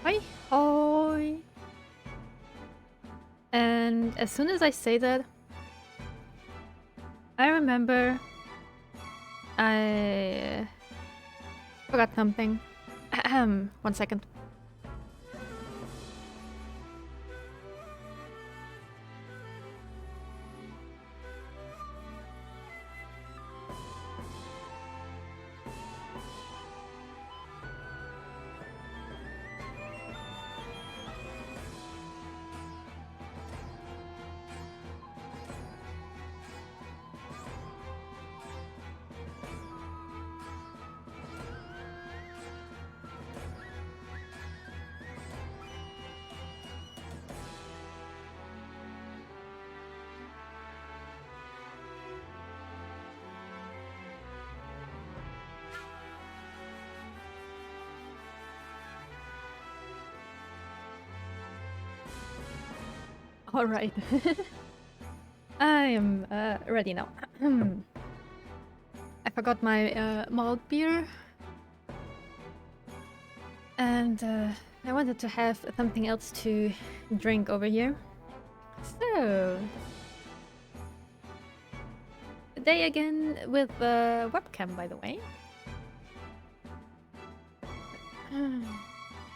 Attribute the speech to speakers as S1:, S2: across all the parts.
S1: Hi, hi. And as soon as I say that, I remember I forgot something. Ahem, 1 second. All right. I am ready now. I forgot my malt beer. And I wanted to have something else to drink over here. So, today again with the webcam, by the way.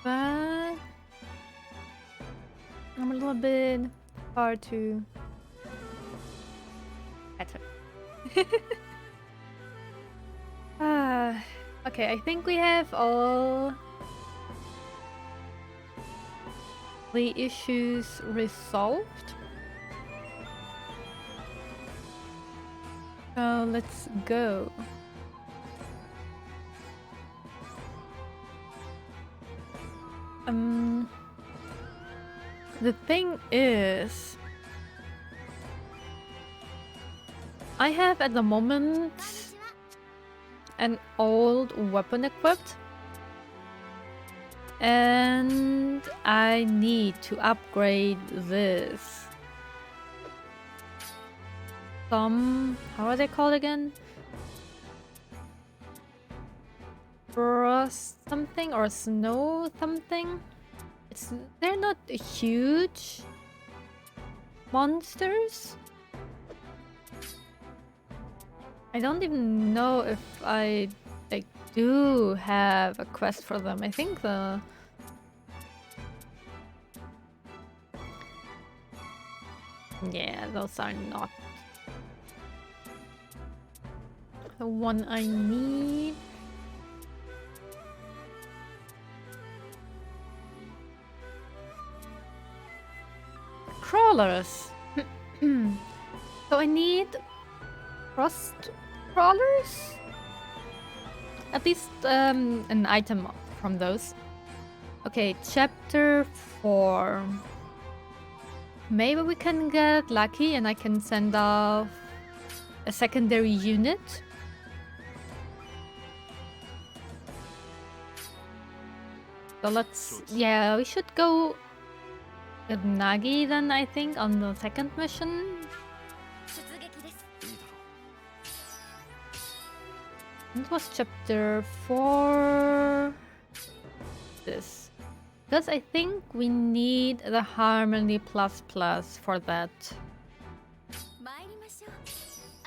S1: But I'm a little bit hard to better. Okay, I think we have all the issues resolved. So let's go. The thing is, I have at the moment an old weapon equipped, and I need to upgrade this. How are they called again? Frost something or snow something? They're not huge monsters. I don't even know if I do have a quest for them. I think yeah, those are not the one I need. Crawlers. So I need frost crawlers? At least an item from those. Okay, chapter 4. Maybe we can get lucky and I can send off a secondary unit. So let's... yeah, we should go with Nagi then, I think, on the second mission. It was chapter 4. This. Because I think we need the Harmony Plus Plus for that.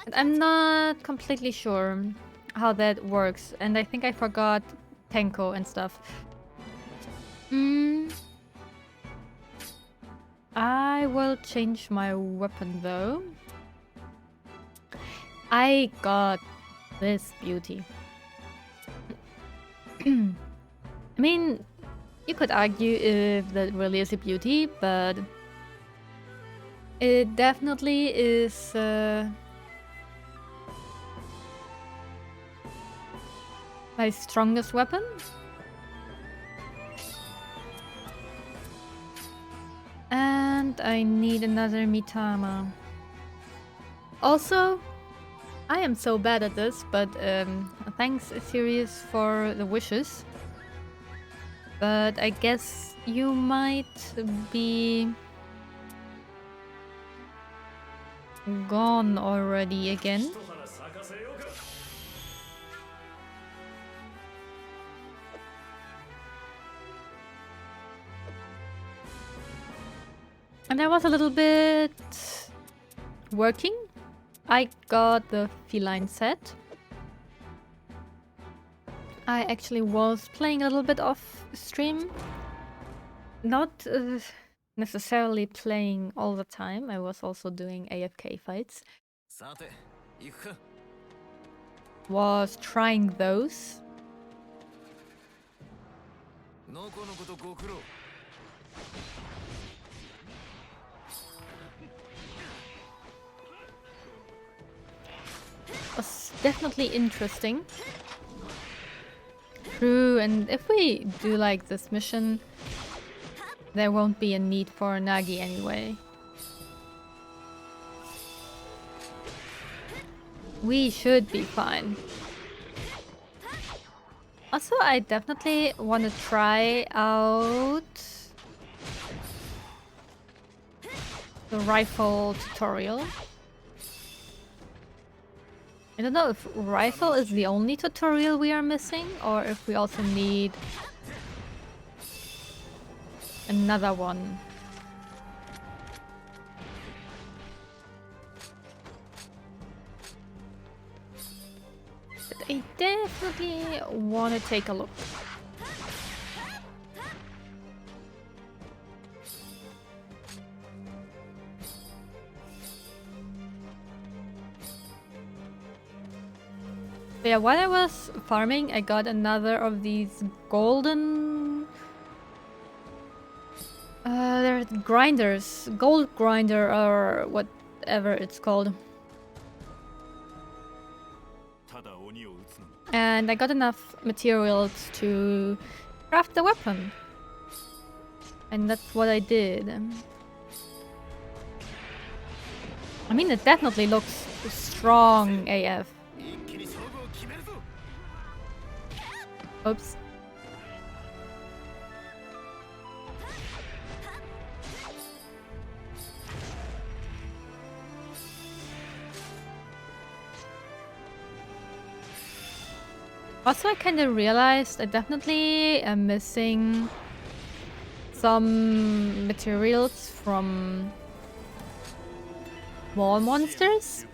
S1: And I'm not completely sure how that works. And I think I forgot Tenko and stuff. I will change my weapon though. I got this beauty. I mean, you could argue if that really is a beauty, but it definitely is my strongest weapon. And I need another Mitama. Also, I am so bad at this, but thanks Sirius for the wishes. But I guess you might be gone already again. And I was a little bit working. I got the feline set. I actually was playing a little bit off stream. Not necessarily playing all the time. I was also doing AFK fights. Was trying those. Was definitely interesting. True, and if we do like this mission, there won't be a need for Nagi anyway. We should be fine. Also, I definitely want to try out the rifle tutorial. I don't know if rifle is the only tutorial we are missing, or if we also need another one. But I definitely want to take a look. But yeah, while I was farming, I got another of these golden... they're grinders. Gold grinder or whatever it's called. And I got enough materials to craft the weapon. And that's what I did. I mean, it definitely looks strong AF. Oops. Also, I kind of realized I definitely am missing some materials from wall monsters.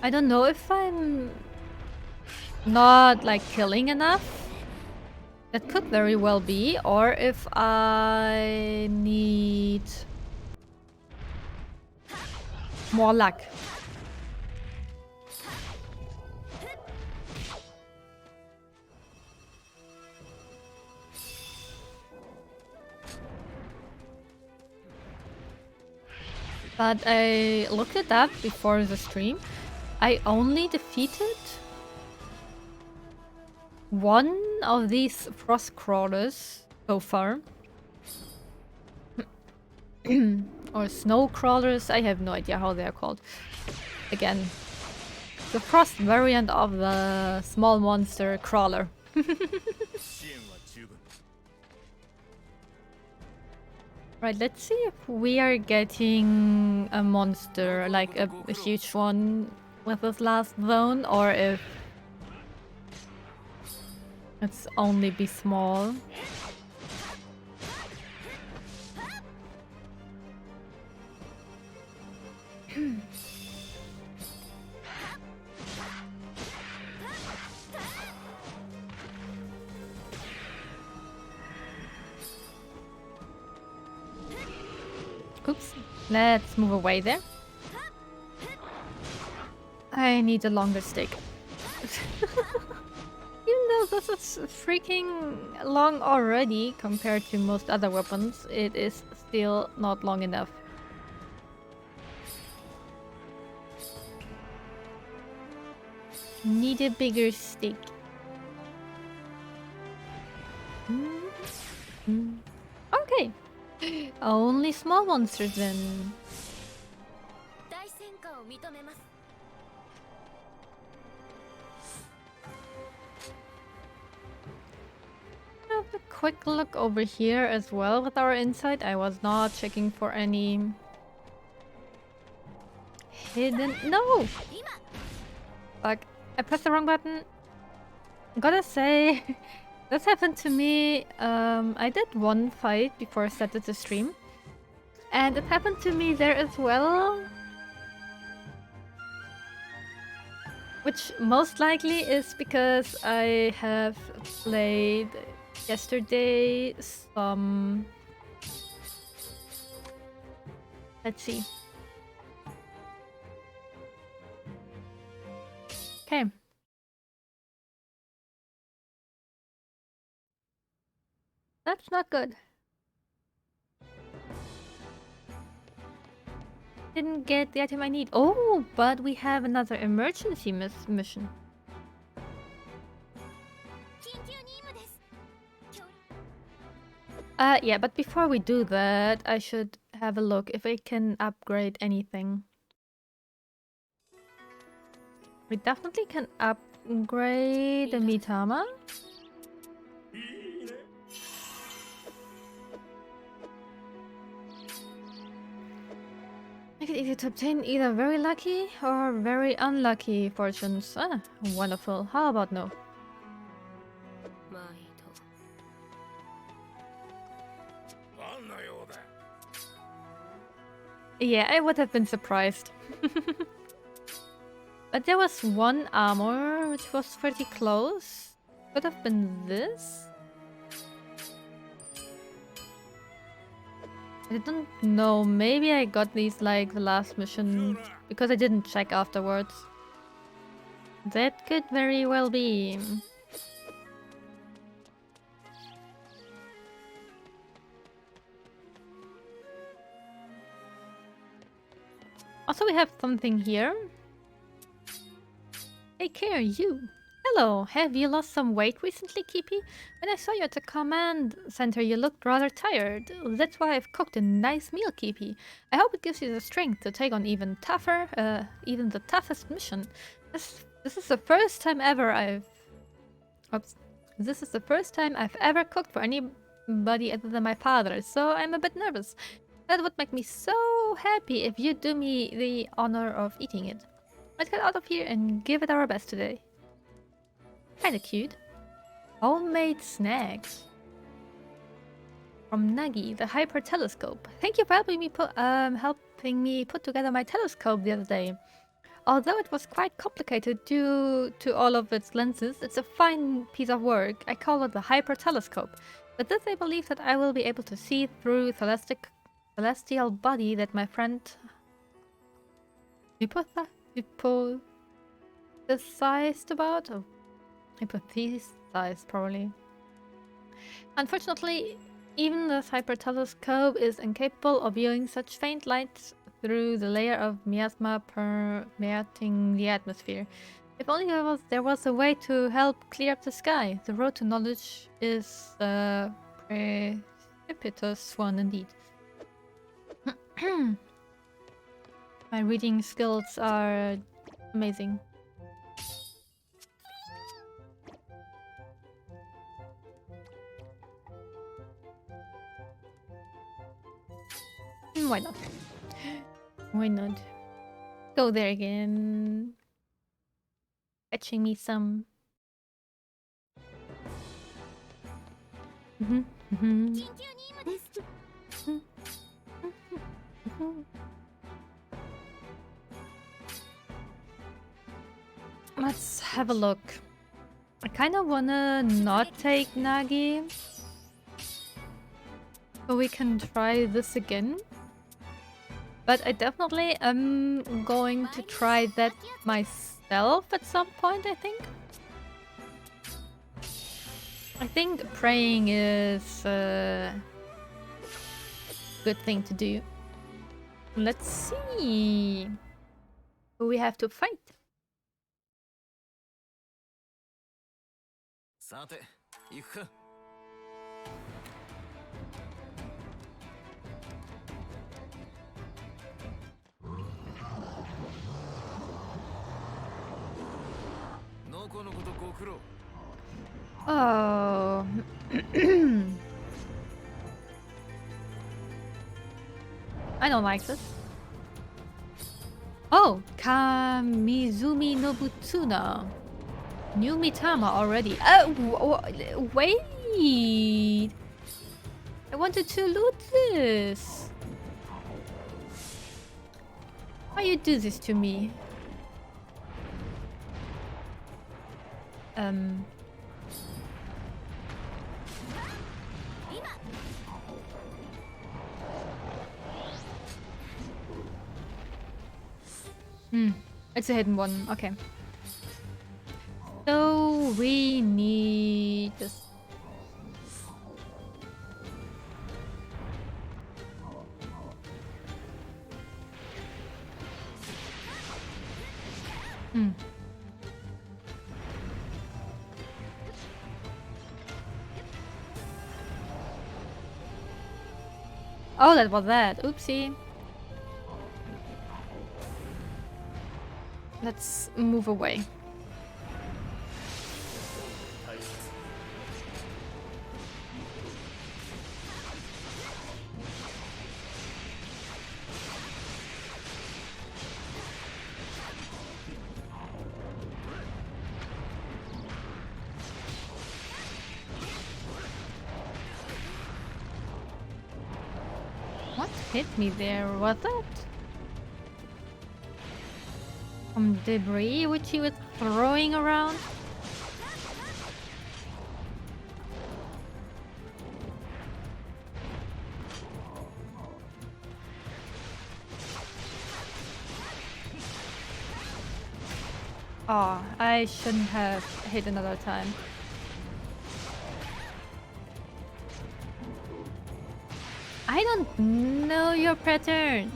S1: I don't know if I'm not like killing enough. That could very well be, or if I need more luck. But I looked it up before the stream. I only defeated one of these frost crawlers so far. Or snow crawlers, I have no idea how they are called. Again, the frost variant of the small monster crawler. Right, let's see if we are getting a monster, like a huge one with this last zone, or if it's only be small. Oops, let's move away there. I need a longer stick. Even though this is freaking long already compared to most other weapons, it is still not long enough. Need a bigger stick. Okay. Only small monsters then. Have a quick look over here as well with our insight. I was not checking for any hidden... No! Fuck. I pressed the wrong button. Gotta say, this happened to me. I did one fight before I started the stream. And it happened to me there as well. Which most likely is because I have played yesterday some... Let's see. Okay. That's not good. Didn't get the item I need. Oh, but we have another emergency mission. Yeah, but before we do that, I should have a look if I can upgrade anything. We definitely can upgrade the Mitama. Make it easy to obtain either very lucky or very unlucky fortunes. Ah, wonderful. How about no? Yeah, I would have been surprised. But there was one armor which was pretty close. Could have been this? I don't know. Maybe I got these like the last mission because I didn't check afterwards. That could very well be. Also, we have something here. Take care, you. Hello, have you lost some weight recently, Kippy? When I saw you at the command center, you looked rather tired. That's why I've cooked a nice meal, Kippy. I hope it gives you the strength to take on even the toughest mission. This is the first time ever I've... Oops. This is the first time I've ever cooked for anybody other than my father, so I'm a bit nervous. That would make me so happy if you do me the honor of eating it. Let's get out of here and give it our best today. Kinda cute. Homemade snacks. From Nagi, the hyper telescope. Thank you for helping me put together my telescope the other day. Although it was quite complicated due to all of its lenses, it's a fine piece of work. I call it the hyper telescope. With this, I believe that I will be able to see through celestial body that my friend hypothesized about. Oh. Hypothesized, probably. Unfortunately, even this hyper telescope is incapable of viewing such faint light through the layer of miasma permeating the atmosphere. If only there was a way to help clear up the sky. The road to knowledge is a precipitous one indeed. My reading skills are amazing. Why not? Why not? Go there again. Fetching me some. Let's have a look. I kind of wanna not take Nagi, so we can try this again. But I definitely am going to try that myself at some point, I think. I think praying is a good thing to do. Let's see who we have to fight. Oh. I don't like this. Oh, Kamizumi Nobutsuna. New Mitama already. Wait. I wanted to loot this. Why you do this to me? It's a hidden one. Okay. So we need this. Oh, that was that. Oopsie. Let's move away. What hit me there? Was that some debris which he was throwing around? Oh, I shouldn't have hit another time. I don't know your pattern.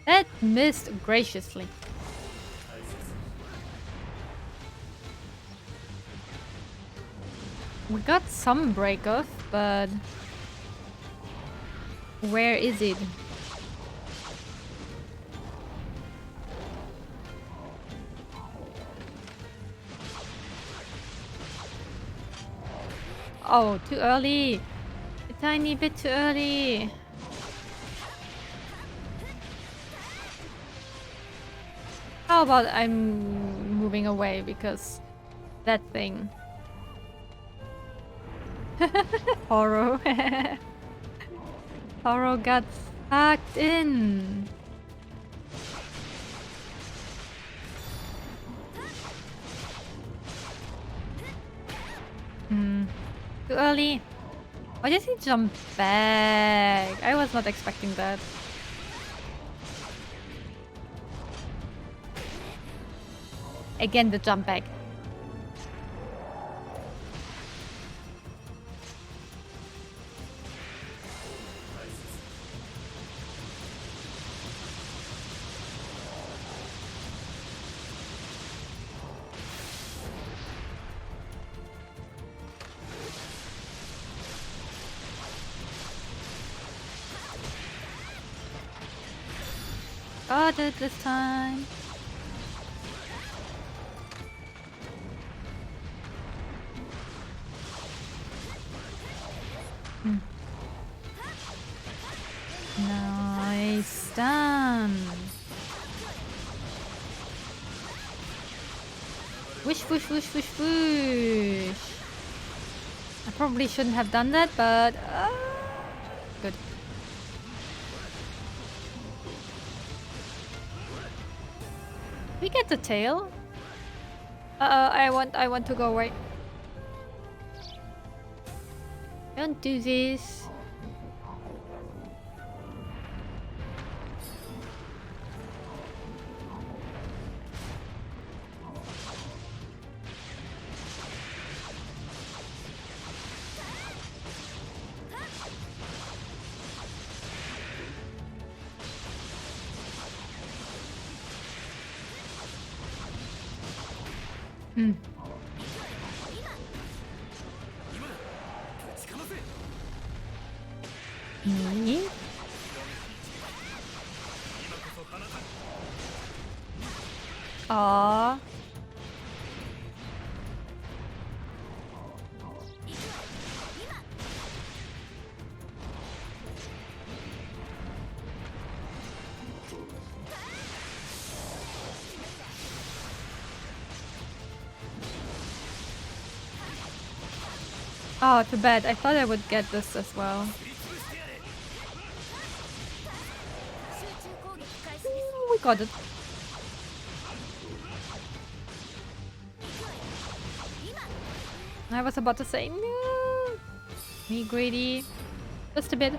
S1: That missed graciously. We got some break off, but where is it? Oh, too early. A tiny bit too early. How about I'm moving away because that thing. Horo. Horo got sucked in. Too early. Why did he jump back? I was not expecting that. Again, the jump back. Got it this time. Nice stun. Whoosh, whoosh, whoosh, whoosh, whoosh. I probably shouldn't have done that, but good. We get the tail. I want to go away. Don't do this. Me? Aww. Oh, too bad. I thought I would get this as well. we got it. I was about to say no. Me greedy. Just a bit.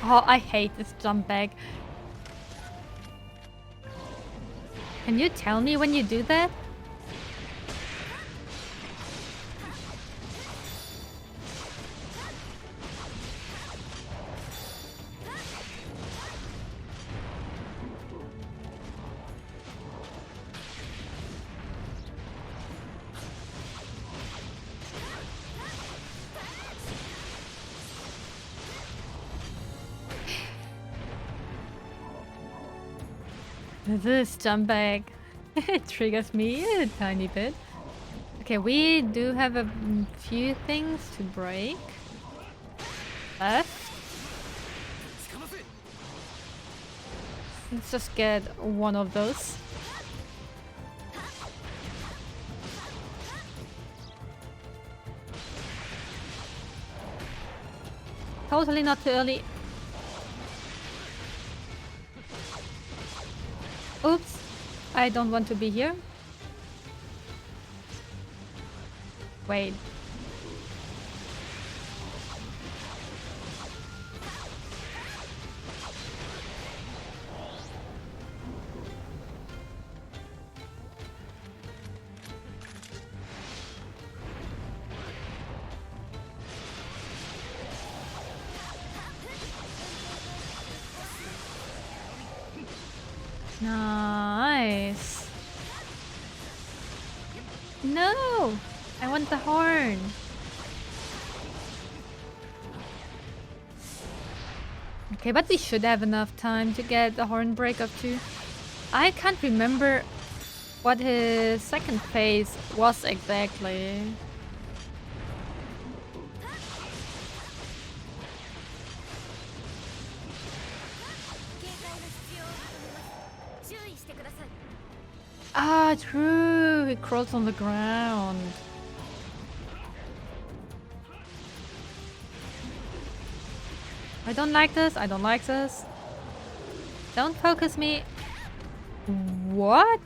S1: Oh, I hate this jump back. Can you tell me when you do that? This jump back it triggers me a tiny bit. Okay, we do have a few things to break. Left. Let's just get one of those. Totally not too early. Oops, I don't want to be here. Wait. Nice. No! I want the horn. Okay, but we should have enough time to get the horn break up too. I can't remember what his second phase was exactly. Ah, true. He crawls on the ground. I don't like this. I don't like this. Don't focus me. What?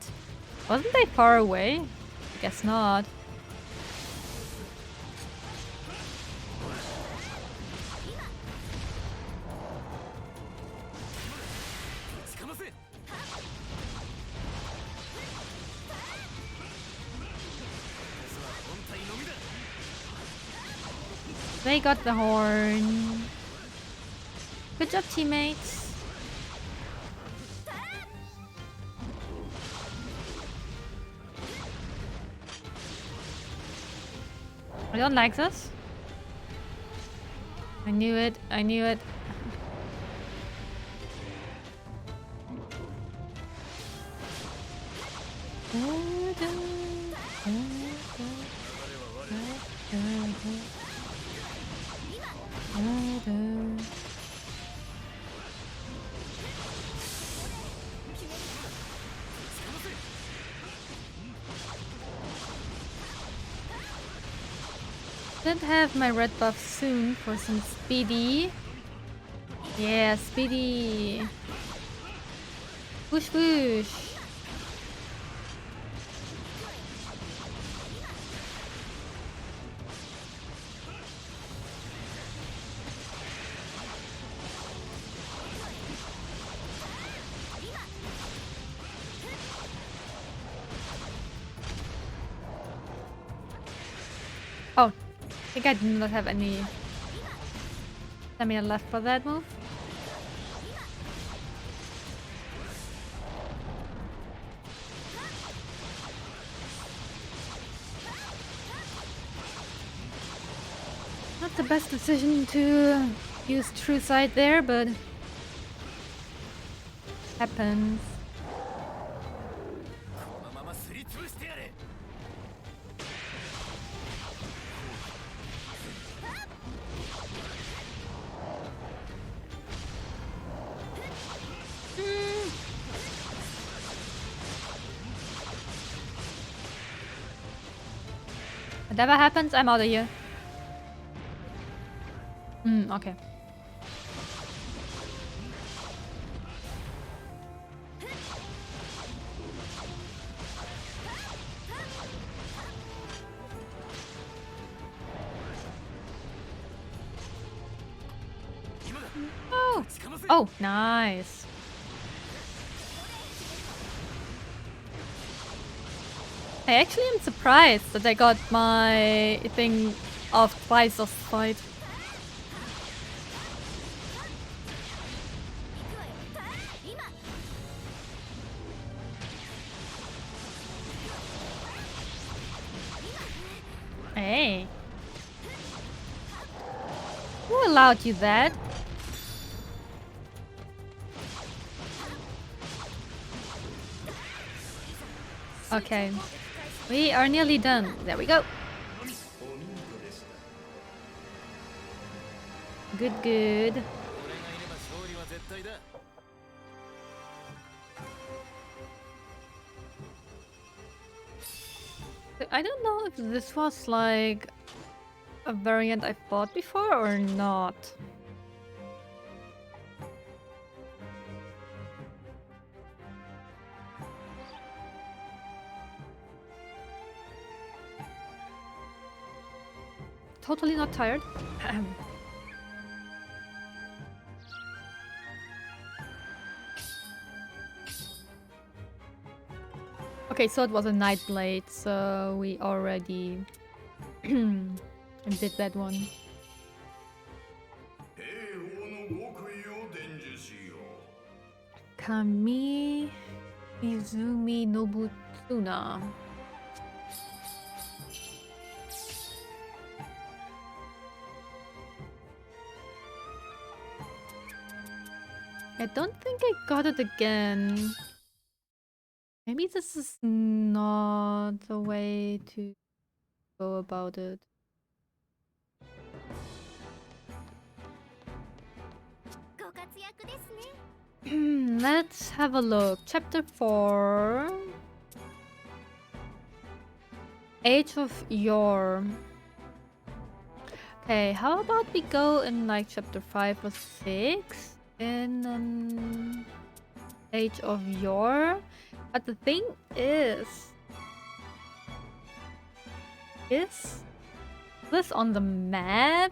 S1: Wasn't they far away? I guess not. They got the horn. Good job, teammates. I don't like this. I knew it. I knew it. Should have my red buff soon for some speedy. Yeah, speedy. Whoosh whoosh. Oh, I think I do not have any stamina left for that move. Not the best decision to use True Sight there, but happens. Whatever happens, I'm out of here. Okay. Oh! Oh, nice. I actually am surprised that I got my thing off twice of fight. Hey. Who allowed you that? Okay. We are nearly done. There we go. Good, good. I don't know if this was like a variant I fought before or not. Totally not tired. Okay, so it was a night blade, so we already did that one. Kami Izumi Nobutsuna. I don't think I got it again. Maybe this is not the way to go about it. Let's have a look. Chapter 4. Age of Yore. Okay, how about we go in like chapter 5 or 6 in Age of Yore? But the thing is this on the map?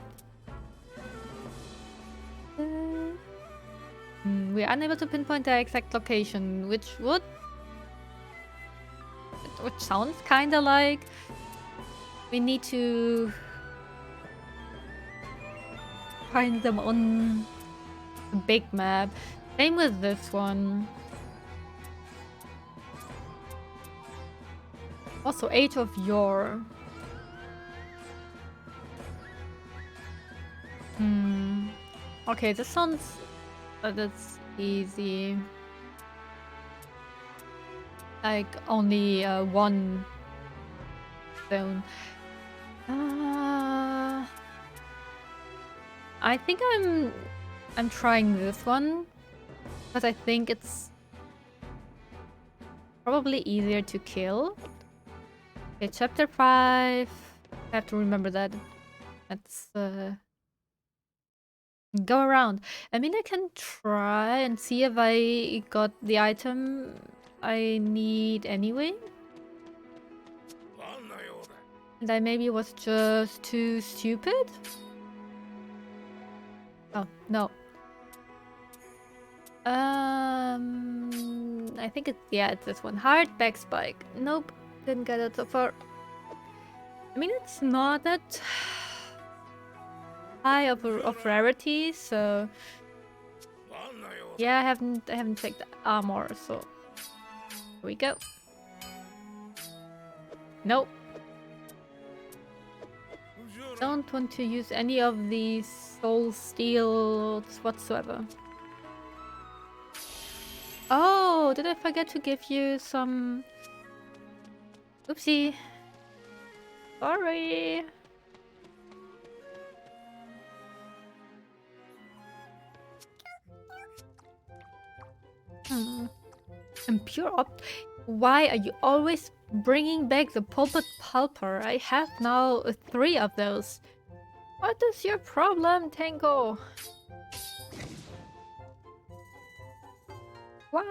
S1: We're unable to pinpoint the exact location, which sounds kinda like we need to find them on the big map. Same with this one. Also, Age of Yore. Okay, this sounds... that's easy. Like, only one zone. I think I'm trying this one, because I think it's probably easier to kill. Okay, chapter 5. I have to remember that. Let's go around. I mean, I can try and see if I got the item I need anyway. And I maybe was just too stupid? Oh, no. I think it's... yeah, it's this one. Hard back spike. Nope. Didn't get it so far. I mean, it's not that high of rarity, so... yeah, I haven't checked the armor, so... here we go. Nope. Don't want to use any of these soul steals whatsoever. Oh, did I forget to give you some... oopsie. Sorry. And pure op... why are you always Bringing back the pulpit pulper. I have now 3 of those. What is your problem, Tango? What?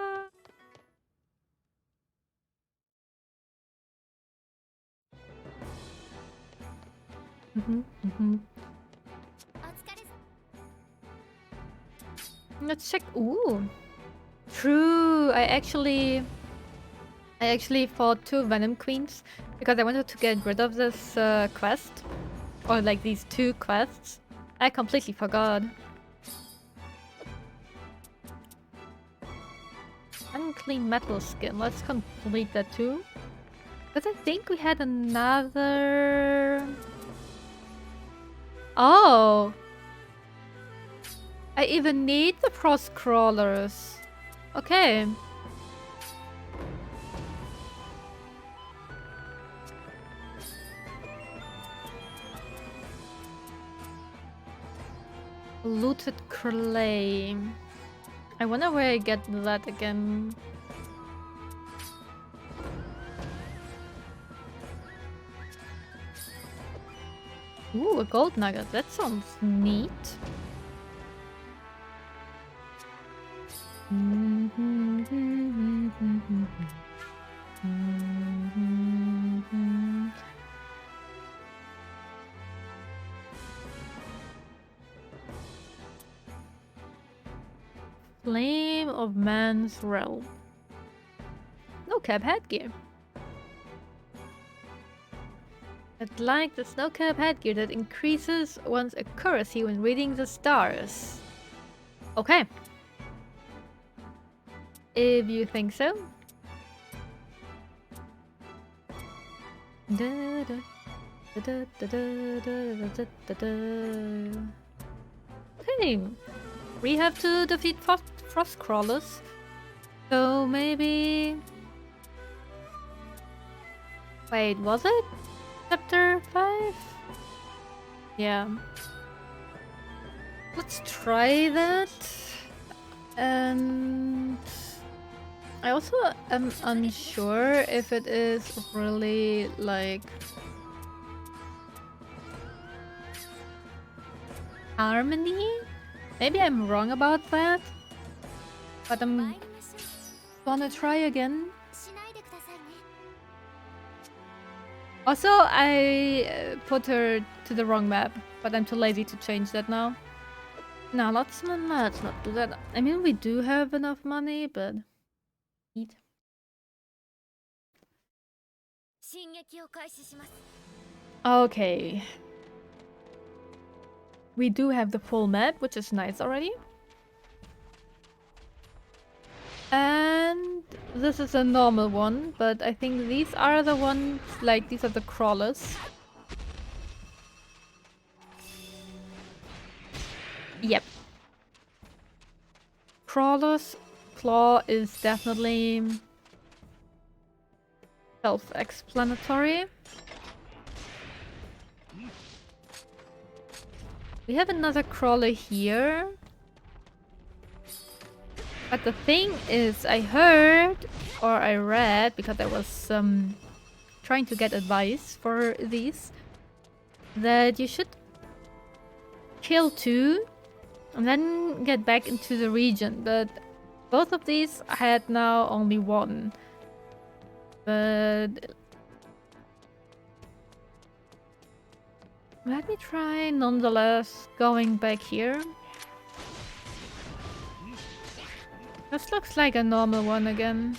S1: Let's check. Ooh. True. I actually fought 2 Venom Queens because I wanted to get rid of this quest. Or like these 2 quests. I completely forgot. Unclean metal skin. Let's complete that too. But I think we had another... Oh! I even need the frost crawlers. Okay. Looted clay. I wonder where I get that again. Ooh, a gold nugget. That sounds neat. Flame of Man's Realm. Snowcap headgear. I'd like the snowcap headgear that increases one's accuracy when reading the stars. Okay. If you think so. Okay. We have to defeat frost crawlers. So maybe... Wait, was it? Chapter 5? Yeah. Let's try that. And... I also am unsure if it is really, like... Harmony? Maybe I'm wrong about that. But I'm gonna try again. Also, I put her to the wrong map, but I'm too lazy to change that now. No, let's not do that. I mean, we do have enough money, but... Eat. Okay. We do have the full map, which is nice already. And this is a normal one, but I think these are the ones, like, these are the crawlers. Yep. Crawler's claw is definitely self-explanatory. We have another crawler here. But the thing is, I heard, or I read, because I was trying to get advice for these, that you should kill 2 and then get back into the region. But both of these had now only 1. But let me try nonetheless going back here. This looks like a normal one again.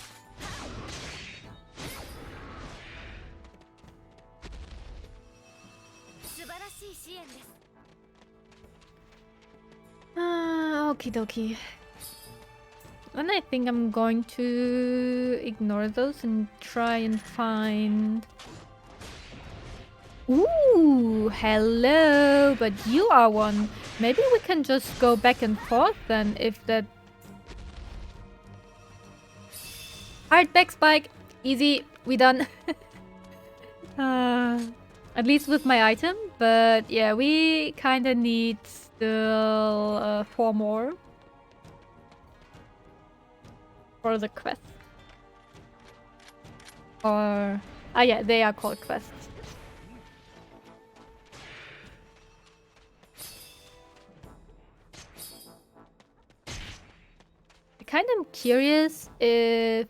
S1: Okie dokie. Then I think I'm going to ignore those and try and find... Ooh, hello, but you are one. Maybe we can just go back and forth then, if that... Hard back spike. Easy, we done. At least with my item, but yeah, we kinda need still 4 more for the quest. Or Ah, yeah, they are called quests. I kind of curious if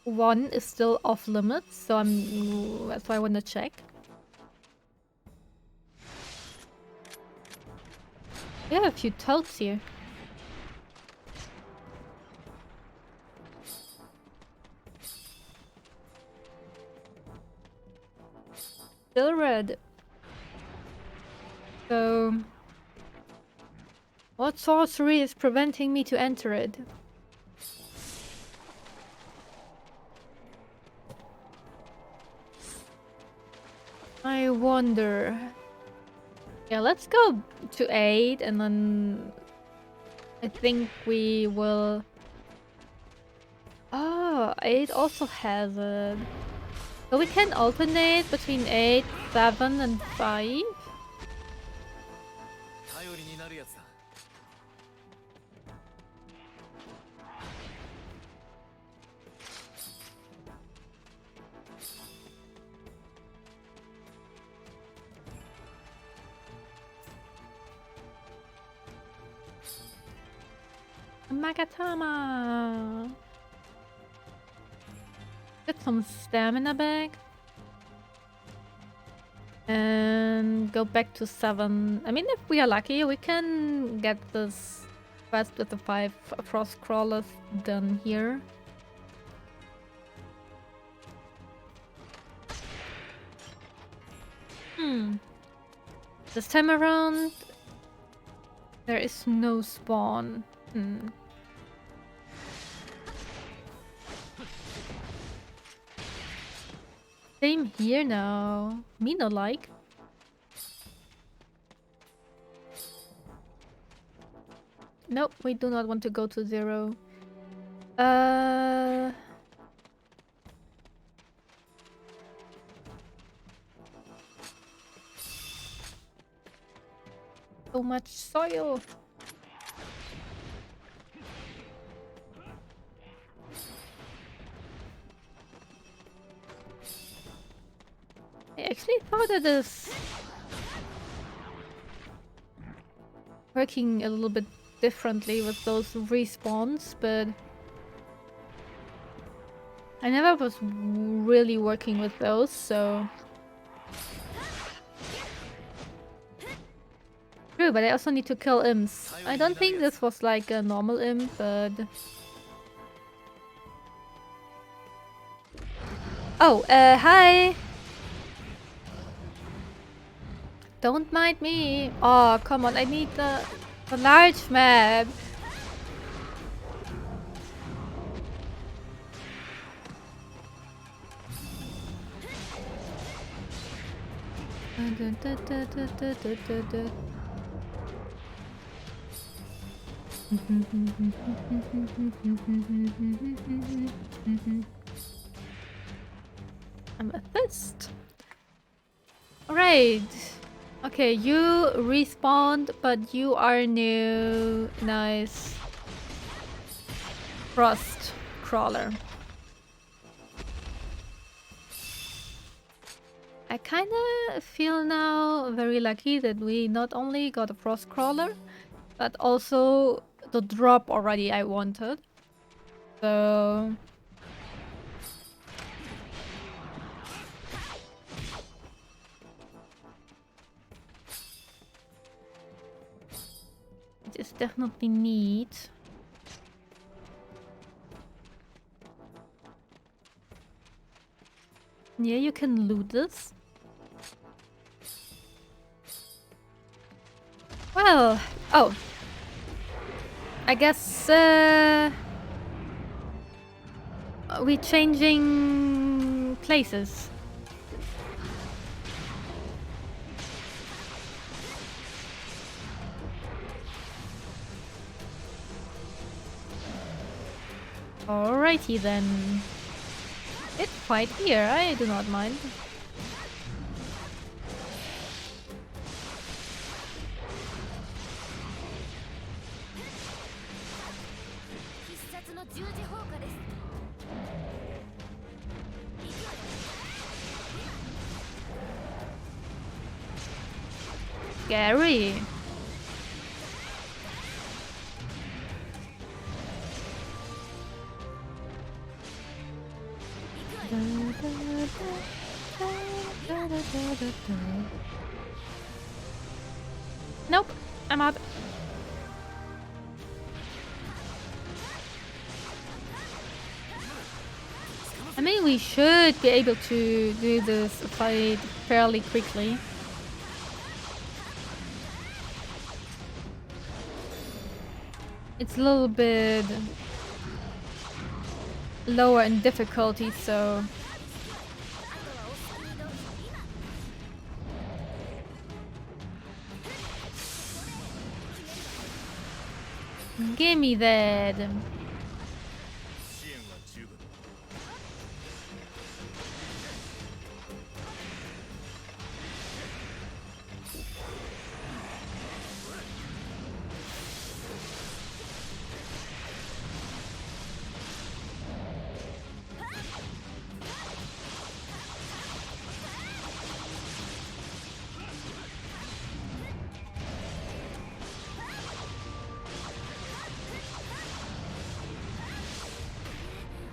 S1: one is still off limits, so that's why I want to check. We have a few toads here. Still red. So, what sorcery is preventing me to enter it? I wonder. Yeah, let's go to 8 and then I think we will... Oh, 8 also has it. So we can alternate between 8, 7 and 5. Magatama! Get some stamina back. And go back to 7. I mean, if we are lucky, we can get this quest with the 5 frost crawlers done here. This time around, there is no spawn. Same here now. Me no like. Nope, we do not want to go to 0. So much soil. I actually thought it is working a little bit differently with those respawns, but I never was really working with those, so... True, but I also need to kill imps. I don't think this was like a normal imp, but... Oh, hi! Don't mind me! Oh, come on, I need the large map! Amethyst. Alright. Okay, you respawned, but you are new. Nice. Frost crawler. I kinda feel now very lucky that we not only got a frost crawler, but also the drop already I wanted. So... it is definitely neat. Yeah, you can loot this. Well, oh. I guess we changing places. Alrighty then. Let's fight here, I do not mind. Scary. Nope, I'm out. I mean, we should be able to do this fight fairly quickly. It's a little bit lower in difficulty, so... Gimme that!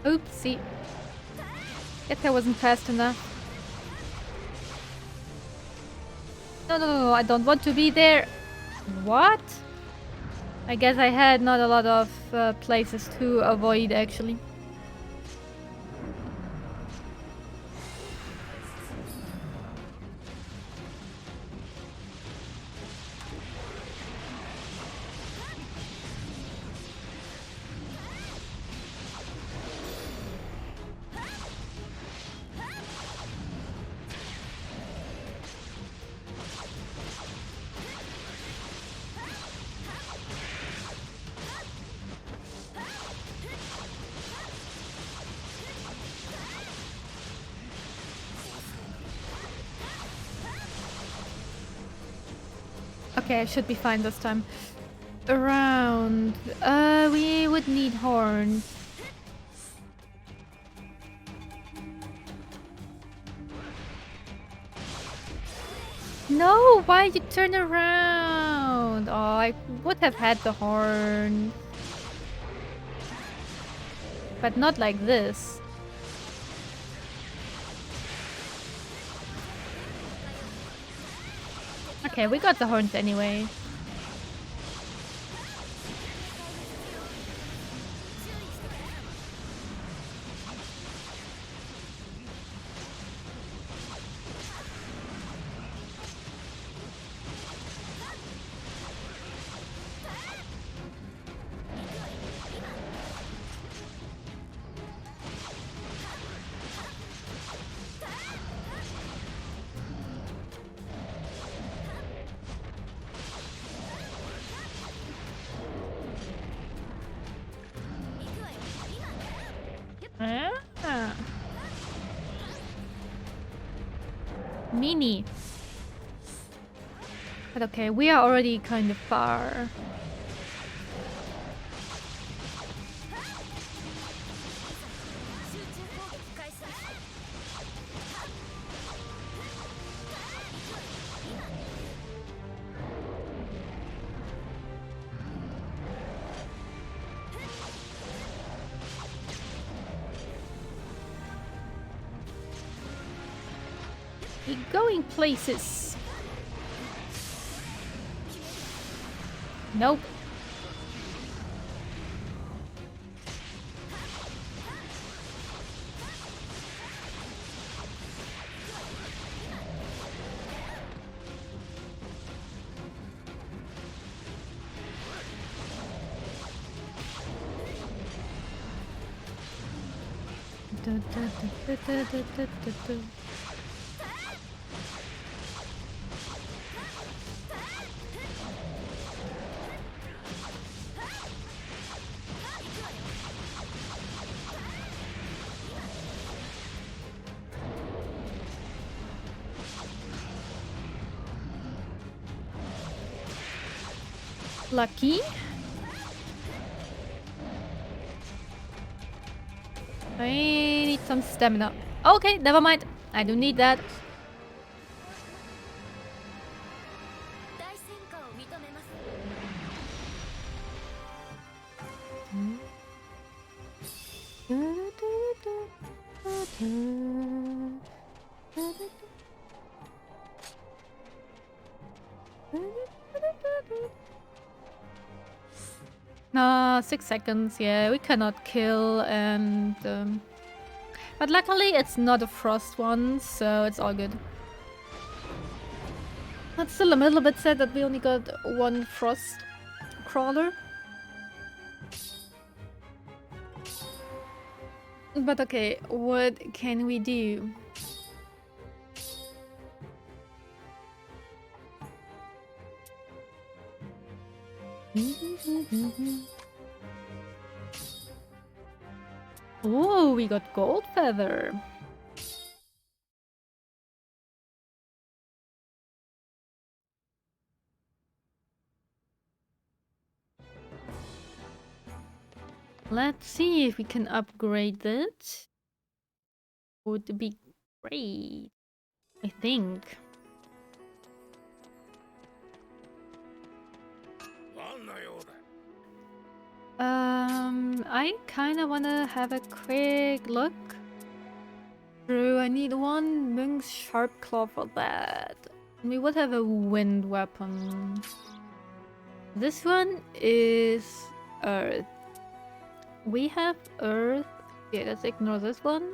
S1: Oopsie. Guess I wasn't fast enough. No, I don't want to be there. What? I guess I had not a lot of places to avoid, actually. Okay, I should be fine this time. Around... we would need horns. No, why you turn around? Oh, I would have had the horn. But not like this. Okay, we got the horns anyway. Ah. Mini. But okay, we are already kind of far. We're going places. Nope. Lucky. I need some stamina. Okay, never mind. I don't need that. No, 6 seconds, yeah, we cannot kill and... But luckily it's not a frost one, so it's all good. But still a little bit sad that we only got one frost crawler. But okay, what can we do? Oh, we got gold feather. Let's see if we can upgrade it. Would be great, I think. I kind of want to have a quick look through. I need one Monk's Sharp Claw for that. We would have a wind weapon. This one is Earth. We have Earth. Yeah, let's ignore this one.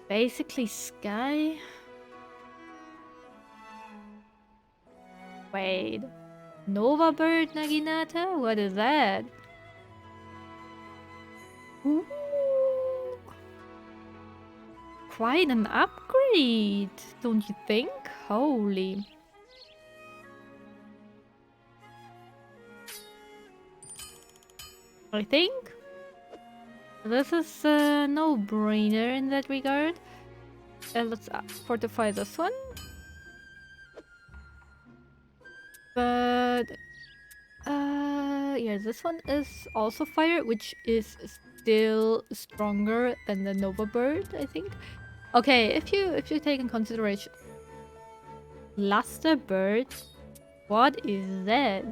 S1: Basically Sky. Wait. Nova Bird Naginata? What is that? Ooh. Quite an upgrade, don't you think? Holy. I think this is a no-brainer in that regard. Let's fortify this one. But yeah, this one is also fire, which is still stronger than the Nova Bird, I think. Okay, if you take in consideration Luster Bird, what is that?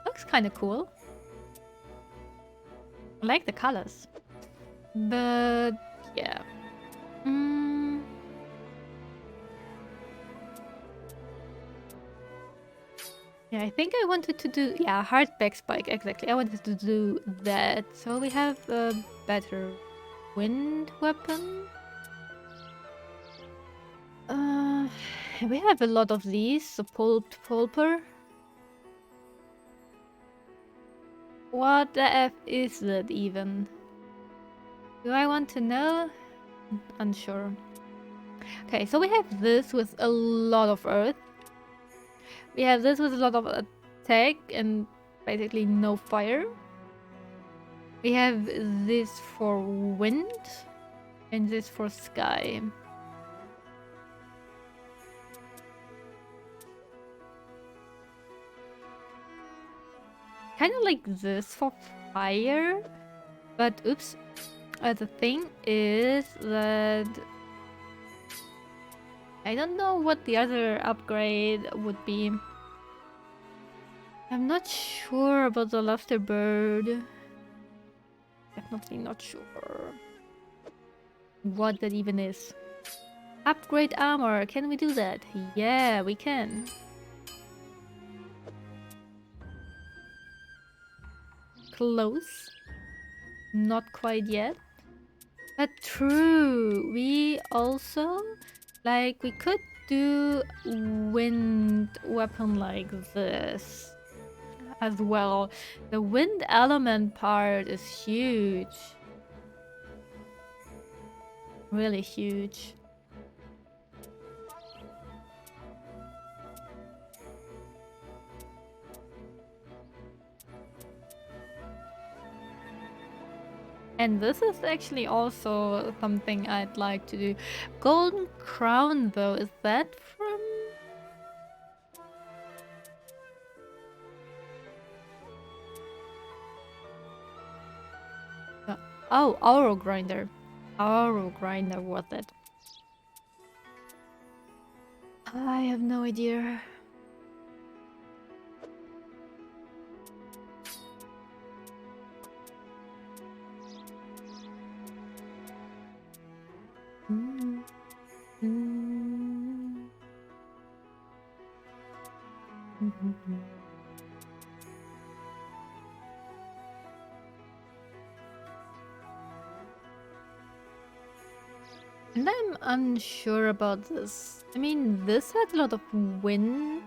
S1: Looks kind of cool. I like the colors. But yeah. Yeah, I think I wanted to do... Yeah, hardback spike, exactly. I wanted to do that. So we have a better wind weapon. We have a lot of these. So pulper. What the F is that even? Do I want to know? Unsure. Okay, so we have this with a lot of earth. We have this with a lot of attack and basically no fire. We have this for wind and this for sky. Kind of like this for fire, but oops. The thing is that I don't know what the other upgrade would be. I'm not sure about the Luster Bird. Definitely not sure what that even is. Upgrade armor. Can we do that? Yeah, we can. Close. Not quite yet. But true. We also... Like, we could do wind weapon like this as well. The wind element part is huge. Really huge. And this is actually also something I'd like to do. Golden Crown though, is that from... Oh, Auro Grinder. Auro Grinder, worth it. I have no idea. And I'm unsure about this. I mean, this has a lot of wind.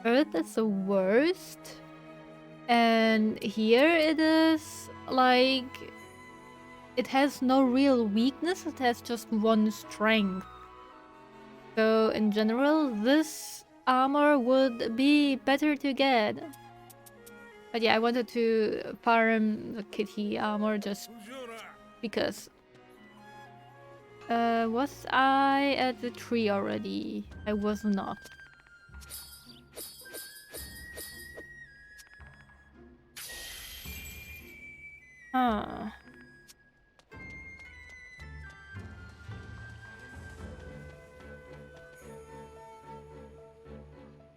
S1: Earth is the worst. And here it is like... It has no real weakness, it has just one strength. So in general, this armor would be better to get. But yeah, I wanted to farm the kitty armor just because. Was I at the tree already? I was not. Huh.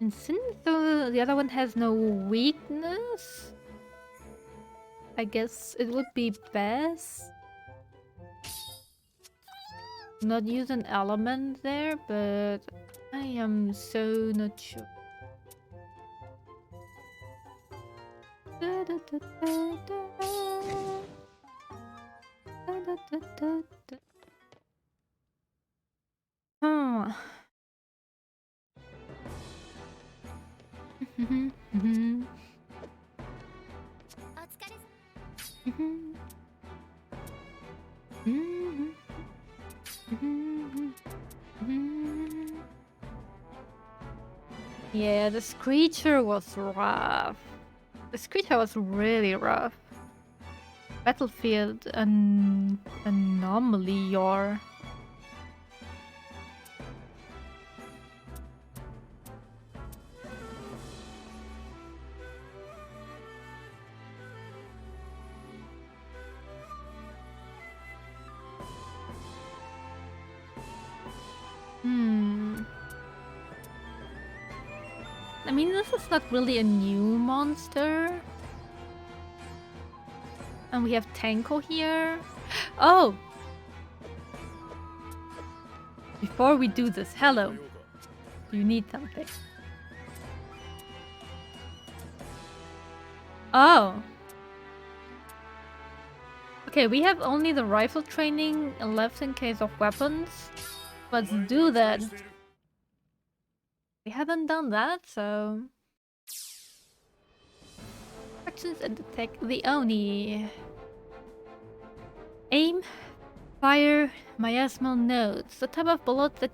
S1: And since the other one has no weakness, I guess it would be best not use an element there, but I am so not sure. Huh. Yeah, the screecher was rough. The screecher was really rough. Battlefield anomaly, your. I mean, this is not really a new monster. And we have Tanko here. Oh! Before we do this, hello. Do you need something? Oh. Okay, we have only the rifle training left in case of weapons. Let's do that. We haven't done that, so... Actions and attack the Oni. Aim, fire, miasmal nodes. The type of bullet that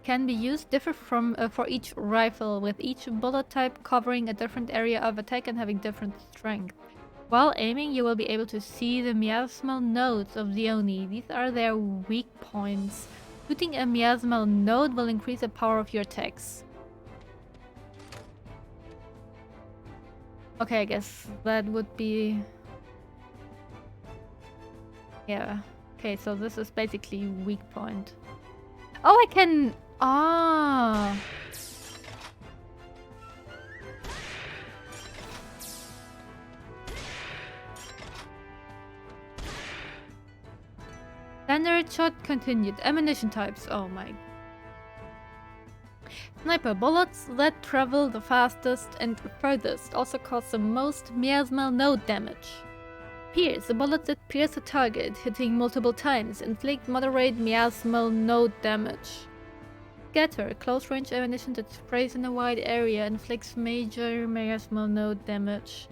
S1: can be used differ from for each rifle, with each bullet type covering a different area of attack and having different strength. While aiming, you will be able to see the miasmal nodes of the Oni. These are their weak points. Shooting a miasmal node will increase the power of your attacks. Okay, I guess that would be... Yeah. Okay, so this is basically weak point. Oh, I can... Ah! Standard shot continued. Ammunition types. Oh my. Sniper bullets that travel the fastest and furthest also cause the most miasmal node damage. Pierce. The bullets that pierce a target, hitting multiple times, inflict moderate miasmal node damage. Scatter. Close range ammunition that sprays in a wide area, inflicts major miasmal node damage.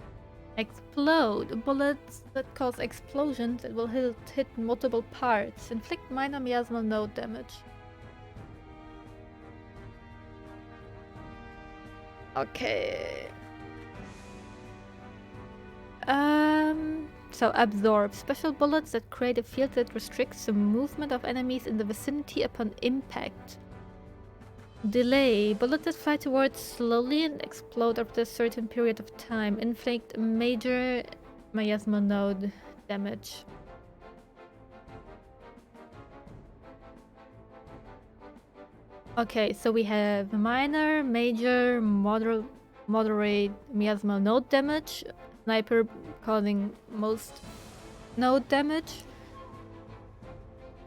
S1: Explode. Bullets that cause explosions that will hit multiple parts, inflict minor miasmal node damage. Okay. So absorb. Special bullets that create a field that restricts the movement of enemies in the vicinity upon impact. Delay. Bullets that fly towards slowly and explode after a certain period of time. Inflict major miasmal node damage. Okay, so we have minor, major, moderate miasmal node damage, sniper causing most node damage,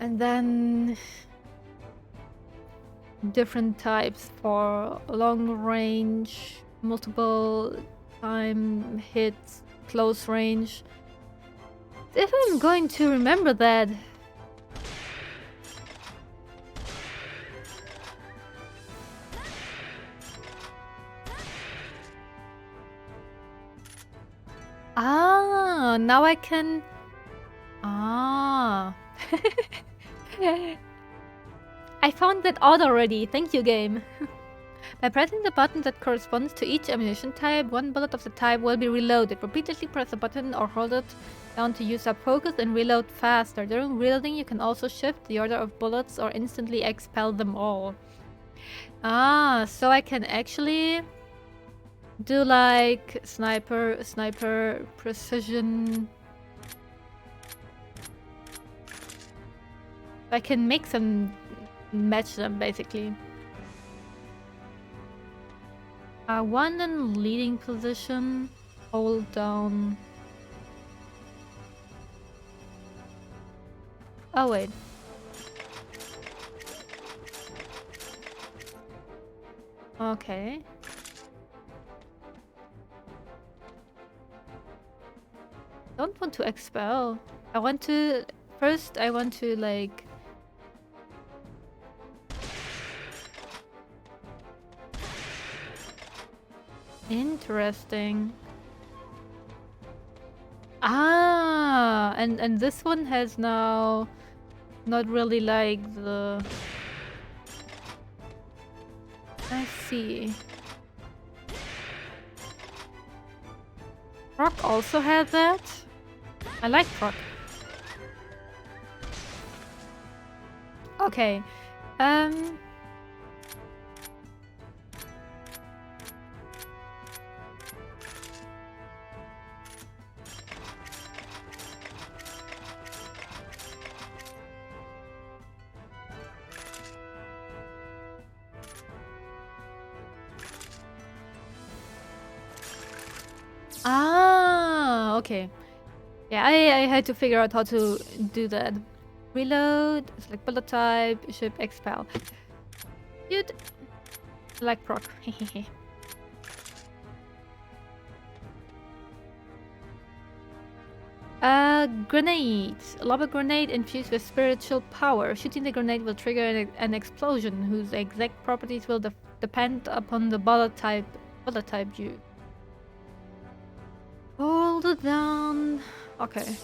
S1: and then different types for long range, multiple time hits, close range. If I'm going to remember that. Ah, now I can... Ah. I found that out already. Thank you, game. By pressing the button that corresponds to each ammunition type, one bullet of the type will be reloaded. Repeatedly press the button or hold it down to use up focus and reload faster. During reloading, you can also shift the order of bullets or instantly expel them all. Ah, so I can actually do like sniper, precision. I can mix and match them basically. One in leading position, hold down. Oh wait. Okay. Don't want to expel. I want to like... Interesting. Ah, and this one has now not really like the... I see. Proc also had that. I like proc. Okay. Ah, okay. Yeah, I had to figure out how to do that. Reload, select bullet type, ship, expel. Dude, like proc. Grenade. Lob a grenade infused with spiritual power. Shooting the grenade will trigger an explosion whose exact properties will depend upon the bullet type used. Hold it down. Okay.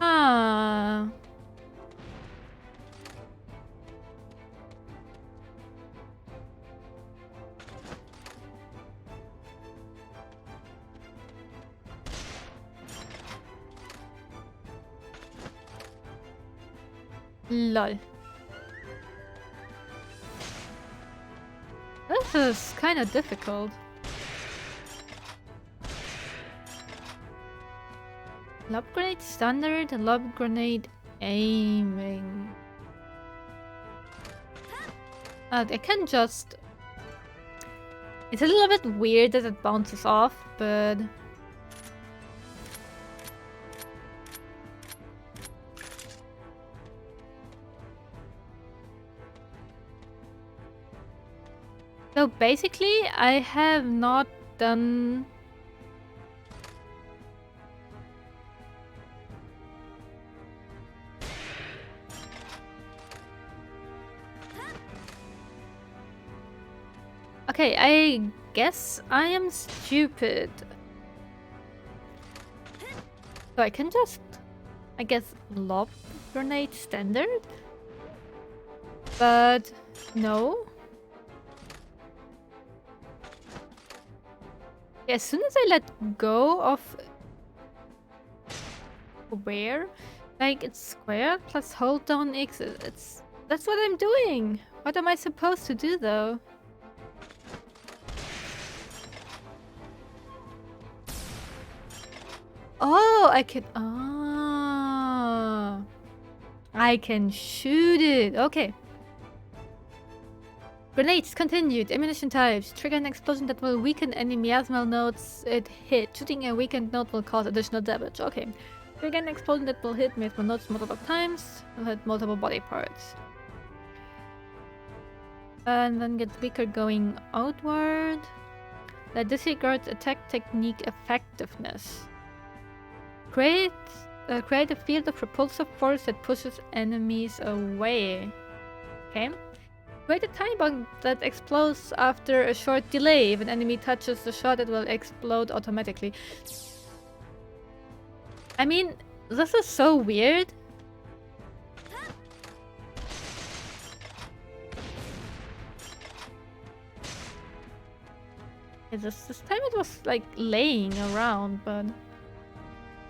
S1: Ah. Lol. This is kind of difficult. Lob grenade standard, lob grenade aiming. I can just... It's a little bit weird that it bounces off, but... So basically, I have not done... Okay, I guess I am stupid. So I can just, I guess, lob grenade standard? But no. As soon as I let go of where, like it's square plus hold down X. That's what I'm doing. What am I supposed to do though? Oh, I can. Ah, I can shoot it. Okay. Grenades continued. Ammunition types. Trigger an explosion that will weaken any miasmal nodes it hit. Shooting a weakened node will cause additional damage. Okay. Trigger an explosion that will hit miasmal nodes multiple times. Will hit multiple body parts. And then gets weaker going outward. That disregards attack technique effectiveness. Create a field of repulsive force that pushes enemies away. Okay. Create a time bomb that explodes after a short delay. If an enemy touches the shot, it will explode automatically. I mean, this is so weird. This time it was like laying around, but...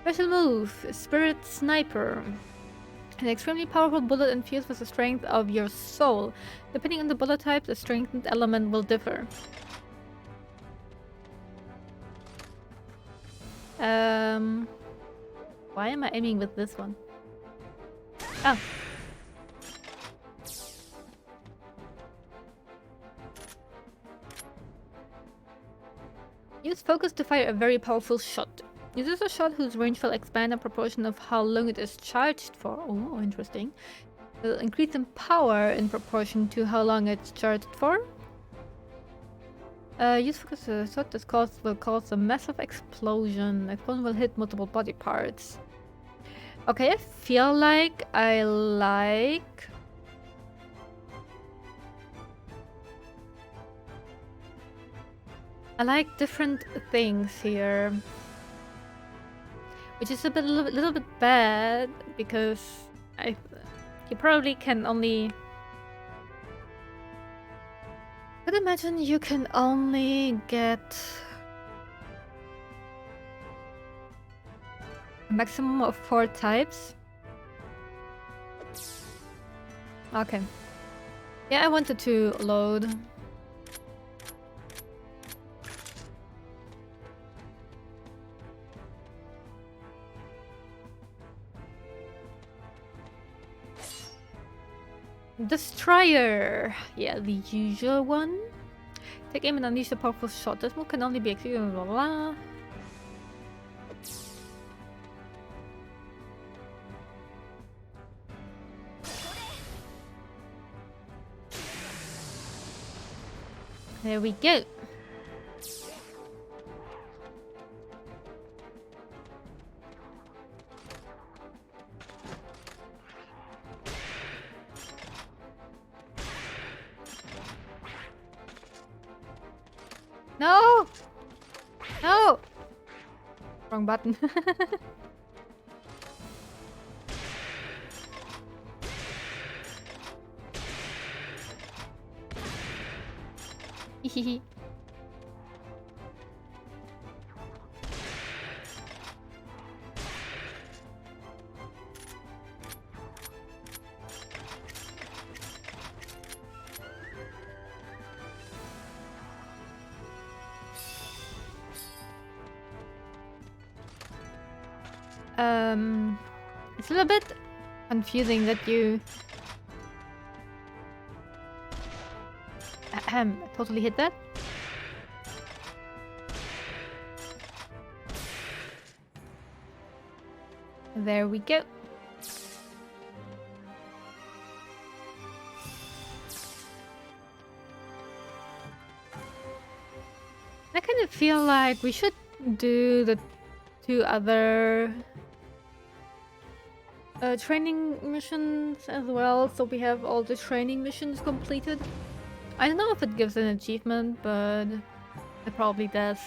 S1: Special move, Spirit Sniper. An extremely powerful bullet infused with the strength of your soul. Depending on the bullet type, the strengthened element will differ. Why am I aiming with this one? Oh. Use focus to fire a very powerful shot. Uses a shot whose range will expand in proportion of how long it is charged for. Oh, interesting. It will increase in power in proportion to how long it's charged for. Use focus a shot that will cause a massive explosion. Explosion will hit multiple body parts. Okay, I feel like I like... different things here. Which is a little bit bad, because you probably can only... I could imagine you can only get a maximum of 4 types. Okay. Yeah, I wanted to load. Destroyer! Yeah, the usual one. Take aim and unleash a powerful shot. This move can only be executed, blah blah. There we go. No! No! Wrong button. Hehehe. It's a little bit confusing that you totally hit that. There we go. I kind of feel like we should do the 2 other training missions as well, so we have all the training missions completed. I don't know if it gives an achievement, but it probably does.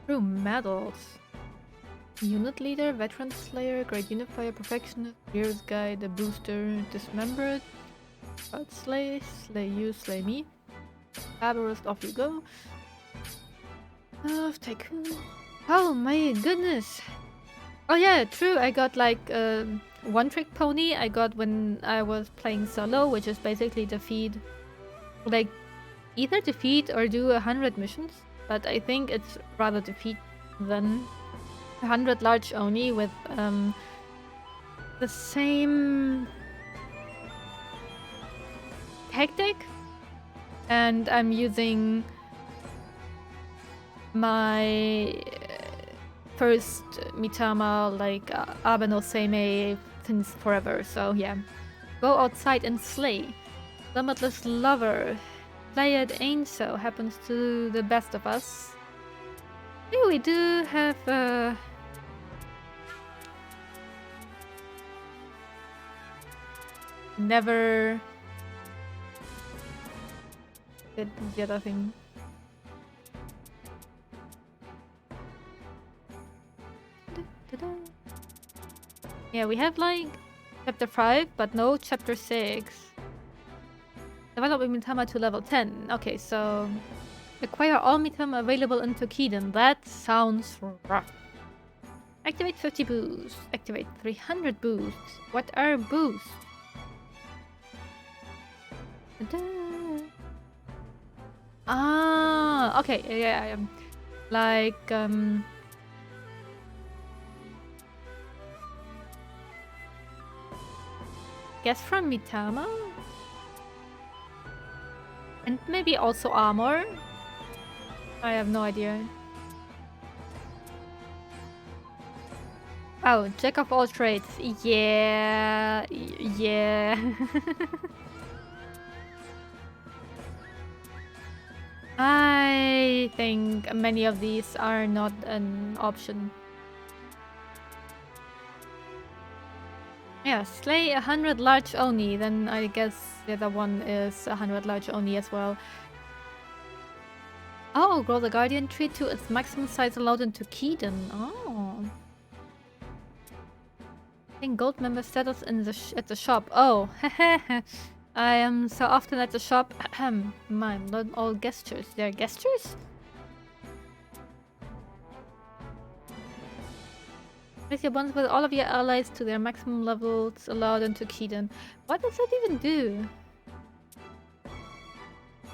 S1: True medals. Unit leader, veteran slayer, great unifier, perfectionist, hero's guide, the booster, dismembered, slay, slay you, slay me. Barbarous, off you go. Tycoon. Oh my goodness. Oh yeah, true. I got like one trick pony I got when I was playing solo, which is basically defeat, like either defeat or do 100 missions. But I think it's rather defeat than 100 large oni with the same tactic, and I'm using my first Mitama, like Abe no Seimei since forever, so yeah. Go outside and slay. Limitless lover. Play it ain't so, happens to the best of us. Yeah, we do have never did the other thing. Yeah, we have like chapter 5, but no chapter 6. Develop Mitama to level 10. Okay, so acquire all Mitama available in Toukiden. That sounds rough. Activate 50 boosts. Activate 300 boosts. What are boosts? Ah, okay, yeah. Like, guess from Mitama? And maybe also armor? I have no idea. Oh, jack of all trades. Yeah. I think many of these are not an option. Yeah, slay 100 large oni, then I guess the other one is 100 large oni as well. Oh, grow the guardian tree to its maximum size allowed in Toukiden. Oh. And gold member status in the at the shop. Oh, I am so often at the shop. Mine, not all gestures. They're gestures? Place your bonds with all of your allies to their maximum levels allowed in Toukiden. What does that even do?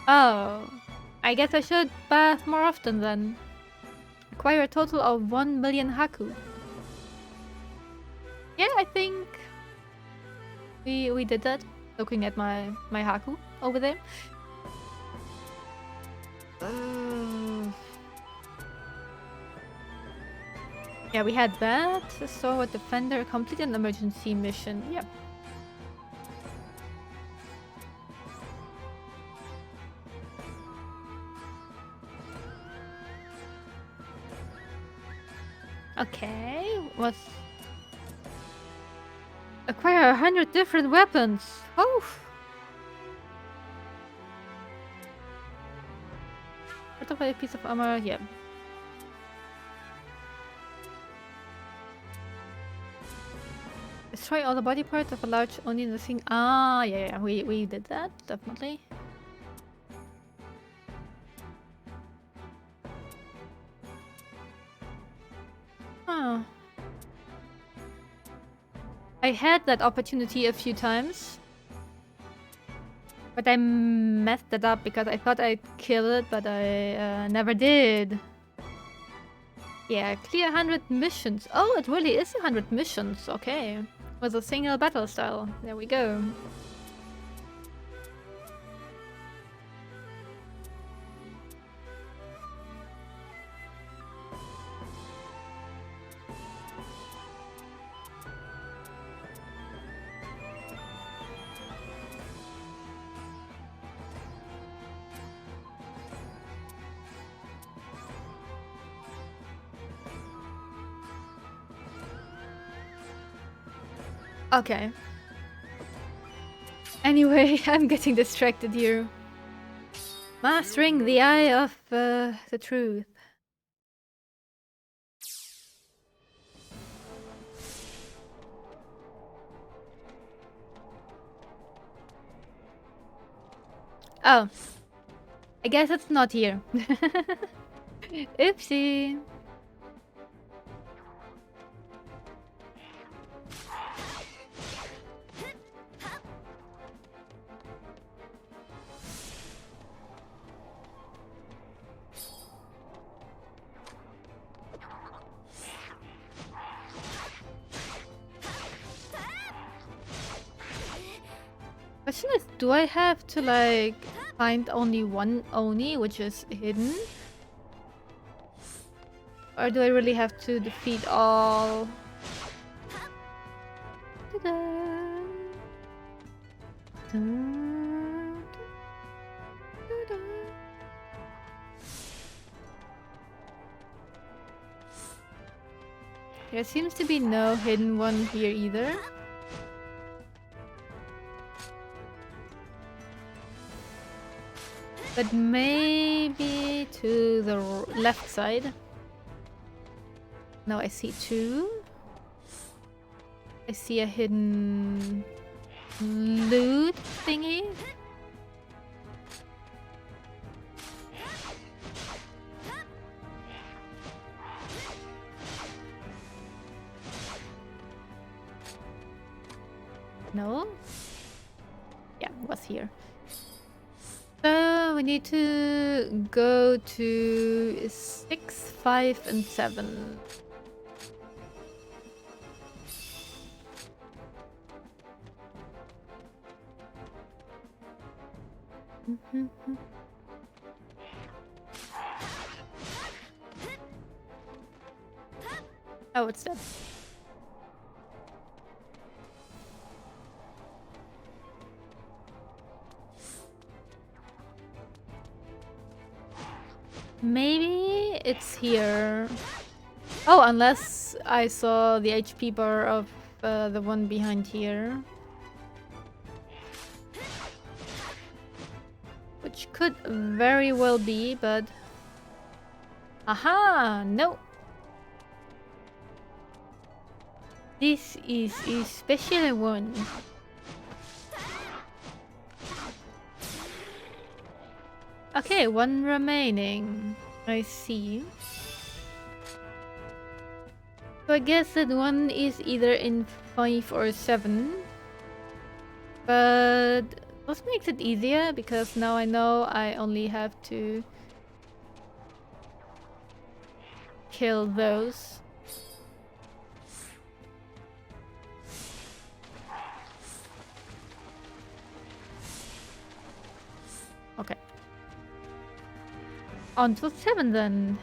S1: Oh, I guess I should bath more often then. Acquire a total of 1 million Haku. Yeah, I think we did that. Looking at my Haku over there. Yeah, we had that. So, defender, complete an emergency mission. Yep. Okay, what's... Acquire 100 different weapons. Oh! Fortify a piece of armor, yeah. Destroy all the body parts of a large only in the thing. Ah, yeah, we did that, definitely. Huh. I had that opportunity a few times. But I messed it up because I thought I'd kill it, but I never did. Yeah, clear 100 missions. Oh, it really is 100 missions. Okay. With a single battle style. There we go. Okay. Anyway, I'm getting distracted here. Mastering the Eye of the Truth. Oh, I guess it's not here. Oopsie. Question is, do I have to like find only one Oni, which is hidden? Or do I really have to defeat all? Ta-da! Dun, dun, dun. There seems to be no hidden one here either. But maybe to the left side. No, I see two. I see a hidden loot thingy. No? Yeah, it was here. So we need to go to 6, 5, and 7. Oh, it's dead. Maybe it's here. Oh, unless I saw the HP bar of the one behind here. Which could very well be, but... Aha! No! This is a special one. Okay, one remaining. I see. So I guess that one is either in 5 or 7. But this makes it easier because now I know I only have to kill those. Okay. On to 7 then.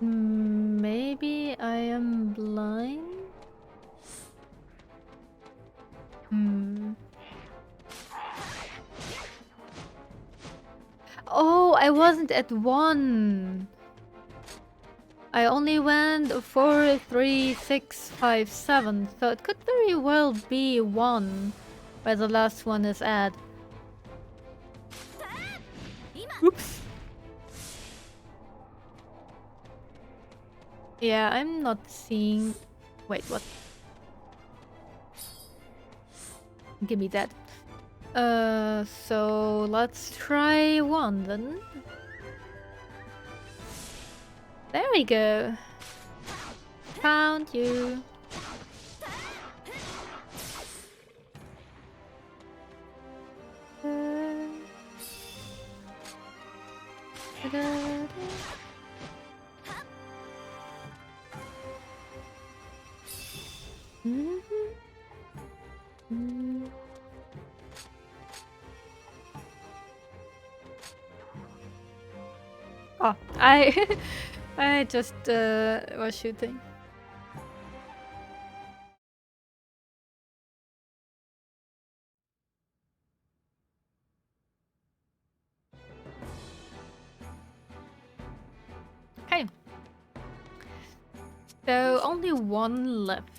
S1: Maybe I am blind? Oh, I wasn't at 1. I only went 4, 3, 6, 5, 7. So it could very well be 1 where the last one is at. Oops. Yeah, I'm not seeing... Wait, what? Give me that. So let's try 1 then. There we go. Found you. Oh, I just was shooting. Okay. So only 1 left.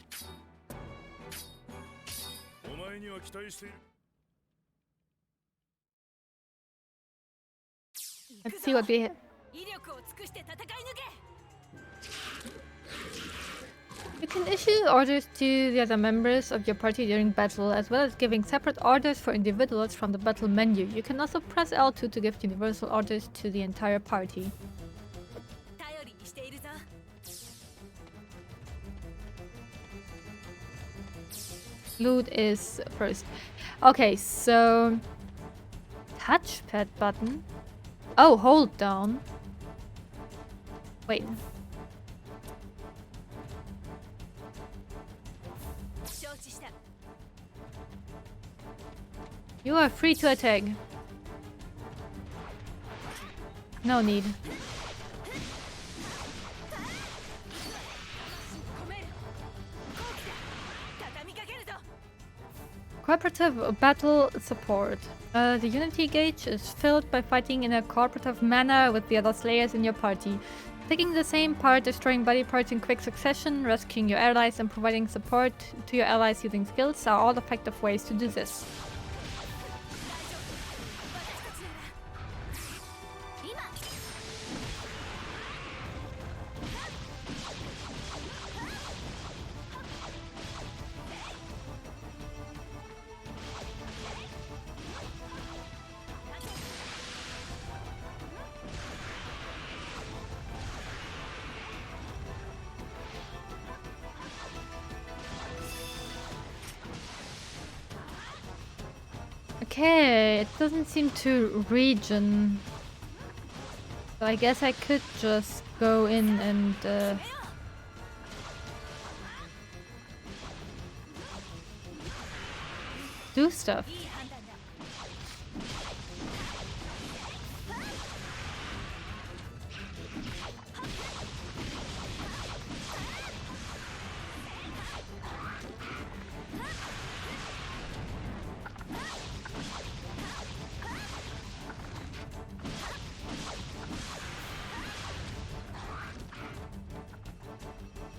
S1: Let's see what we have. You can issue orders to the other members of your party during battle, as well as giving separate orders for individuals from the battle menu. You can also press L2 to give universal orders to the entire party. Loot is first. Okay, so touchpad button. Oh, hold down. Wait. You are free to attack. No need. Cooperative battle support. The unity gauge is filled by fighting in a cooperative manner with the other slayers in your party. Taking the same part, destroying body parts in quick succession, rescuing your allies, and providing support to your allies using skills are all effective ways to do this. Okay, it doesn't seem to regen. So I guess I could just go in and do stuff.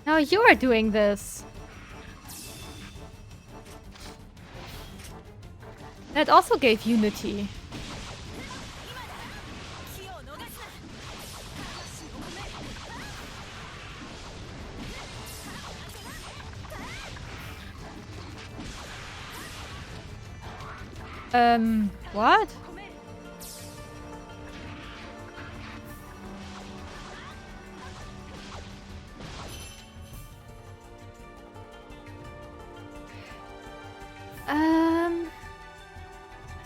S1: Now you are doing this. That also gave unity. What?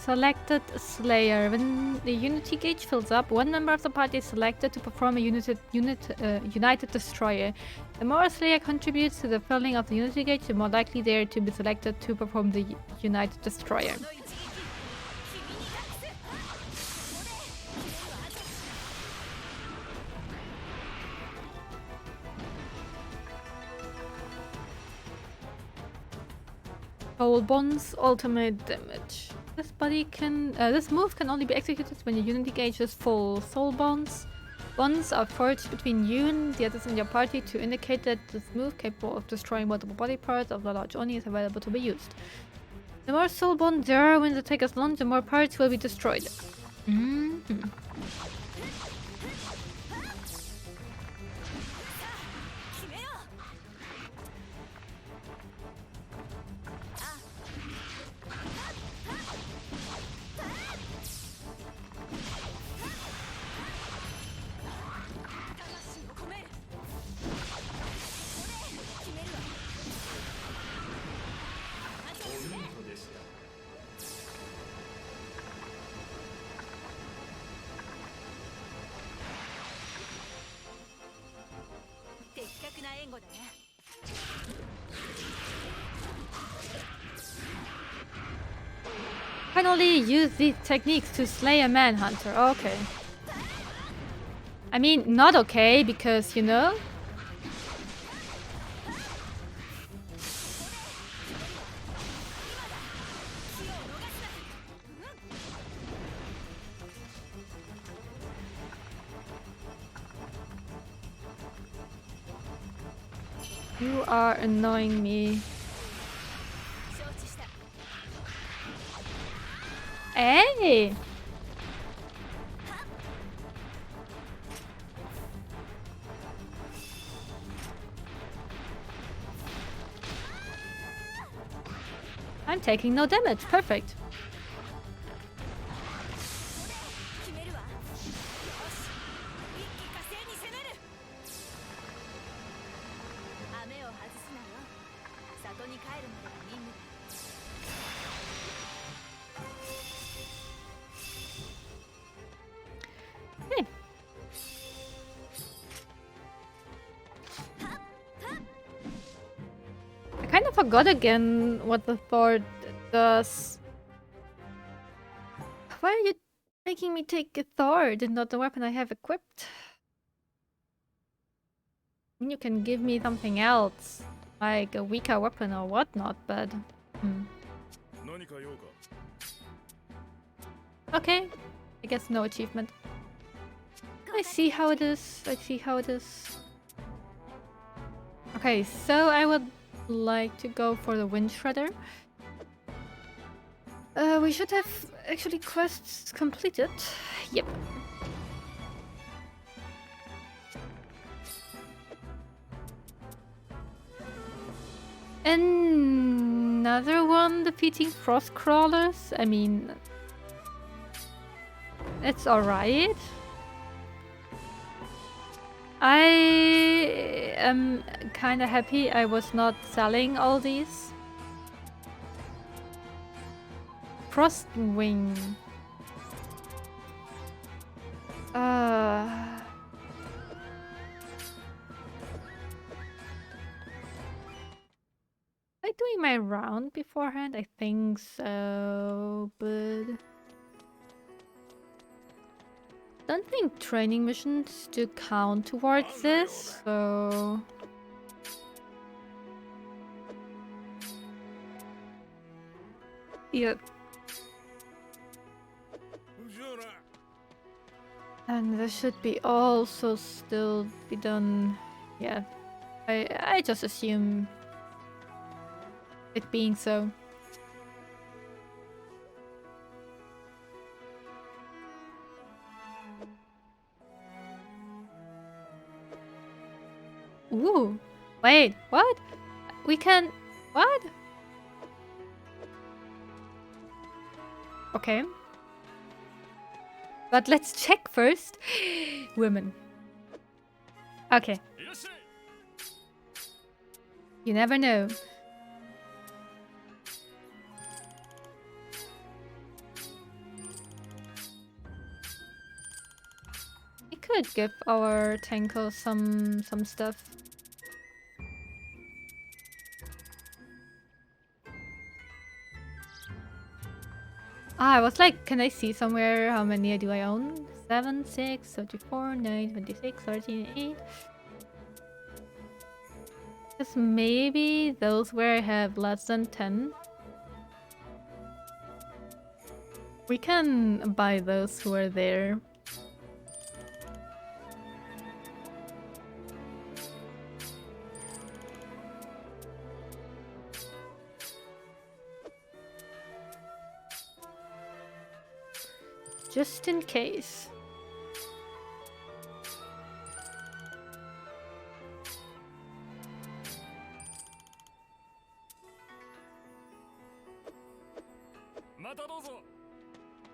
S1: Selected Slayer. When the unity gauge fills up, one member of the party is selected to perform a United Destroyer. The more a Slayer contributes to the filling of the unity gauge, the more likely they are to be selected to perform the United Destroyer. Soul Bonds, ultimate damage. This move can only be executed when your unity gauge is full. Soul bonds are forged between you and the others in your party to indicate that this move, capable of destroying multiple body parts of the large Oni, is available to be used. The more soul bonds there are when the attack is launched, the more parts will be destroyed. Finally, use these techniques to slay a manhunter. Okay. I mean, not okay, because, you know... You are annoying me. Hey! I'm taking no damage. Perfect. Hey. I kind of forgot again what the Thor does. Why are you making me take a Thor? Did not the weapon I have equipped. I mean, you can give me something else, like a weaker weapon or whatnot, but... Okay, I guess no achievement. I see how it is, I see how it is. Okay, so I would like to go for the Wind Shredder. We should have actually quests completed. Yep. Another one defeating frost crawlers. I mean, it's alright. I am kind of happy I was not selling all these. Frostwing. Am I doing my round beforehand? I think so, but... don't think training missions do count towards this, so... Yep. And this should be also still be done. Yeah, I just assume it being so. Ooh, wait, what? We can... what? Okay. But let's check first. Women. Okay. You never know. We could give our Tenko some stuff. I was like, can I see somewhere how many do I own? 7, 6, 34, 9, 26, 13, 8. Just maybe those where I have less than 10. We can buy those who are there. Just in case.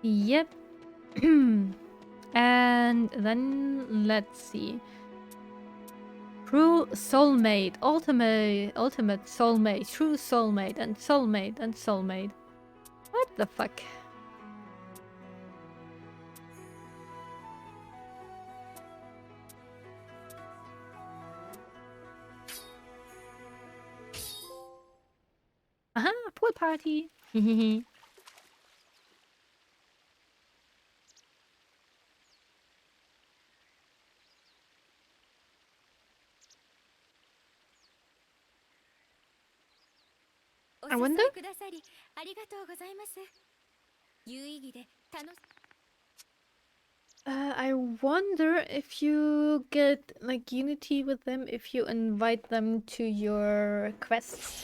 S1: Yep. And then let's see. True soulmate, ultimate soulmate, true soulmate, and soulmate, and soulmate. What the fuck? Aha, pool party. I wonder. I wonder if you get like unity with them if you invite them to your quests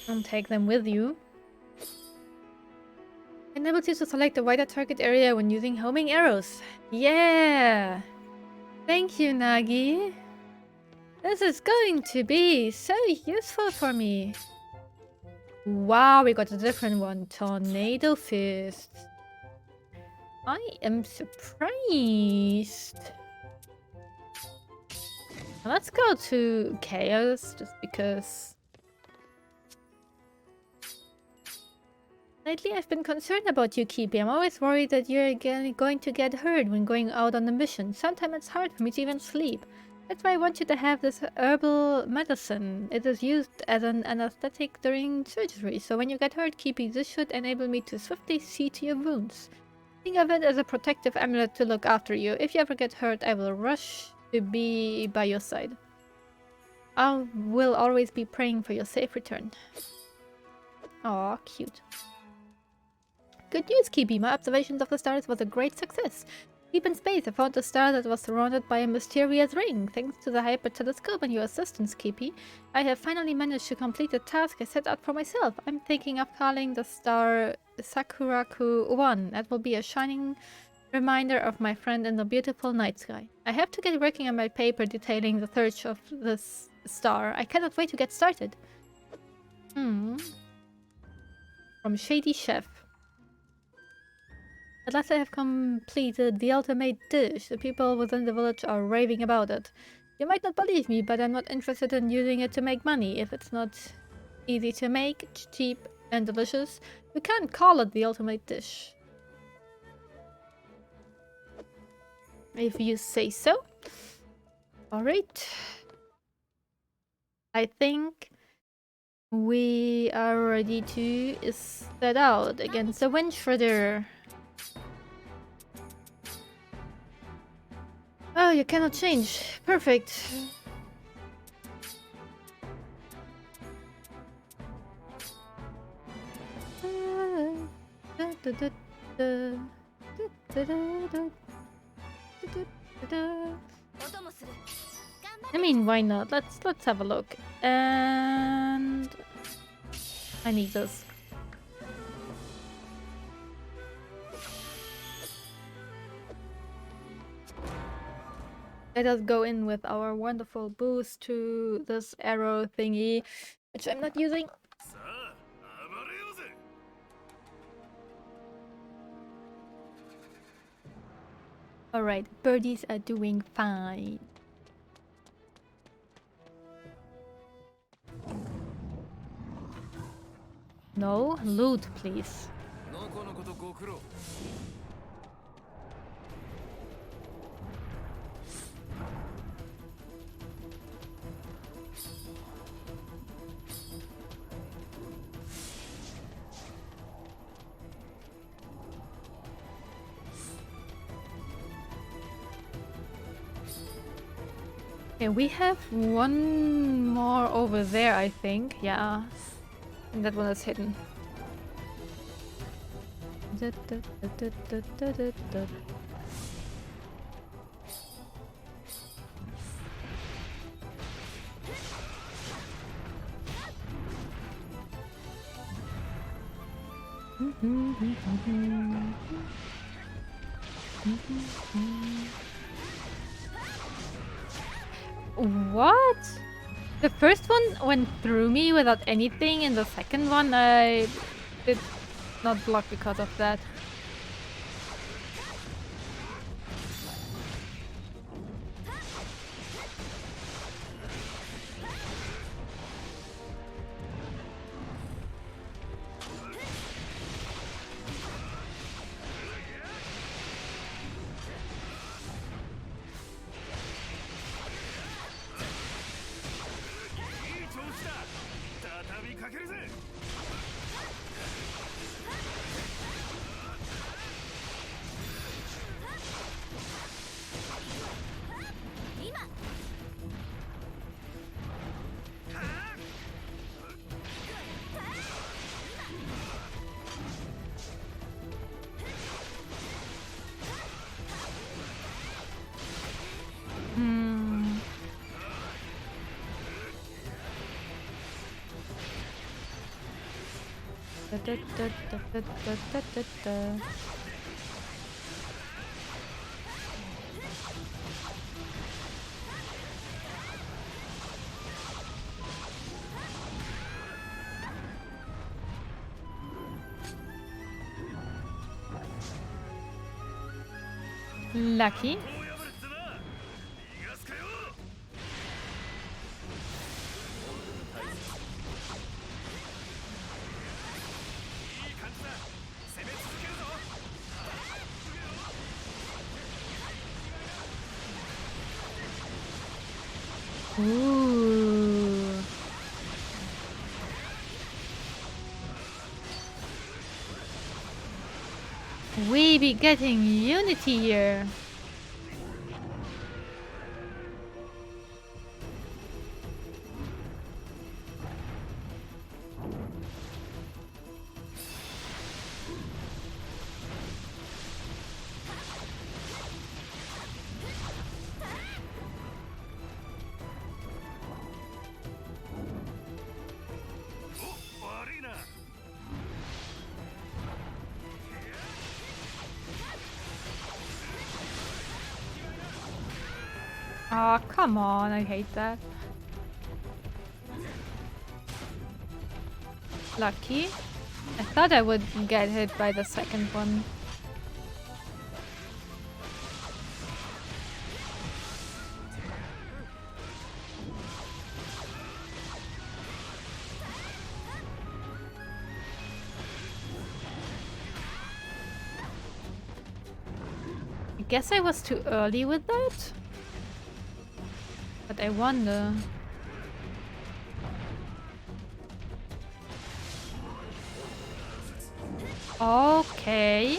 S1: and take them with you. Enables you to select a wider target area when using homing arrows. Yeah! Thank you, Nagi. This is going to be so useful for me. Wow, we got a different one. Tornado Fist. I am surprised. Let's go to Chaos, just because... Lately, I've been concerned about you, Kibi. I'm always worried that you're again going to get hurt when going out on a mission. Sometimes it's hard for me to even sleep. That's why I want you to have this herbal medicine. It is used as an anesthetic during surgery, so when you get hurt, Kibi, this should enable me to swiftly see to your wounds. Think of it as a protective amulet to look after you. If you ever get hurt, I will rush to be by your side. I will always be praying for your safe return. Aw, cute. Good news, Kibi. My observations of the stars was a great success. Deep in space, I found a star that was surrounded by a mysterious ring. Thanks to the hyper telescope and your assistance, Kibi, I have finally managed to complete the task I set out for myself. I'm thinking of calling the star Sakuraku 1. That will be a shining reminder of my friend in the beautiful night sky. I have to get working on my paper detailing the search of this star. I cannot wait to get started. From Shady Chef. At last I have completed the ultimate dish. The people within the village are raving about it. You might not believe me, but I'm not interested in using it to make money. If it's not easy to make, cheap and delicious, we can't call it the ultimate dish. If you say so. Alright. I think we are ready to set out against the Wind Shredder. Oh, you cannot change. Perfect. I mean, why not? Let's have a look. And I need this. Let us go in with our wonderful boost to this arrow thingy, which I'm not using. Alright, birdies are doing fine. No, loot, please. Okay, we have one more over there, I think. Yeah. And that one is hidden. What? The first one went through me without anything, and the second one I did not block because of that. Lucky. Ooh. We be getting unity here. Oh, come on, I hate that. Lucky. I thought I would get hit by the second one. I guess I was too early with that? But I wonder. Okay.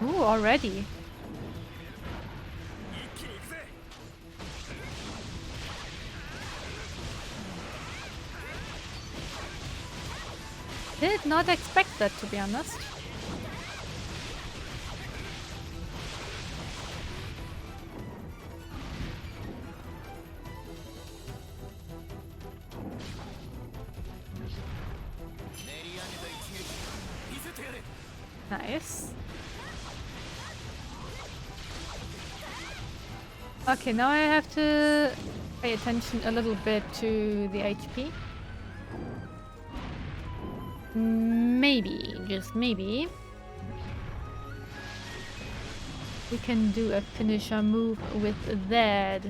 S1: Ooh, already. Did not expect that, to be honest. Nice. Okay, now I have to pay attention a little bit to the HP. Maybe, just maybe, we can do a finisher move with that.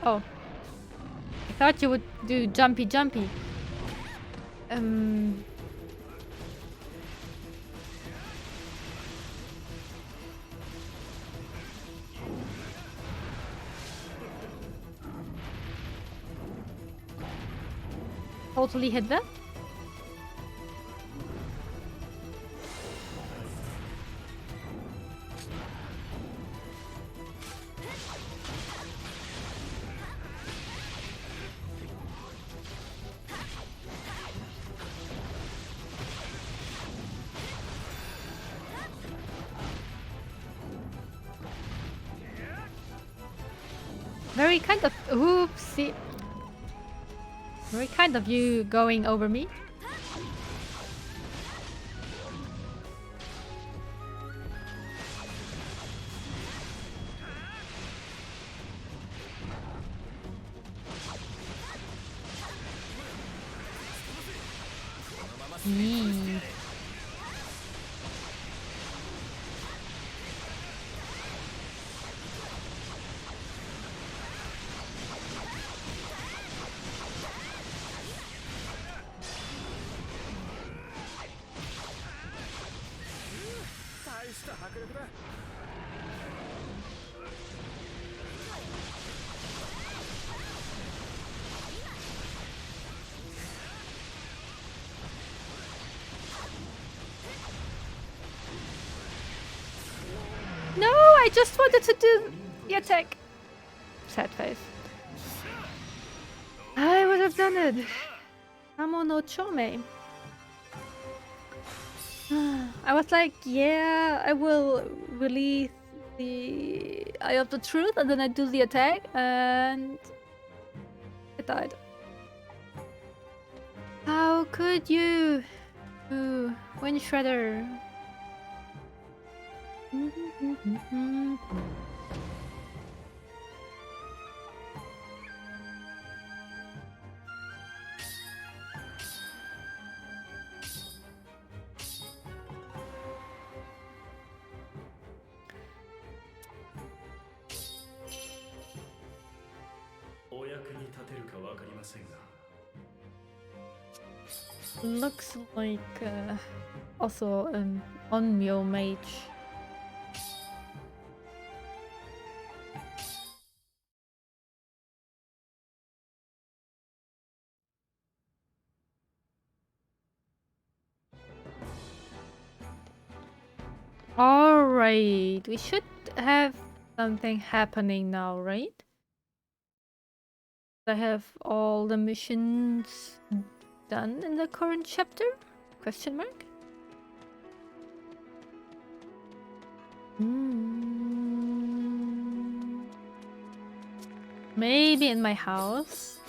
S1: Oh. I thought you would do jumpy jumpy. Totally hit that. Very kind of oopsie. Very kind of you going over me. Yee. I just wanted to do the attack. Sad face. I would have done it. Amo no chome. I was like, yeah, I will release the Eye of the Truth and then I do the attack and it died. How could you? Ooh, Wind Shredder. Looks like also an Onmyo mage. Alright, we should have something happening now, right? I have all the missions done in the current chapter? Question mark? Maybe in my house.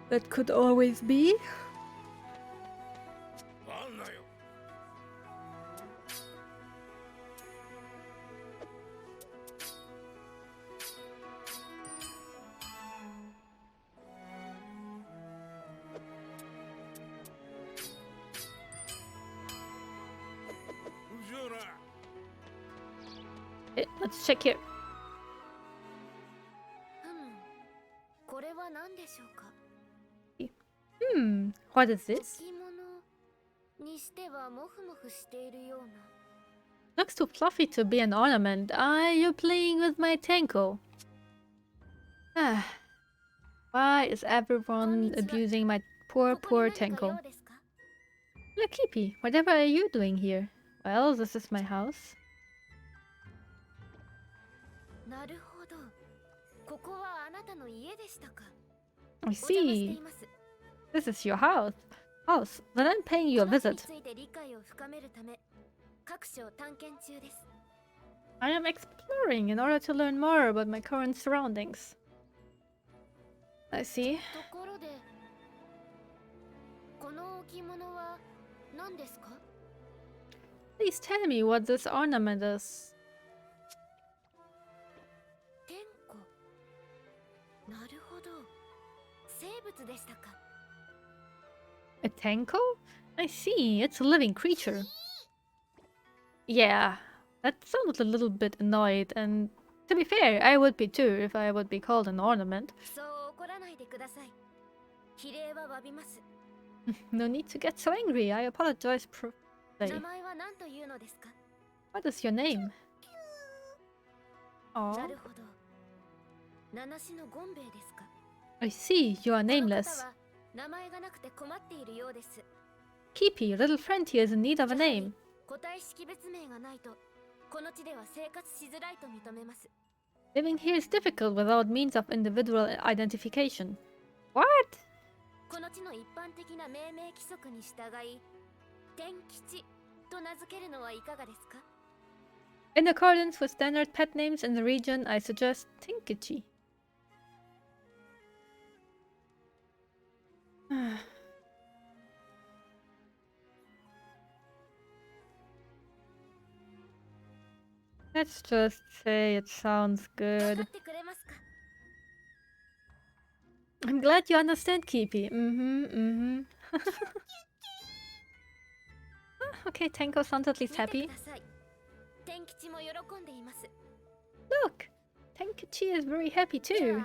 S1: That could always be. Okay, let's check here. What is this? Looks too fluffy to be an ornament. Ah, you're playing with my Tenko. Ah. Why is everyone abusing my poor Tenko? Look, Kippy, whatever are you doing here? Well, this is my house. I see. This is your house. Then I'm paying you a visit. I am exploring in order to learn more about my current surroundings. I see. Please tell me what this ornament is. A Tenko? I see, it's a living creature. Yeah, that sounded a little bit annoyed, and to be fair, I would be too if I would be called an ornament. No need to get so angry, I apologize profusely. What is your name? Aww. I see, you are nameless. Kippy, your little friend here is in need of a name. Living here is difficult without means of individual identification. What? In accordance with standard pet names in the region, I suggest Tenkichi. Let's just say it sounds good. I'm glad you understand, Kippy. Okay, Tenko sounds at least happy. Look! Tenkichi is very happy too.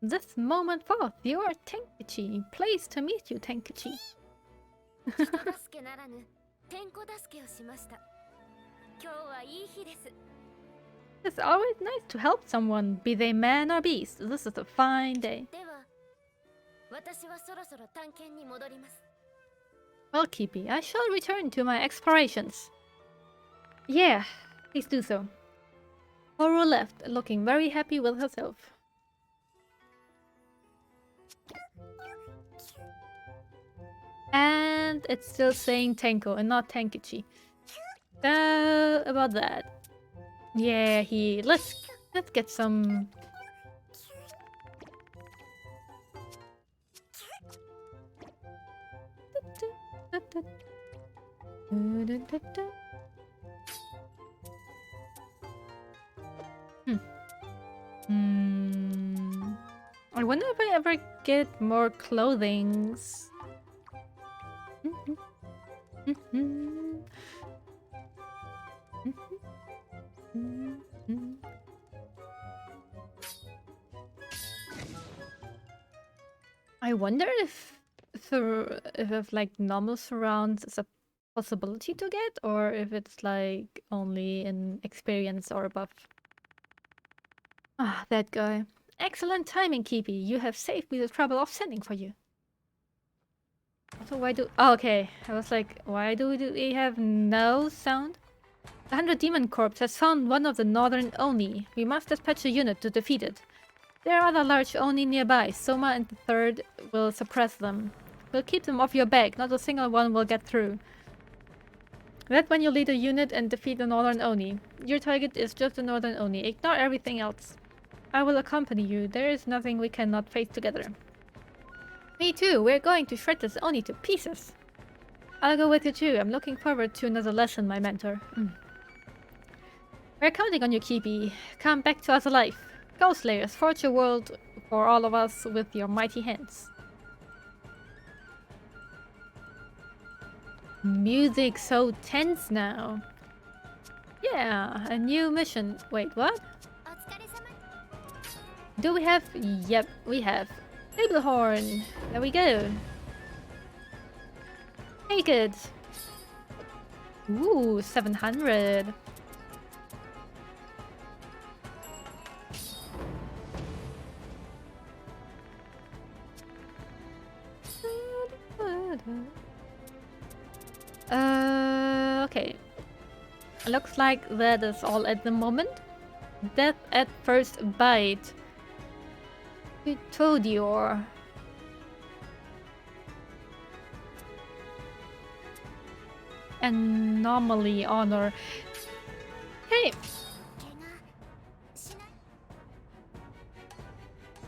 S1: This moment forth, you are Tenkichi. Pleased to meet you, Tenkichi. It's always nice to help someone, be they man or beast. This is a fine day. Well, Kipi, I shall return to my explorations. Yeah, please do so. Horu left, looking very happy with herself. And it's still saying Tenko and not Tenkichi. About that. Yeah, let's get some. I wonder if I ever get more clothings. I wonder if like normal surrounds is a possibility to get, or if it's like only in experience or above. Ah, that guy. Excellent timing, Kipi. You have saved me the trouble of sending for you. So why do... Oh, okay. I was like, why do we have no sound? The 100 Demon Corps has found one of the Northern Oni. We must dispatch a unit to defeat it. There are other large Oni nearby. Soma and the third will suppress them. We'll keep them off your back. Not a single one will get through. That when you lead a unit and defeat the Northern Oni. Your target is just the Northern Oni. Ignore everything else. I will accompany you. There is nothing we cannot face together. Me too. We're going to shred this Oni to pieces. I'll go with you too. I'm looking forward to another lesson, my mentor. We're counting on you, Kipi. Come back to us alive. Ghost Slayers, forge a world for all of us with your mighty hands. Music so tense now. Yeah, a new mission. Wait, what? Do we have? Yep, we have. Fabelhorn. There we go. Take it. Ooh, 700. Okay. Looks like that is all at the moment. Death at first bite. Tutorial. Anomaly honor. Hey.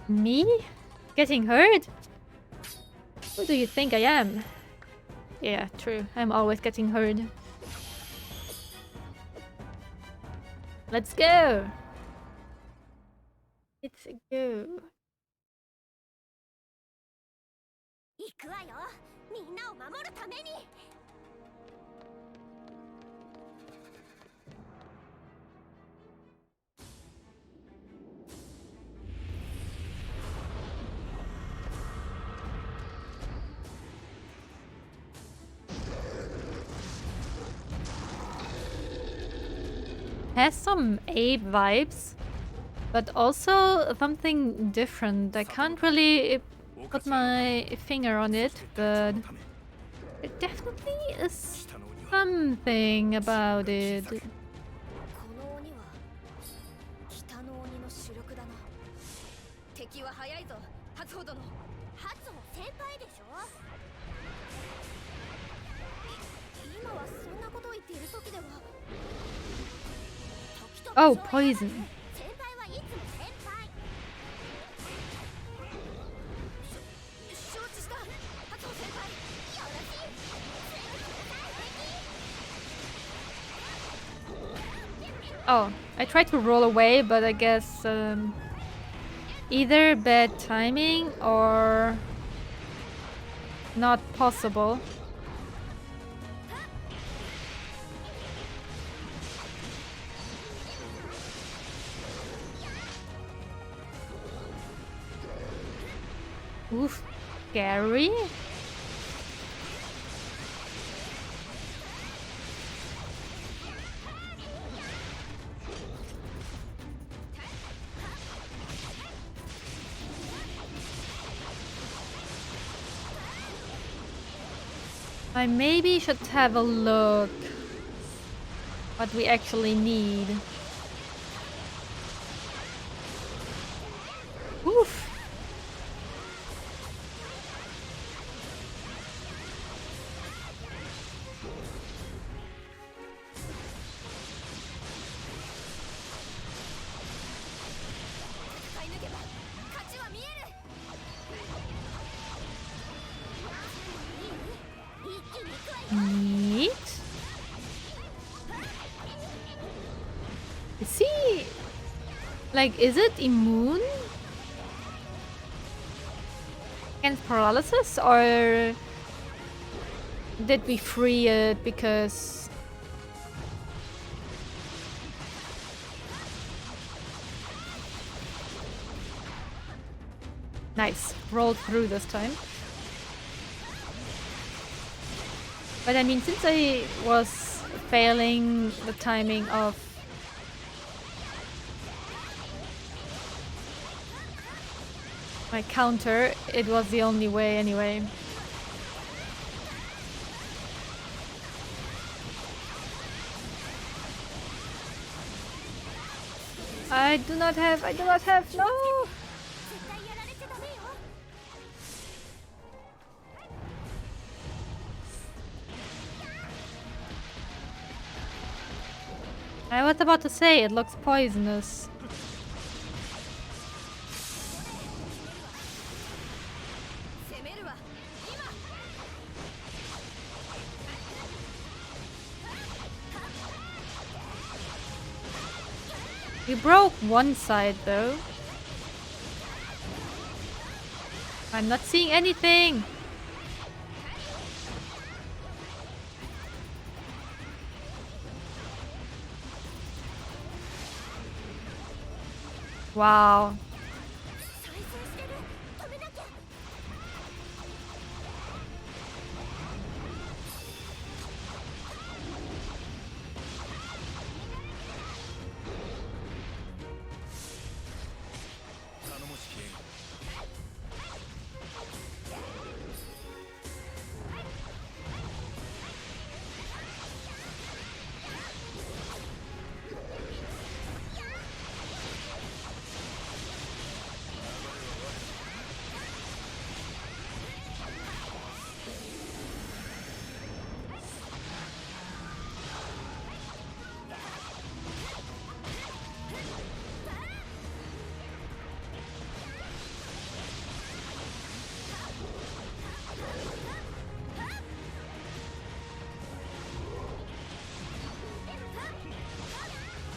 S1: Me? Getting hurt? Who do you think I am? Yeah, true. I'm always getting hurt. Let's go! Let's go. Has some ape vibes, but also something different. I can't really put my finger on it, but it definitely is something about it. Oh, poison. Oh, I tried to roll away, but I guess either bad timing or not possible. Oof, scary. I maybe should have a look what we actually need. Oof. Neat. Is he... like, is it immune against paralysis, or did we free it because... Nice. Rolled through this time. But I mean, since I was failing the timing of my counter, it was the only way anyway. I do not have, no! I was about to say, it looks poisonous. We broke one side though. I'm not seeing anything. Wow.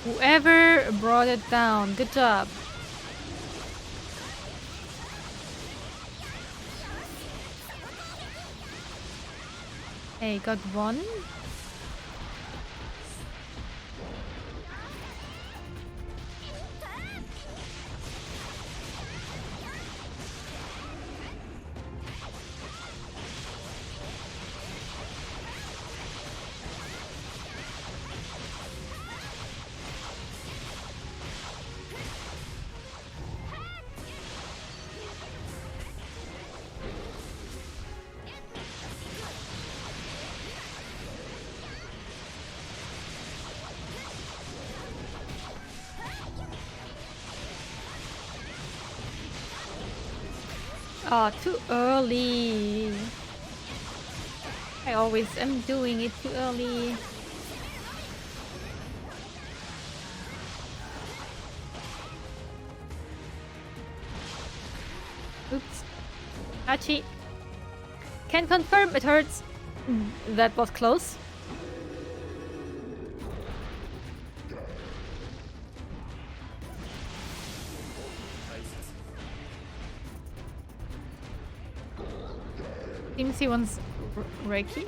S1: Whoever brought it down, good job. Hey, got one. Oh, too early. I always am doing it too early. Oops. Achi. Can confirm it hurts. That was close. Seems he wants Reiki.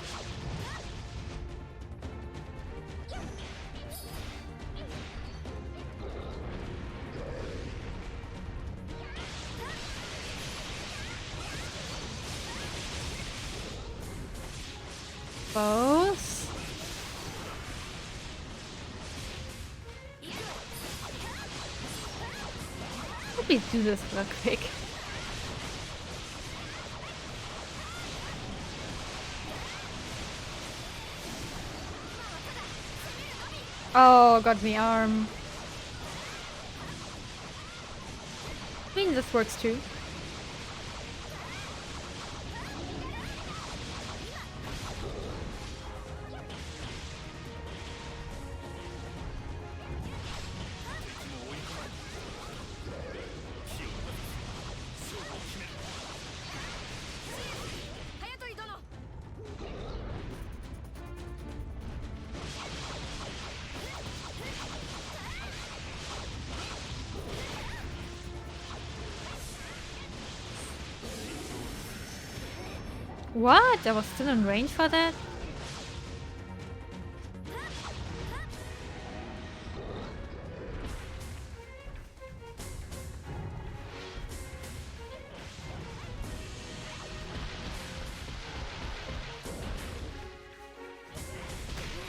S1: Both. Let me do this real quick. Oh, got me arm. I mean, this works too. What? I was still in range for that?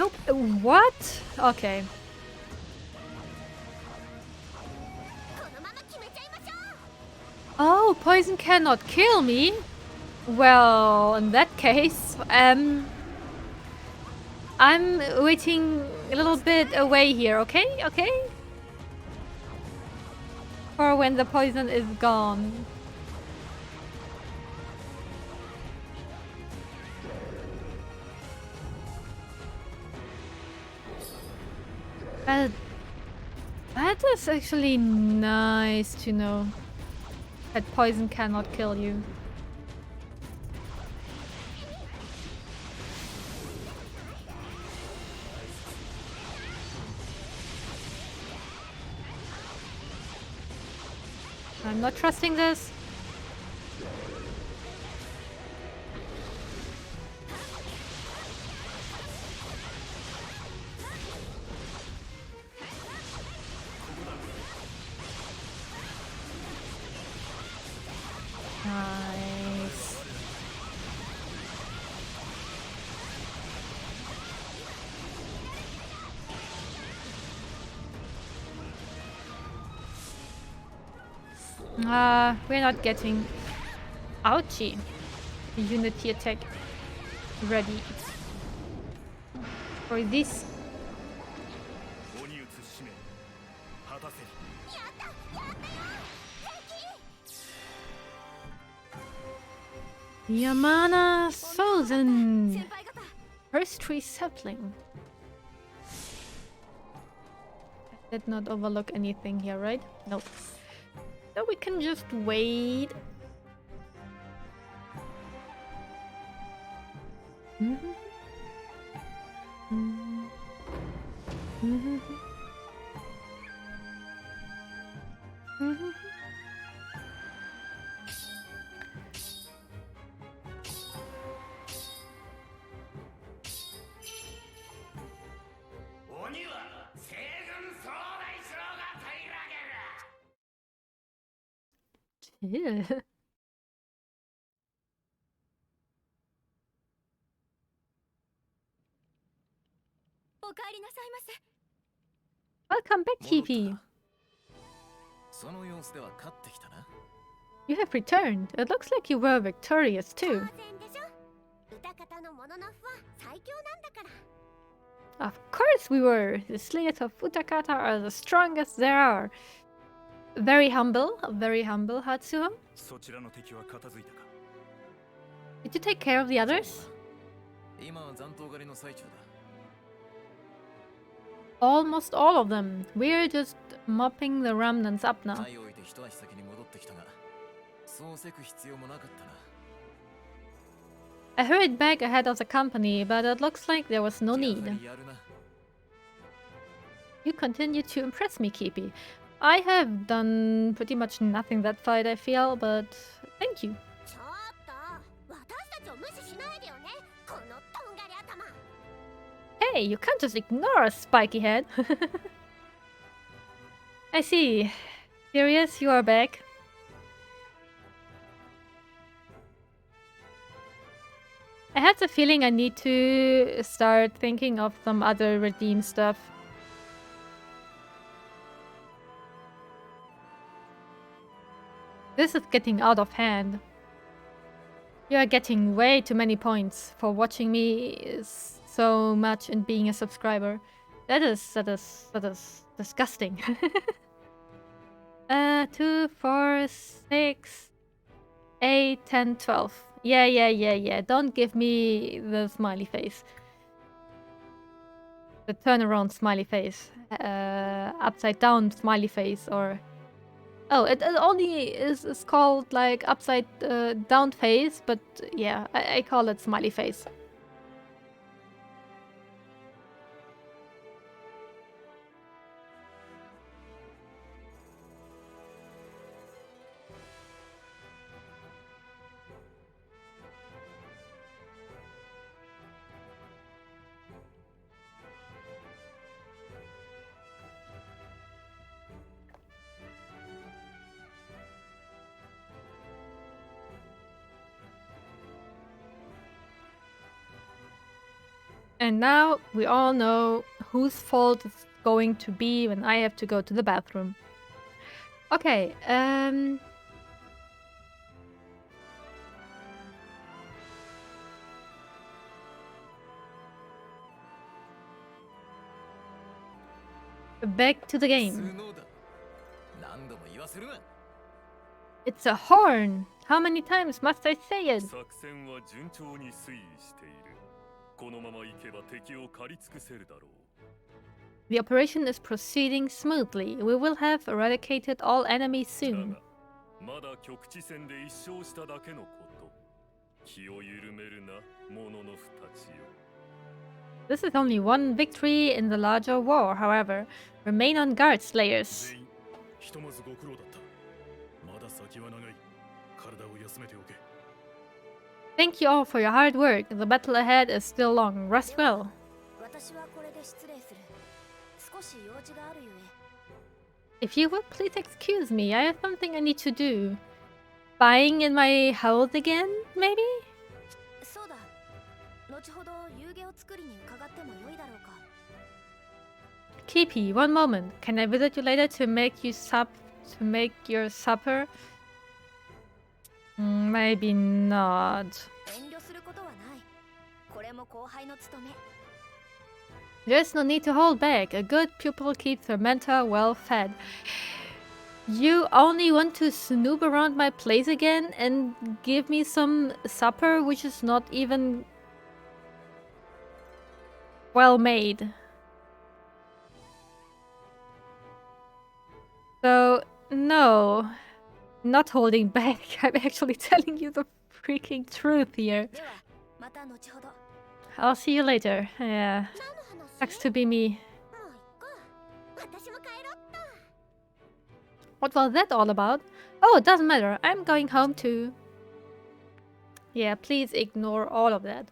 S1: Nope. What? Okay. Oh, poison cannot kill me? Well, in that case, I'm waiting a little bit away here, okay? Okay? For when the poison is gone. That is actually nice to know. That poison cannot kill you. I'm not trusting this. Nice. We're not getting ouchie. Unity attack ready for this. Yamana Sozen. First tree sapling. I did not overlook anything here, right? Nope. So we can just wait. Chill. Welcome back, Kiwi. You have returned. It looks like you were victorious too. Of course we were. The slayers of Utakata are the strongest there are. Very humble, Hatsuha. Did you take care of the others? Almost all of them. We're just mopping the remnants up now. I hurried back ahead of the company, but it looks like there was no need. You continue to impress me, Kipi. I have done pretty much nothing that fight, I feel, but thank you. Hey, you can't just ignore us, spiky head. I see. Serious, you are back. I have the feeling I need to start thinking of some other redeem stuff. This is getting out of hand. You are getting way too many points for watching me so much and being a subscriber. That is disgusting. 2, 4, 6, 8, 10, 12. Yeah. Don't give me the smiley face. The turnaround smiley face. Upside down smiley face, or... Oh, it only is called like upside down face, but yeah, I call it smiley face. And now we all know whose fault it's going to be when I have to go to the bathroom. Okay, back to the game. It's a horn! How many times must I say it? The operation is proceeding smoothly. We will have eradicated all enemies soon. This is only one victory in the larger war, however. Remain on guard, Slayers. Thank you all for your hard work. The battle ahead is still long. Rest well. If you would please excuse me, I have something I need to do. Buying in my house again, maybe? Kipi, one moment. Can I visit you later to make your supper? Maybe not. There's no need to hold back. A good pupil keeps her mentor well fed. You only want to snoop around my place again and give me some supper which is not even well made. So, no. Not holding back. I'm actually telling you the freaking truth here. I'll see you later. Yeah. Sucks to be me. What was that all about? Oh, it doesn't matter. I'm going home too. Yeah, please ignore all of that.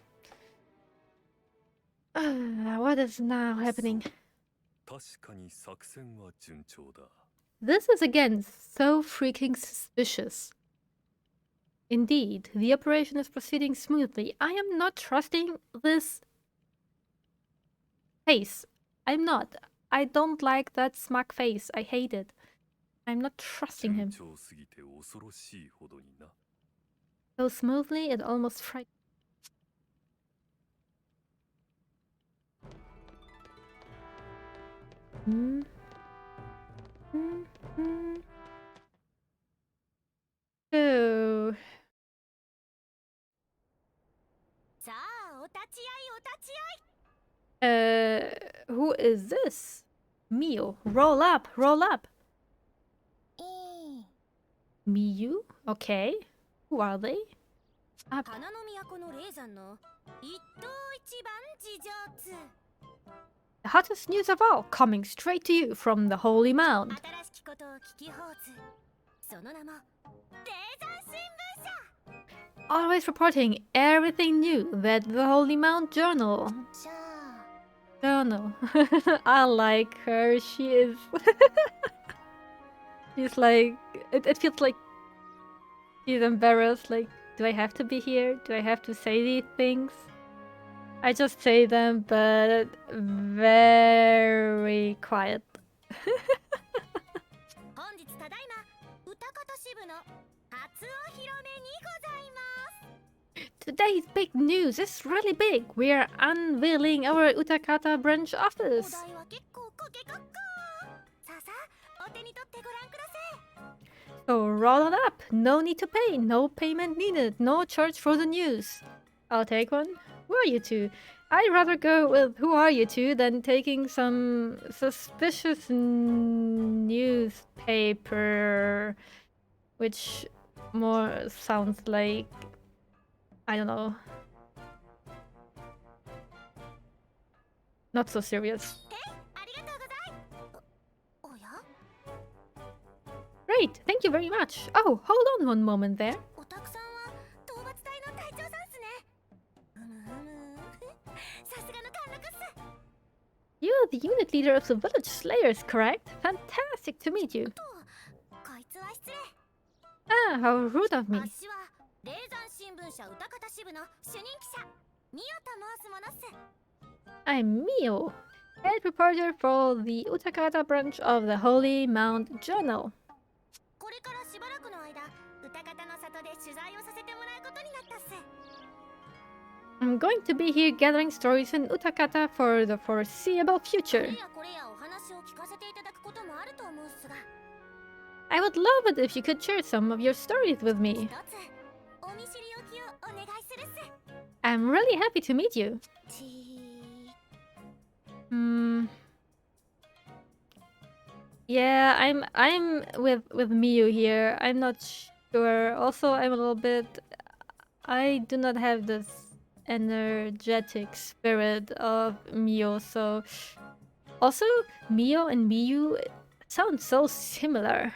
S1: What is now happening? This is again so freaking suspicious. Indeed, the operation is proceeding smoothly. I am not trusting this face. I'm not. I don't like that smug face. I hate it. I'm not trusting him. So smoothly, it almost frightens. Oh. Who is this? Miu, roll up, roll up. Miu? Okay. Who are they? The hottest news of all, coming straight to you from the Holy Mound. Always reporting everything new, that the Holy Mount Journal. I like her. She is... She's like... It feels like she's embarrassed. Like, do I have to be here? Do I have to say these things? I just say them, but very quiet. Today's big news is really big. We are unveiling our Utakata branch office. So roll on up. No need to pay. No payment needed. No charge for the news. I'll take one. Who are you two? I'd rather go with who are you two than taking some suspicious newspaper, which more sounds like, I don't know, not so serious. Great, thank you very much. Oh, hold on one moment there. You're the unit leader of the village slayers, correct? Fantastic to meet you. Ah, how rude of me. I'm Mio, head reporter for the Utakata branch of the Holy Mount Journal. I'm going to be here gathering stories in Utakata for the foreseeable future. I would love it if you could share some of your stories with me. I'm really happy to meet you. Yeah, I'm with Miyu here. I'm not sure. Also, I'm a little bit. I do not have this energetic spirit of Miyu, so also Miyu and Miyu sound so similar.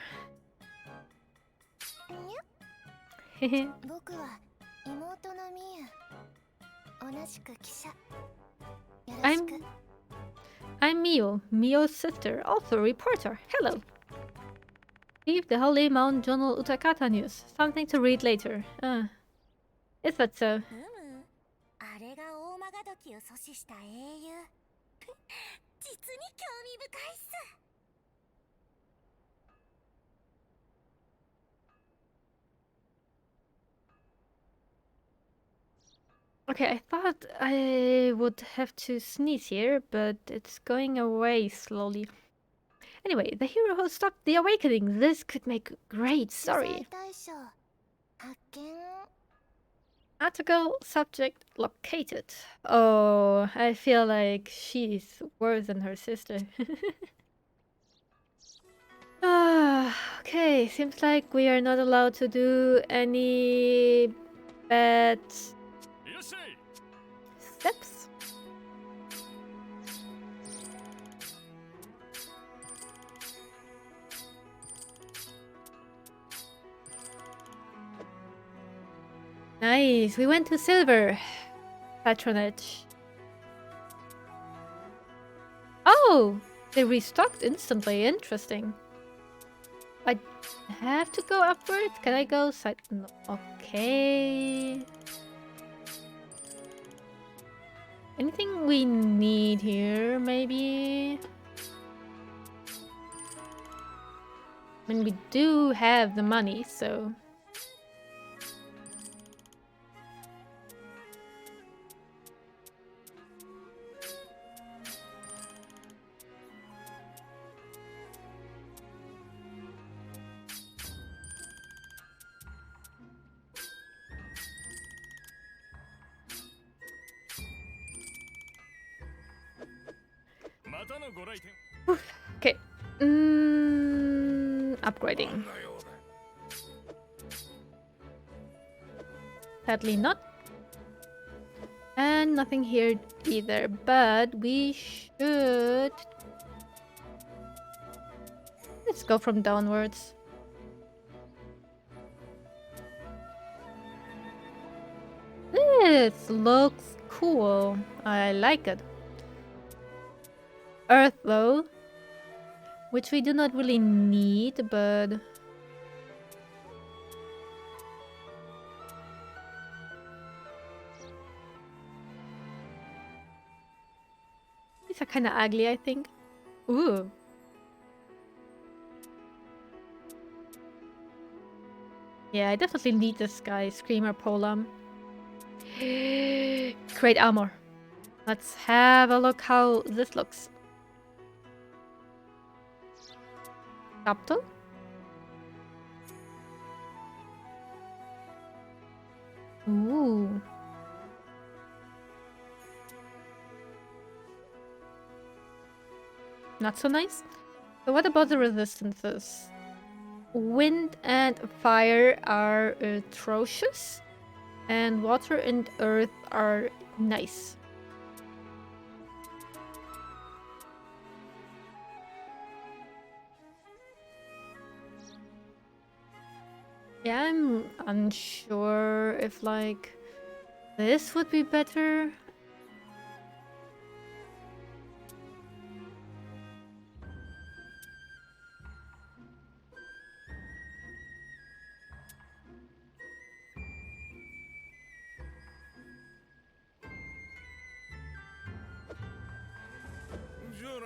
S1: I'm Miyu, Miyo's sister, also a reporter. Hello. Leave the Holy Mount Journal Utakata news. Something to read later. Is that so? Okay, I thought I would have to sneeze here, but it's going away slowly. Anyway, the hero who stopped the awakening. This could make a great story. Article subject located. Oh, I feel like she's worse than her sister. Okay, seems like we are not allowed to do any bad steps. Nice, we went to silver patronage. Oh, they restocked instantly. Interesting. I have to go upwards. Can I go side? No. Okay. Anything we need here, maybe? I mean, we do have the money, so... Okay. Upgrading. Sadly not. And nothing here either, but we should... Let's go from downwards. This looks cool. I like it. Earth though, which we do not really need, but... These are kind of ugly, I think. Ooh. Yeah, I definitely need this guy, Screamer Polam. Great armor. Let's have a look how this looks. Capital? Ooh. Not so nice. So what about the resistances? Wind and fire are atrocious, and water and earth are nice. Yeah, I'm unsure if like this would be better.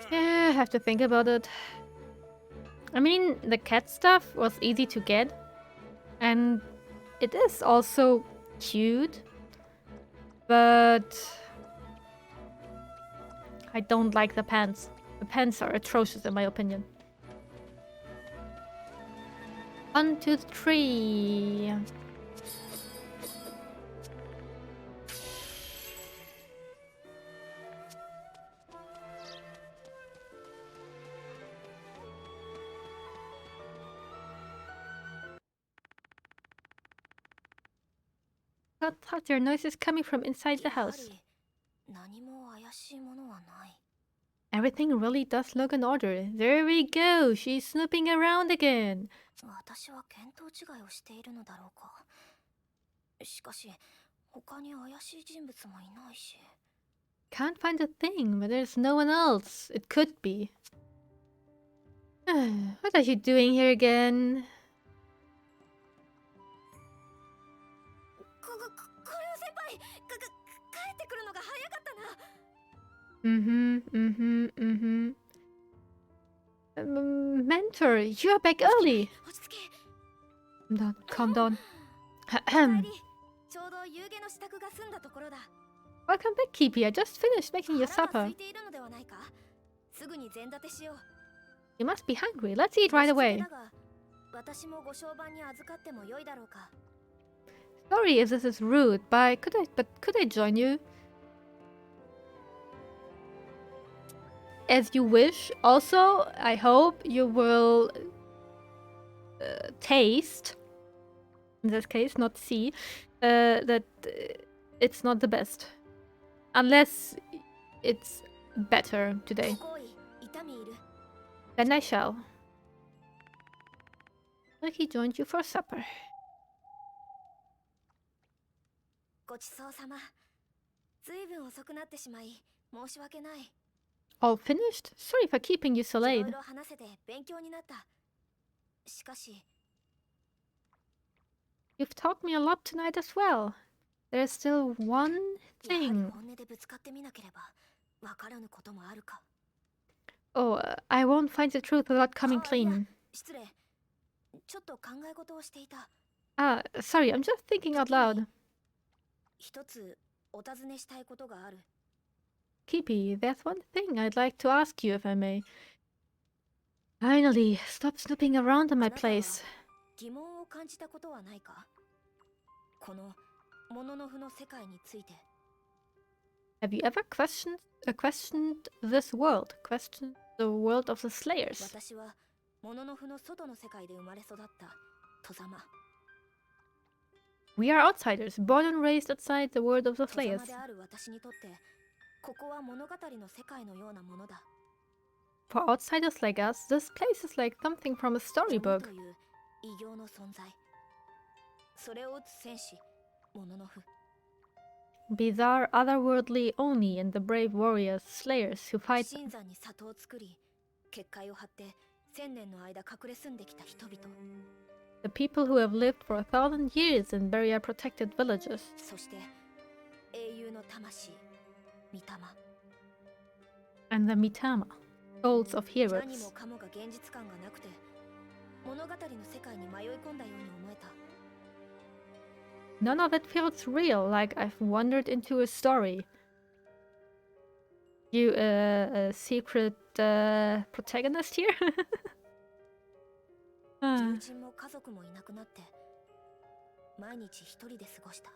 S1: Yeah, I have to think about it. I mean, the cat stuff was easy to get, and it is also cute, but I don't like the pants. The pants are atrocious in my opinion. 1, 2, 3. Thought there are noises coming from inside the house. Everything really does look in order. There we go. She's snooping around again. Can't find a thing, but there's no one else. It could be. What are you doing here again? Mentor, you are back early. Calm down. Welcome back, Kipi. I just finished making your supper. You must be hungry. Let's eat right away. Sorry if this is rude, but could I join you? As you wish. Also, I hope you will taste, in this case, not see, that it's not the best. Unless it's better today. Then I shall. Ricky joined you for supper. All finished? Sorry for keeping you so late. You've taught me a lot tonight as well. There's still one thing. Oh, I won't find the truth without coming clean. Ah, sorry, I'm just thinking out loud. Kipi, there's one thing I'd like to ask you, if I may. Finally, stop snooping around in my place. Have you ever questioned this world? Questioned the world of the Slayers? We are outsiders, born and raised outside the world of the Slayers. For outsiders like us, this place is like something from a storybook. Bizarre, otherworldly Oni and the brave warriors, Slayers who fight them. The people who have lived for 1,000 years in barrier-protected villages. And the Mitama, souls of heroes. None of it feels real, like I've wandered into a story. You a secret protagonist here?
S2: 友人も家族もいなくなって毎日一人で過ごした。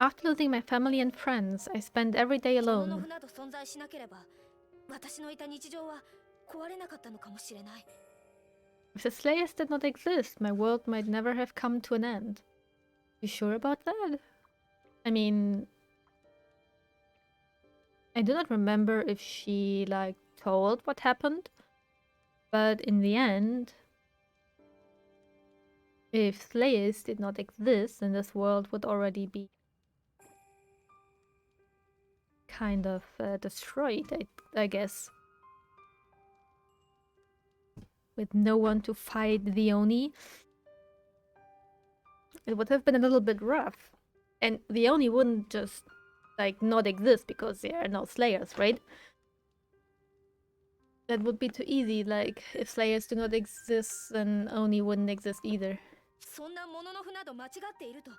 S1: After losing my family and friends, I spent every day
S2: 物の
S1: alone.
S2: 符など存在しなければ私のいた日常は壊れなかったのかもしれない。
S1: If the Slayers did not exist, my world might never have come to an end. You sure about that? I mean, I do not remember if she, like, told what happened. But in the end, if Slayers did not exist, then this world would already be kind of destroyed, I guess. With no one to fight the Oni. It would have been a little bit rough. And the Oni wouldn't just, like, not exist because there are no Slayers, right? That would be too easy. Like, if Slayers do not exist, then Oni wouldn't exist either.
S2: そんな物の符など間違っていると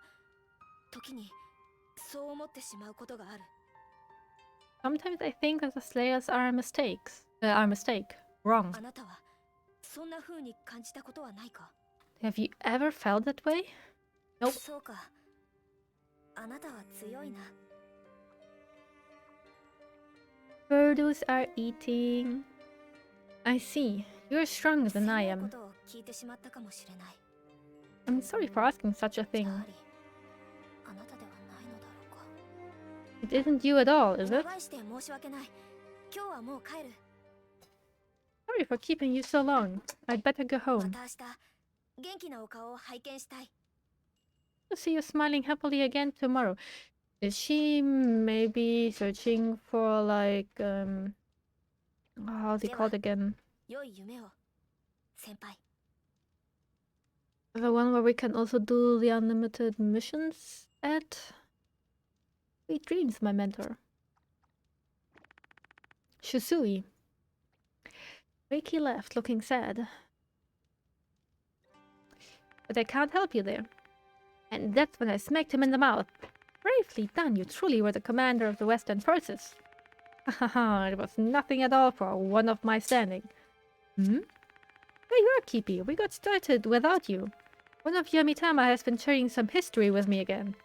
S2: 時にそう思ってしまうことがある。
S1: Sometimes I think that the Slayers are a mistake. Wrong.
S2: あなたはそんな風に感じたことはないか？
S1: Have you ever felt that way? Nope.
S2: そうか。あなたは強いな。
S1: Birdos are eating. I see. You're stronger than I
S2: そんなこ
S1: am.
S2: とを聞いてしまったかもしれない。
S1: I'm sorry for asking such a
S2: や
S1: thing.
S2: はりあなたではないのだろうか。
S1: It isn't you at all, is it?
S2: 長いして申し訳ない。今日はもう帰る。
S1: Sorry for keeping you so long. I'd better go
S2: ま
S1: home.
S2: た明日元気なお顔を拝見したい。
S1: To see you smiling happily again tomorrow. Is she maybe searching for, like, how's he called again?
S2: 良い夢を、先輩。
S1: The one where we can also do the unlimited missions at? Sweet dreams, my mentor. Shusui. Reiki left, looking sad. But I can't help you there. And that's when I smacked him in the mouth. Bravely done, you truly were the commander of the Western forces. Haha, it was nothing at all for one of my standing. Hmm? There you are, Kipi. We got started without you. One of your Mitama has been sharing some history with me again.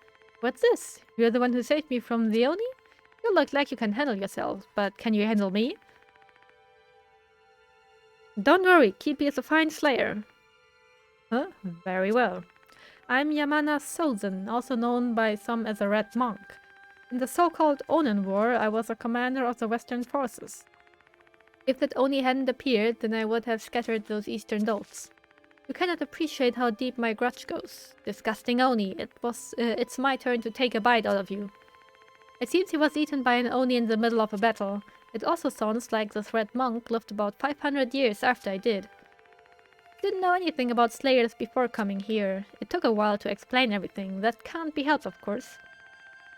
S1: What's this? You're the one who saved me from the Oni? You look like you can handle yourself, but can you handle me? Don't worry, Kipi is a fine slayer. Huh? Very well. I'm Yamana Sozen, also known by some as a Red Monk. In the so-called Onin War, I was a commander of the Western forces. If that Oni hadn't appeared, then I would have scattered those eastern dolts. You cannot appreciate how deep my grudge goes. Disgusting Oni, it's my turn to take a bite out of you. It seems he was eaten by an Oni in the middle of a battle. It also sounds like this Red Monk lived about 500 years after I did. Didn't know anything about Slayers before coming here. It took a while to explain everything. That can't be helped, of course.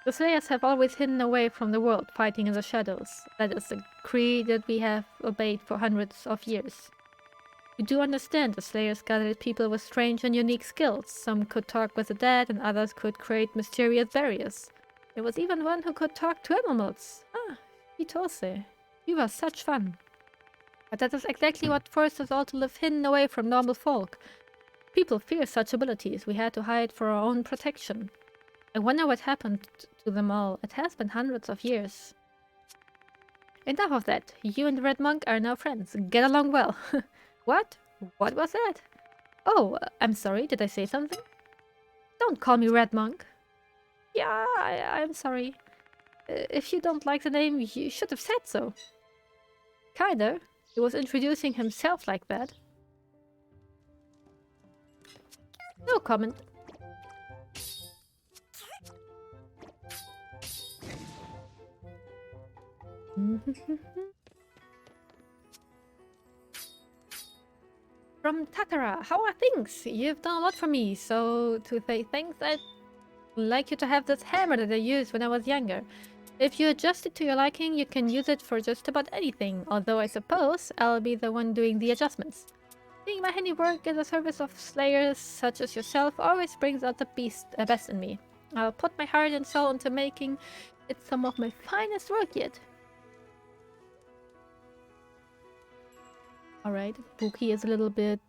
S1: The Slayers have always hidden away from the world, fighting in the shadows. That is a creed that we have obeyed for hundreds of years. You do understand the Slayers gathered people with strange and unique skills. Some could talk with the dead, and others could create mysterious barriers. There was even one who could talk to animals. Ah, Hitose. You were such fun. But that is exactly what forced us all to live hidden away from normal folk. People fear such abilities. We had to hide for our own protection. I wonder what happened to them all. It has been hundreds of years. Enough of that. You and the Red Monk are now friends. Get along well. What? What was that? Oh, I'm sorry. Did I say something? Don't call me Red Monk. Yeah, I'm sorry. If you don't like the name, you should have said so. Kinda. He was introducing himself like that. No comment. From Takara, how are things? You've done a lot for me, so to say thanks, I'd like you to have this hammer that I used when I was younger. If you adjust it to your liking, you can use it for just about anything, although I suppose I'll be the one doing the adjustments. Seeing my handiwork in the service of slayers such as yourself always brings out the best in me. I'll put my heart and soul into making it some of my finest work yet. Alright, Buki is a little bit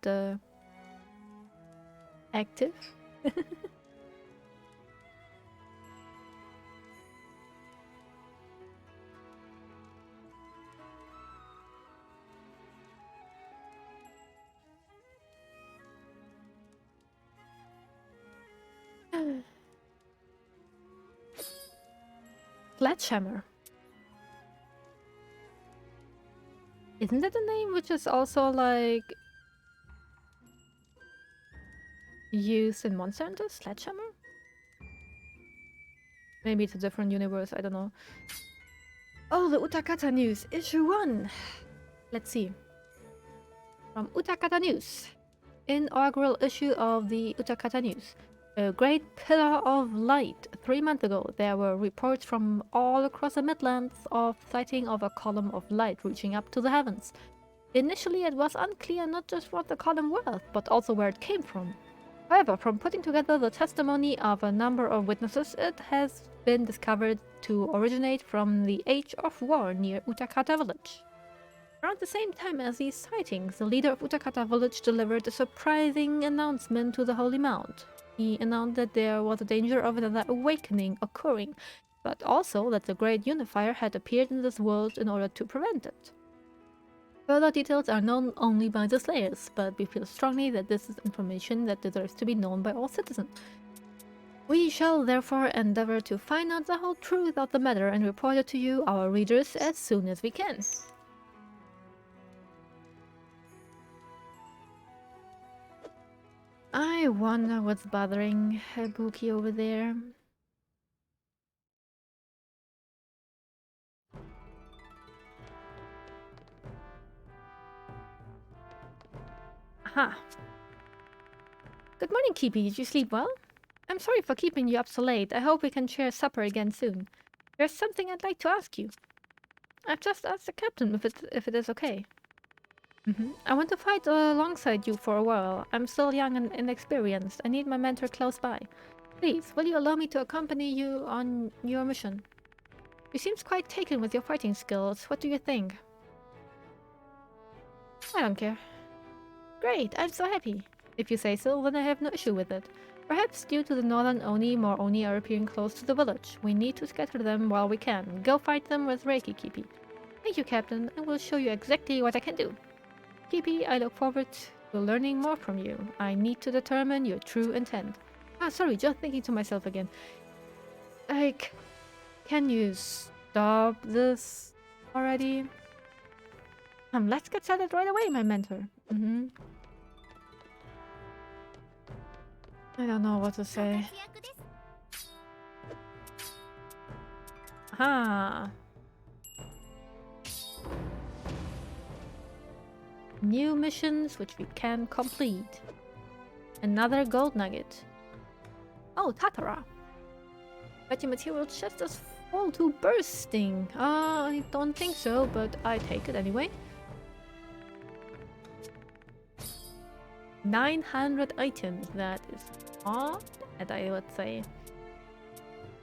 S1: active. Sledgehammer. Isn't that a name which is also like used in Monster Hunter? Sledgehammer? Maybe it's a different universe, I don't know. Oh, the Utakata News, issue 1. Let's see. From Utakata News. Inaugural issue of the Utakata News. A great pillar of light. 3 months ago, there were reports from all across the Midlands of sighting of a column of light reaching up to the heavens. Initially, it was unclear not just what the column was, but also where it came from. However, from putting together the testimony of a number of witnesses, it has been discovered to originate from the Age of War near Utakata village. Around the same time as these sightings, the leader of Utakata village delivered a surprising announcement to the Holy Mount. He announced that there was a danger of another awakening occurring, but also that the Great Unifier had appeared in this world in order to prevent it. Further details are known only by the Slayers, but we feel strongly that this is information that deserves to be known by all citizens. We shall therefore endeavor to find out the whole truth of the matter and report it to you, our readers, as soon as we can. I wonder what's bothering Buki over there. Aha. Good morning, Kipi. Did you sleep well? I'm sorry for keeping you up so late. I hope we can share supper again soon. There's something I'd like to ask you. I've just asked the captain if it is okay. I want to fight alongside you for a while. I'm still young and inexperienced. I need my mentor close by. Please, will you allow me to accompany you on your mission? You seem quite taken with your fighting skills. What do you think? I don't care. Great, I'm so happy. If you say so, then I have no issue with it. Perhaps due to the northern Oni, more Oni are appearing close to the village. We need to scatter them while we can. Go fight them with Reiki, Kipi. Thank you, Captain. I will show you exactly what I can do. Kipi, I look forward to learning more from you. I need to determine your true intent. Sorry, just thinking to myself again. Like, can you stop this already? Let's get started right away, my mentor. I don't know what to say. New missions which we can complete. Another gold nugget. Oh, Tatara. But your material chest is full to bursting. I don't think so, but I take it anyway. 900 items. That is not bad, I would say.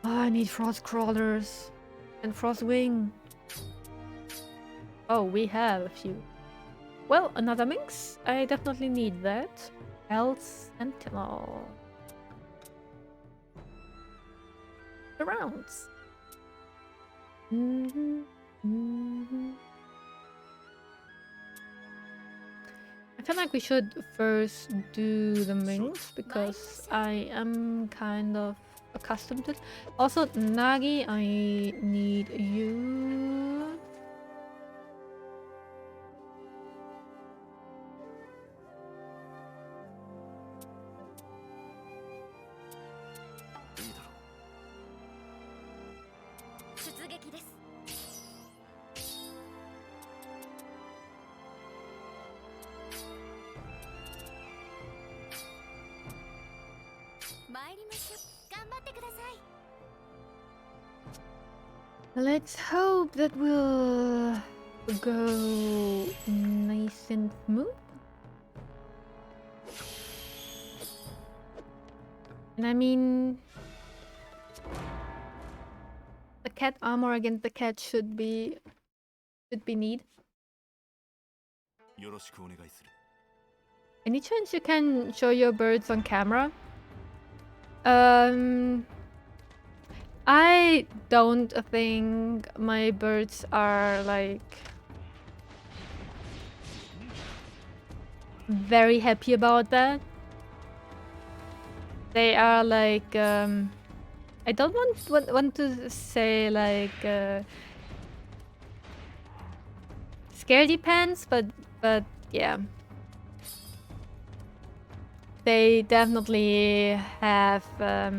S1: I need frost crawlers and frost wing. Oh, we have a few. Well, another minx. I definitely need that. Health sentinel. The rounds. I feel like we should first do the minx because I am kind of accustomed to it. Also, Nagi, I need you. Let's hope that we'll go nice and smooth. And I mean, the cat armor against the cat should be neat. Any chance you can show your birds on camera? I don't think my birds are like very happy about that. They are like I don't want to say like scaredy pants, but yeah. They definitely have a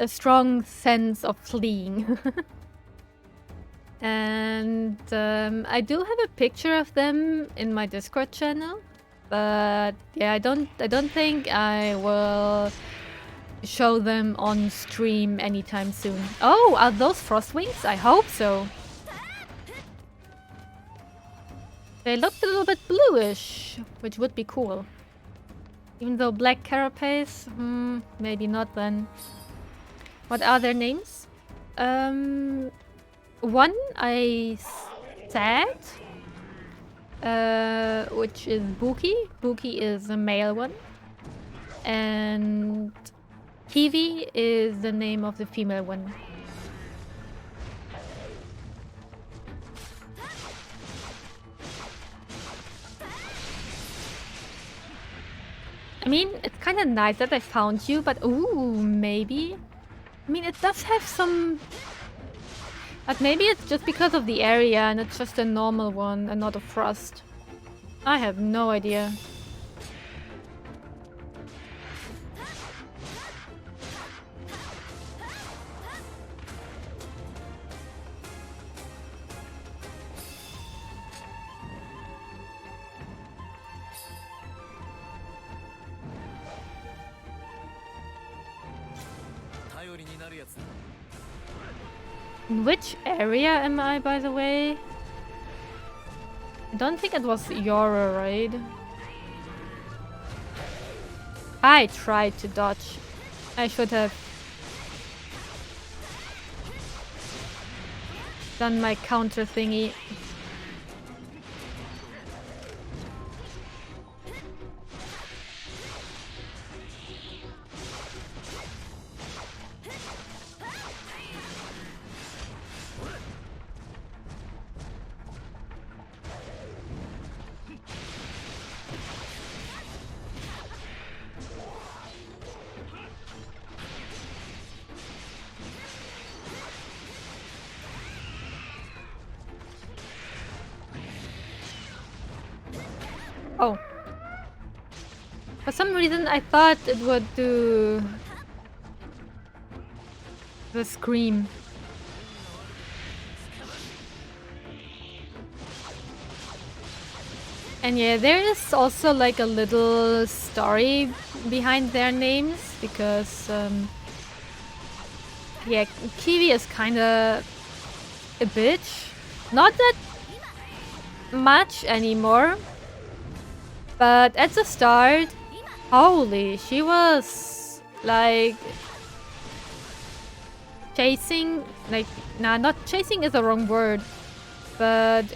S1: strong sense of fleeing. And I do have a picture of them in my Discord channel, but yeah, I don't think I will show them on stream anytime soon. Oh, are those frost wings? I hope so. They looked a little bit bluish, which would be cool. Even though black carapace, maybe not then. What are their names? One I said, which is Buki. Buki is the male one. And Kiwi is the name of the female one. I mean, it's kind of nice that I found you, but ooh, maybe. I mean, it does have some... But maybe it's just because of the area and it's just a normal one and not a frost. I have no idea. In which area am I, by the way? I don't think it was Yora, right? I tried to dodge. I should have done my counter thingy. Oh. For some reason I thought it would do the scream. And yeah, there is also like a little story behind their names because yeah, Kiwi is kinda a bitch. Not that much anymore. But at the start, holy, she was like chasing, like, nah, not chasing is the wrong word, but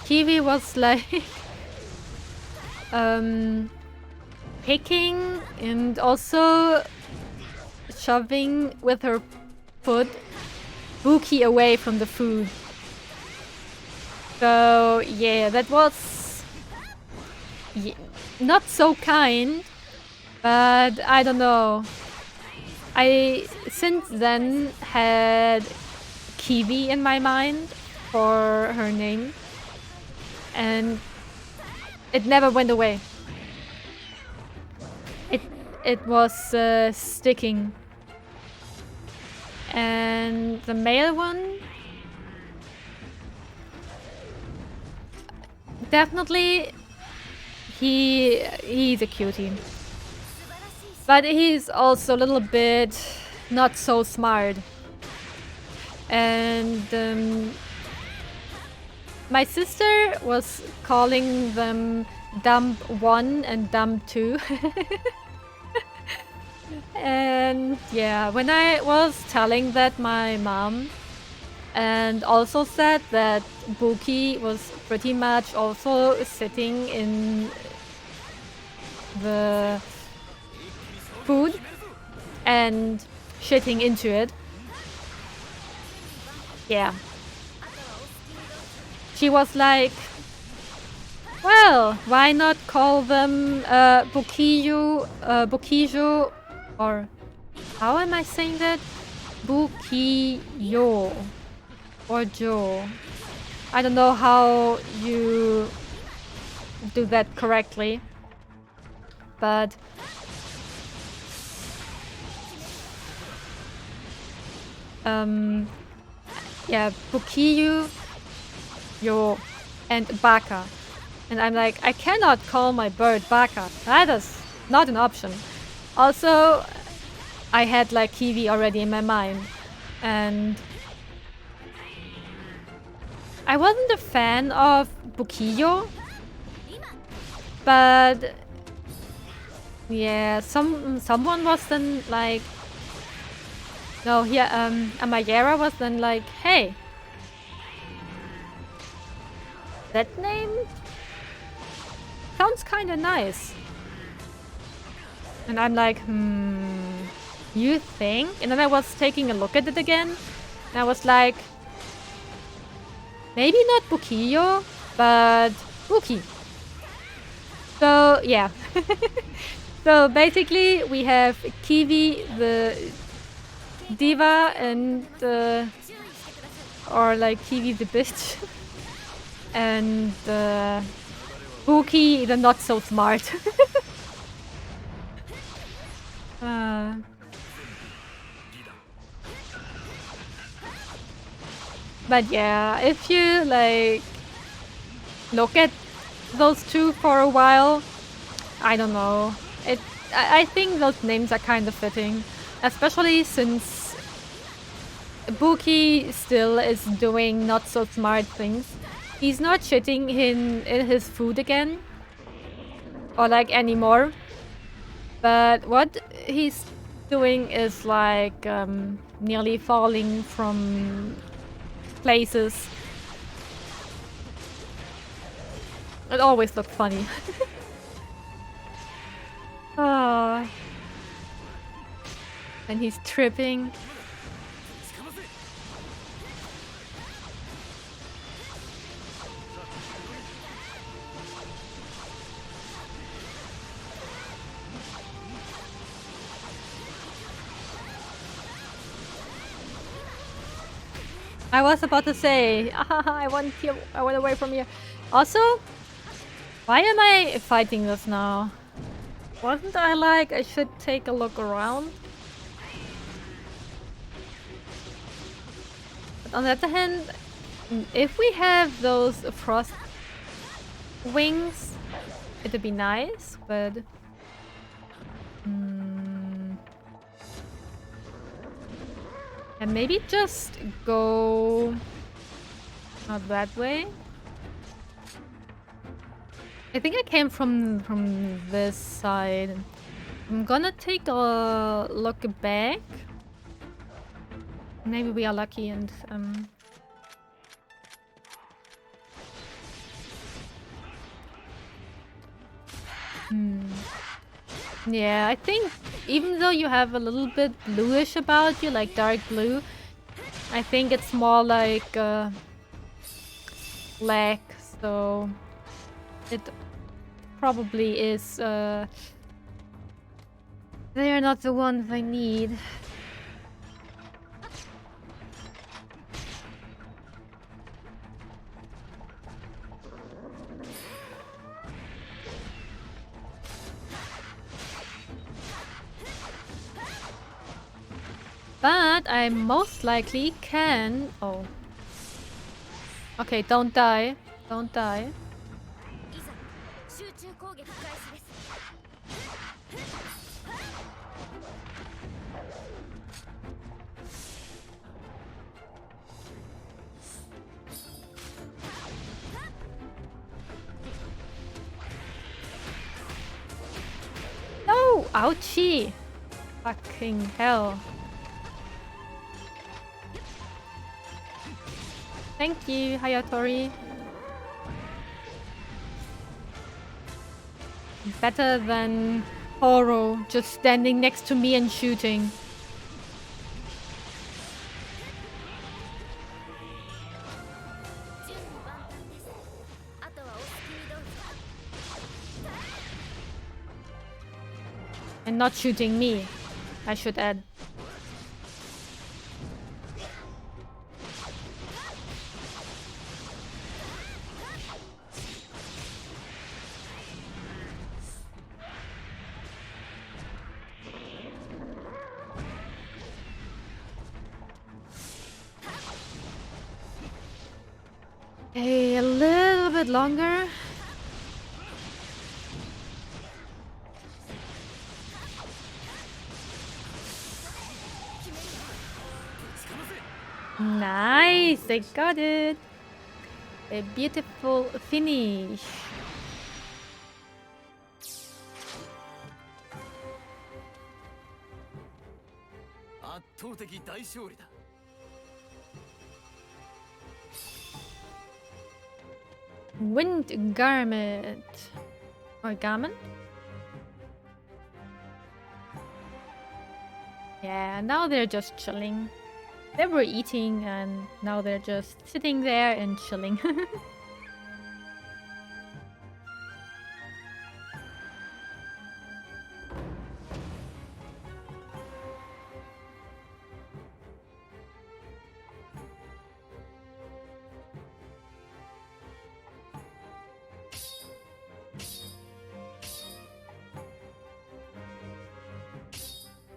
S1: Kiwi was like picking and also shoving with her foot Buki away from the food. So yeah, that was not so kind, but I don't know. I since then had Kiwi in my mind for her name, and it never went away. It was sticking. And the male one, definitely he's a cutie. But he's also a little bit not so smart. And my sister was calling them Dump 1 and Dump 2. And yeah, when I was telling that my mom, and also said that Buki was pretty much also sitting in the food and shitting into it. Yeah. She was like, well, why not call them Bukiyu, or how am I saying that? Bukiyo or Jo. I don't know how you do that correctly, but yeah, Bukiyu, Yo, and Baka. And I'm like, I cannot call my bird Baka. That is not an option. Also, I had like Kiwi already in my mind. And I wasn't a fan of Bukiyo. But yeah, someone was then like, no, here, Amayera was then like, hey, that name sounds kind of nice. And I'm like, you think? And then I was taking a look at it again, and I was like, maybe not Bukiyo, but Buki. So yeah. So basically we have Kiwi, the diva, and or like Kiwi the bitch, and Buki the not so smart. But yeah, if you like look at those two for a while, I don't know. I think those names are kind of fitting, especially since Buki still is doing not so smart things. He's not shitting in his food again, or like anymore. But what he's doing is like nearly falling from places. It always looked funny. Ah. And he's tripping. I was about to say, I want away from here. Also, why am I fighting this now? Wasn't I like, I should take a look around? But on the other hand, if we have those frost wings, it would be nice, but... and maybe just go... not that way. I think I came from this side. I'm gonna take a look back. Maybe we are lucky and yeah, I think even though you have a little bit bluish about you, like dark blue, I think it's more like black, so it probably is they're not the ones I need. But I most likely can... oh. Okay, don't die. Don't die. No! Ouchie! Fucking hell. Thank you, Hayatori. Better than Horo just standing next to me and shooting. And not shooting me, I should add. Okay, a little bit longer. Nice, they got it. A beautiful finish. Wind garment. Or garment? Yeah, now they're just chilling. They were eating and now they're just sitting there and chilling.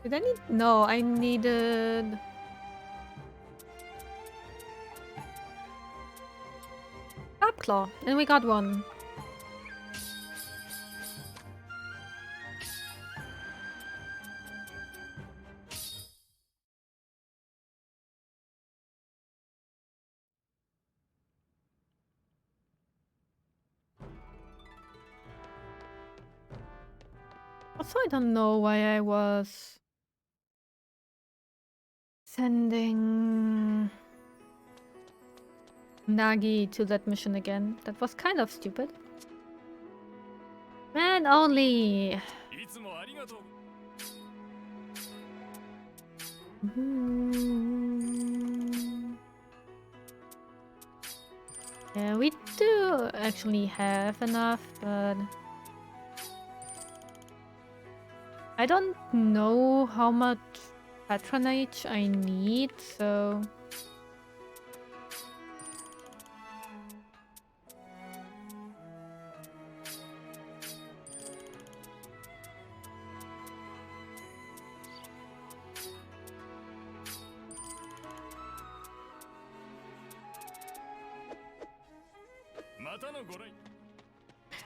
S1: Did I need? No, I needed... Claw, and we got one. Also, I don't know why I was sending Nagi to that mission again. That was kind of stupid. Man only. Yeah, we do actually have enough, but I don't know how much patronage I need, so...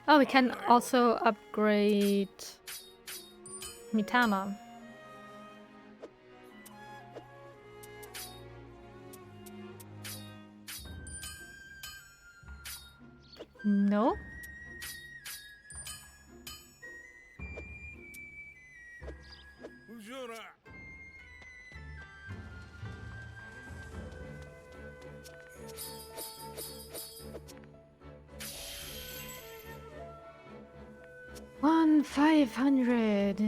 S1: Oh, we can also upgrade Mitama. No? One 500.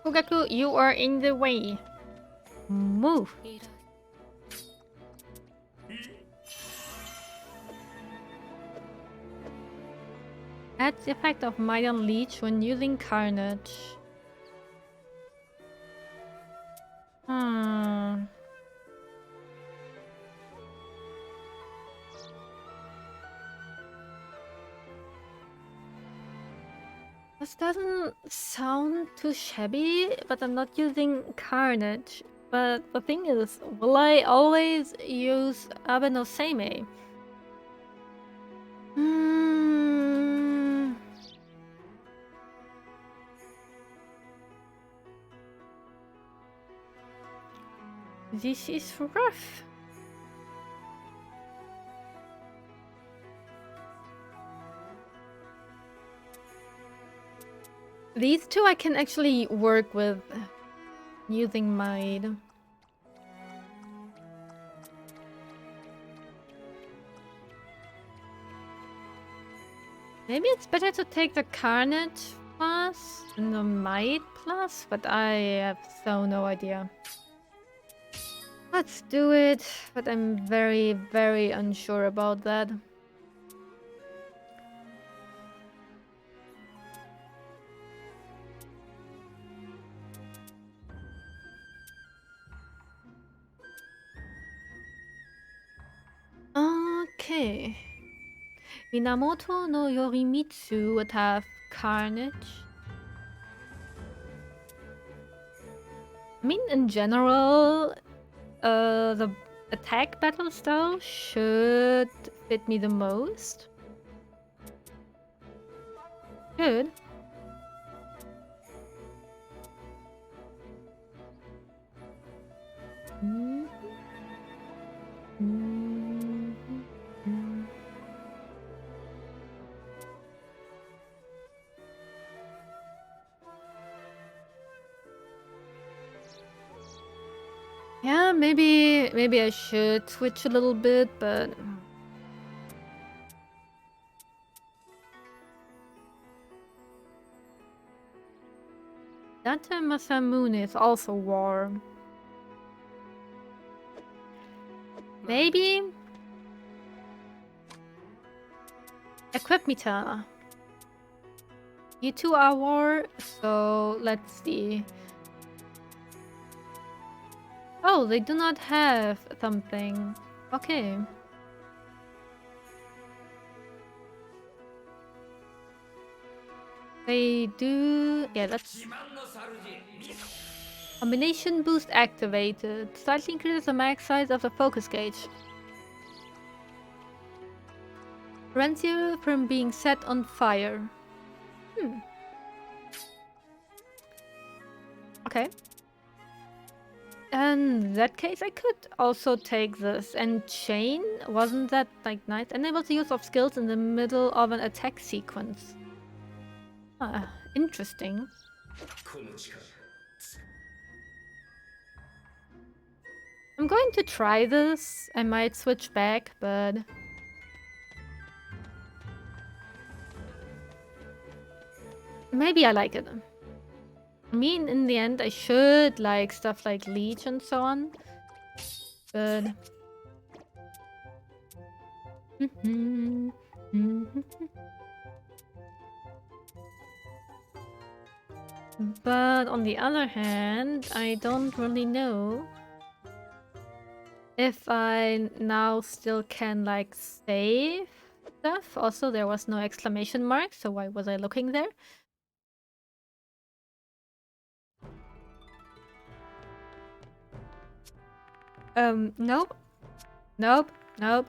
S1: Fugaku, you are in the way. Move. Adds the effect of Might and Leech when using Carnage. This doesn't sound too shabby, but I'm not using Carnage. But the thing is, will I always use Abenosame? This is rough. These two I can actually work with using Might. Maybe it's better to take the Carnage plus and the Might plus, but I have so no idea. Let's do it, but I'm very, very unsure about that. Okay. Minamoto no Yorimitsu would have Carnage. I mean, in general, the attack battle style should fit me the most. Good. Yeah, maybe I should switch a little bit, but Dante Masamune is also warm. Maybe equip meter. You two are war, so let's see. Oh, they do not have something. Okay. They do... Yeah, that's... Combination boost activated. Slightly increases the max size of the focus gauge. Prevents you from being set on fire. Okay. In that case, I could also take this. And chain, wasn't that like nice? Enables the use of skills in the middle of an attack sequence. Ah, interesting. I'm going to try this. I might switch back, but... Maybe I like it. I mean, in the end, I should like stuff like Leech and so on. But... But on the other hand, I don't really know if I now still can like save stuff. Also, there was no exclamation mark, so why was I looking there? Nope. Nope. Nope.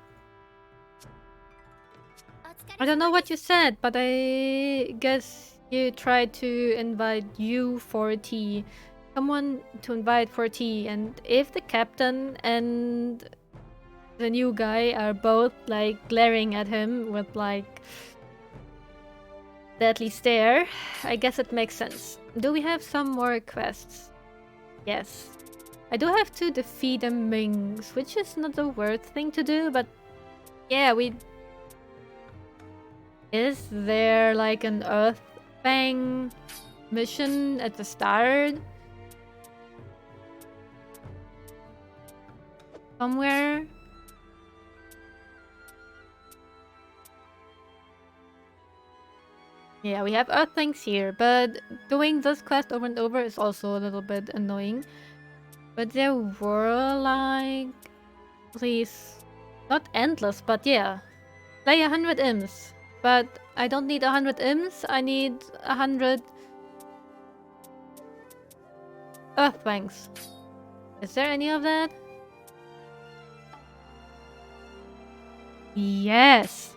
S1: I don't know what you said, but I guess you tried to invite you for tea. Someone to invite for tea, and if the captain and the new guy are both like glaring at him with like deadly stare, I guess it makes sense. Do we have some more quests? Yes. I do have to defeat the Mings, which is not the worst thing to do, but yeah, we... Is there like an Earthfang mission at the start? Somewhere? Yeah, we have Earthfangs here, but doing this quest over and over is also a little bit annoying. But there were like... Please... Not endless, but yeah. Play 100 imps. But I don't need 100 imps, I need 100... Earthfangs. Is there any of that? Yes!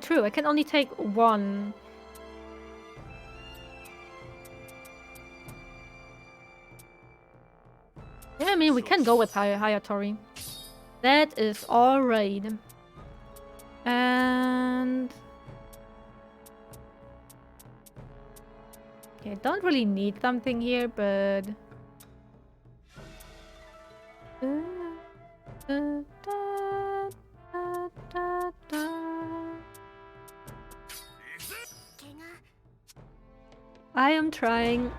S1: True, I can only take one. Yeah, I mean, we can go with Hayatori. That is alright. And... Okay, don't really need something here, but... I am trying.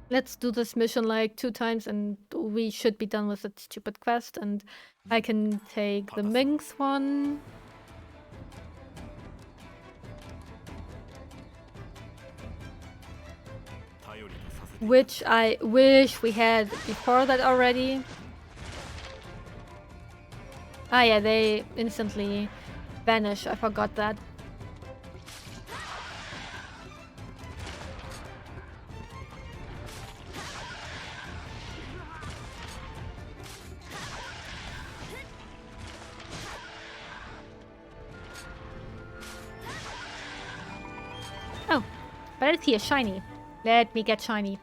S1: Let's do this mission like 2 times and we should be done with that stupid quest, and I can take the Minx one. Which I wish we had before that already. Ah yeah, they instantly vanish. I forgot that. Oh, but it's here, shiny. Let me get shiny.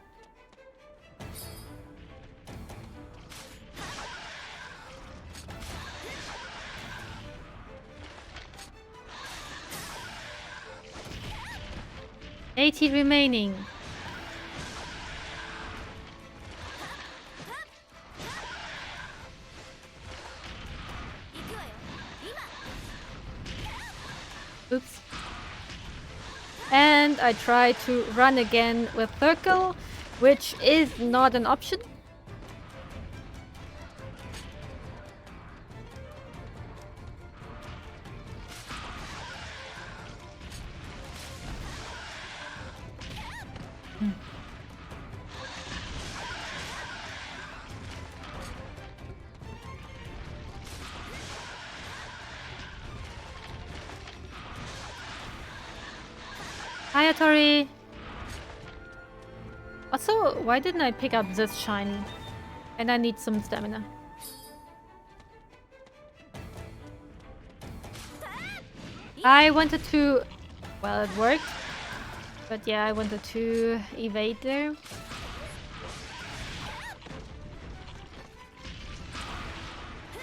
S1: $80 remaining. Oops. And I try to run again with circle, which is not an option. Hi, Atori! Also, why didn't I pick up this shiny? And I need some stamina. I wanted to... Well, it worked. But yeah, I wanted to evade there.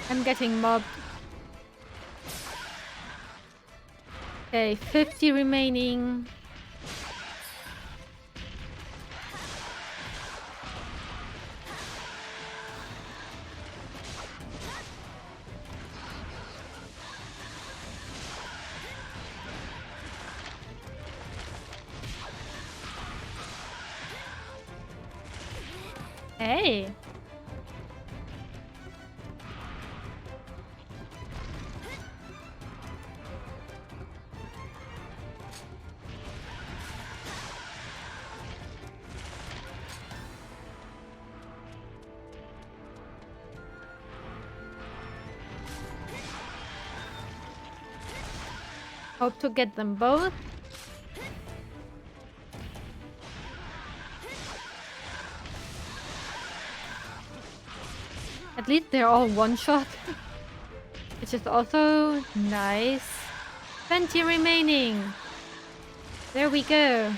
S1: I'm getting mobbed. Okay, 50 remaining. Hey! Hope to get them both. At least they're all one-shot. Which is also nice. 20 remaining. There we go.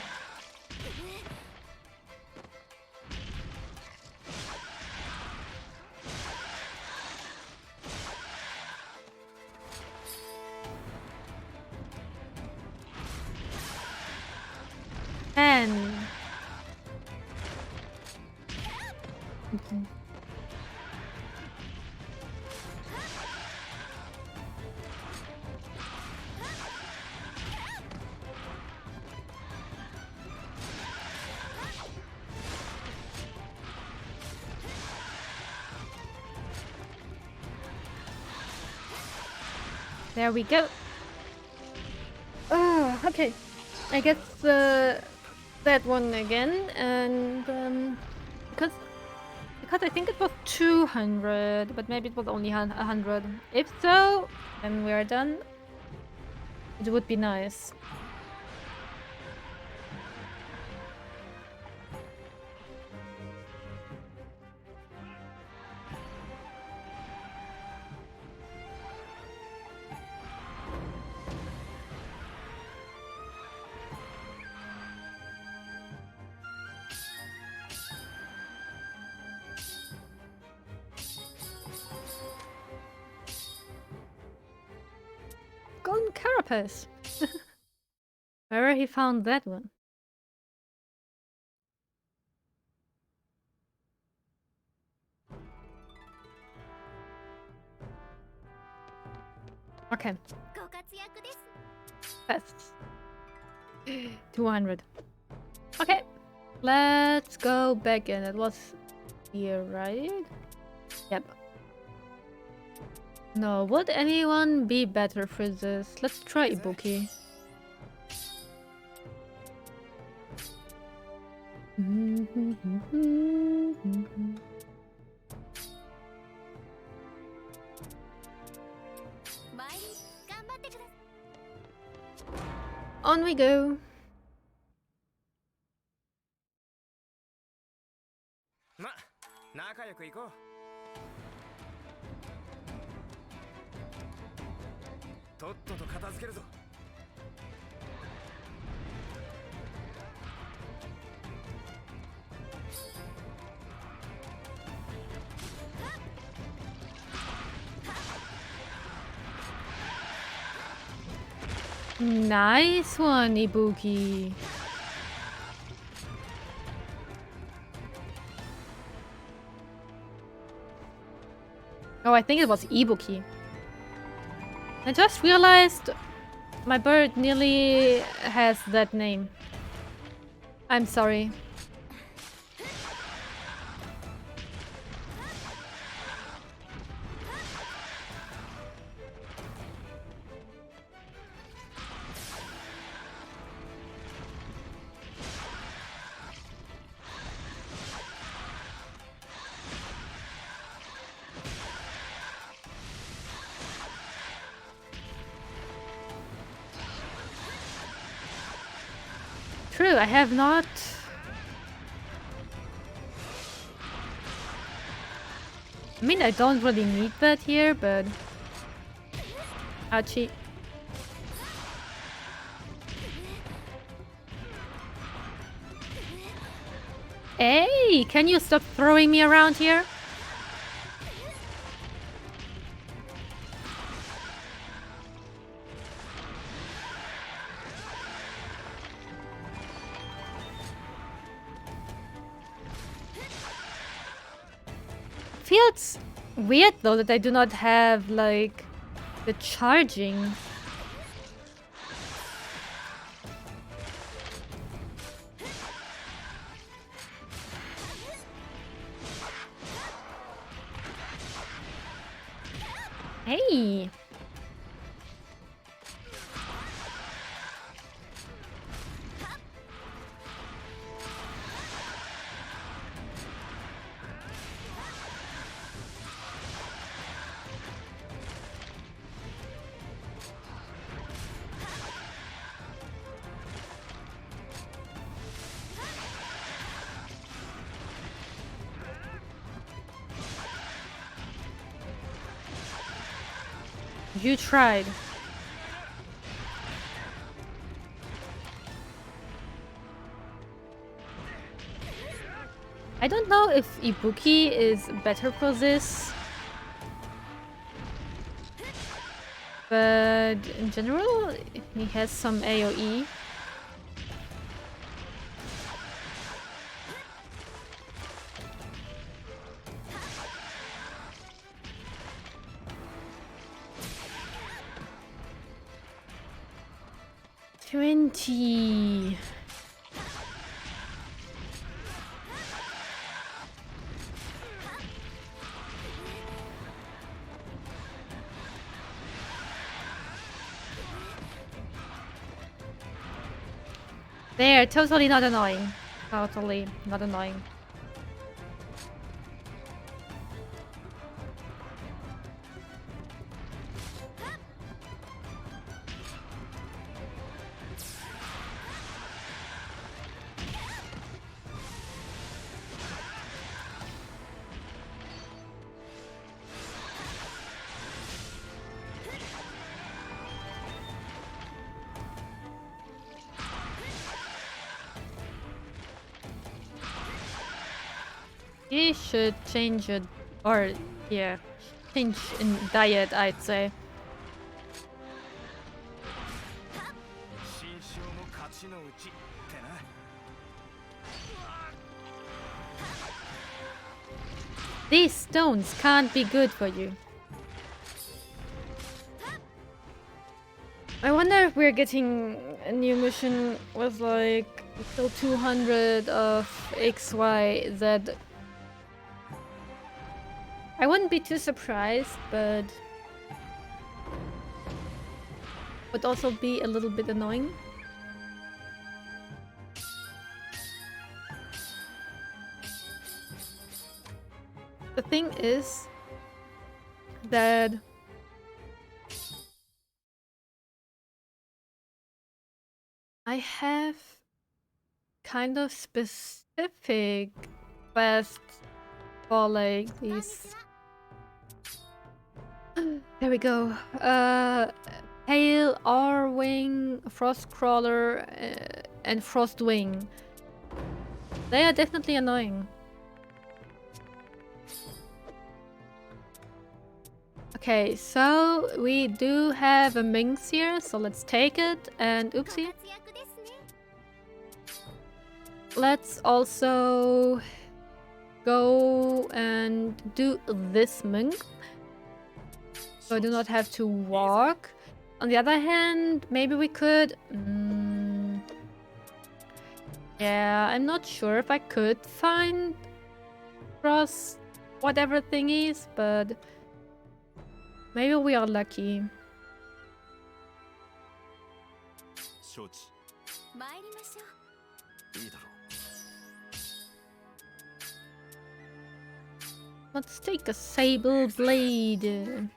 S1: There we go. Okay. I guess that one again, and because I think it was 200, but maybe it was only 100. If so, then we are done. It would be nice. Golden Carapace! Where he found that one? Okay.
S2: ご活躍です。
S1: That's 200. Okay. Let's go back in. It was here, right? Yep. No, would anyone be better for this? Let's try Ibuki. On we go.
S3: ま、仲良く行こう。とっとと片付けるぞ。
S1: Nice one, Ibuki. Oh, I think it was Ibuki. I just realized my bird nearly has that name. I'm sorry. True, I have not. I mean, I don't really need that here, but... Ouchie. Hey, can you stop throwing me around here? Feels weird though that I do not have like the charging. Hey. You tried. I don't know if Ibuki is better for this. But in general, he has some AoE. $20. They're totally not annoying. Totally not annoying. He should change it, or yeah, change in diet, I'd say.
S3: 心象も勝ちのうちってな。
S1: These stones can't be good for you. I wonder if we're getting a new mission with like till 200 of XYZ. I wouldn't be too surprised, but would also be a little bit annoying. The thing is that I have kind of specific quests for like these. There we go. Hail, R-Wing, Frostcrawler, and Frostwing. They are definitely annoying. Okay, so we do have a Minx here, so let's take it. And oopsie. Let's also go and do this Minx. So I do not have to walk. On the other hand, maybe we could... yeah, I'm not sure if I could find cross whatever thingies, but maybe we are lucky.
S3: 承知。
S2: 参りましょう。
S3: いいだろ
S1: Let's take a sable blade.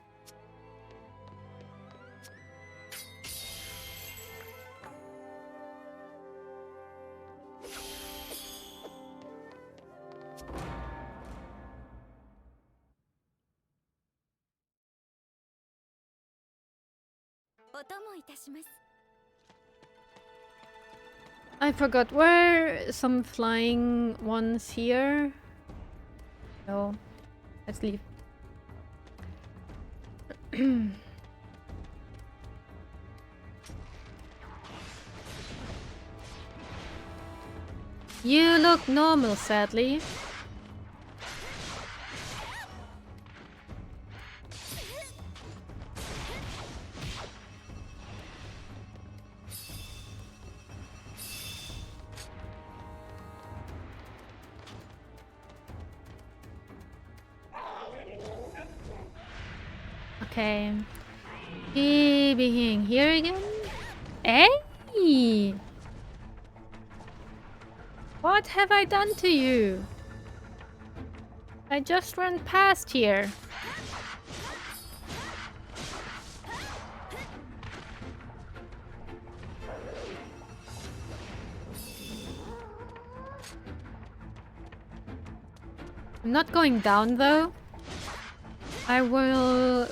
S1: I forgot, were some flying ones here? No. Let's leave. You look normal, sadly. Okay. He being here again? Hey! What have I done to you? I just ran past here. I'm not going down though. I will...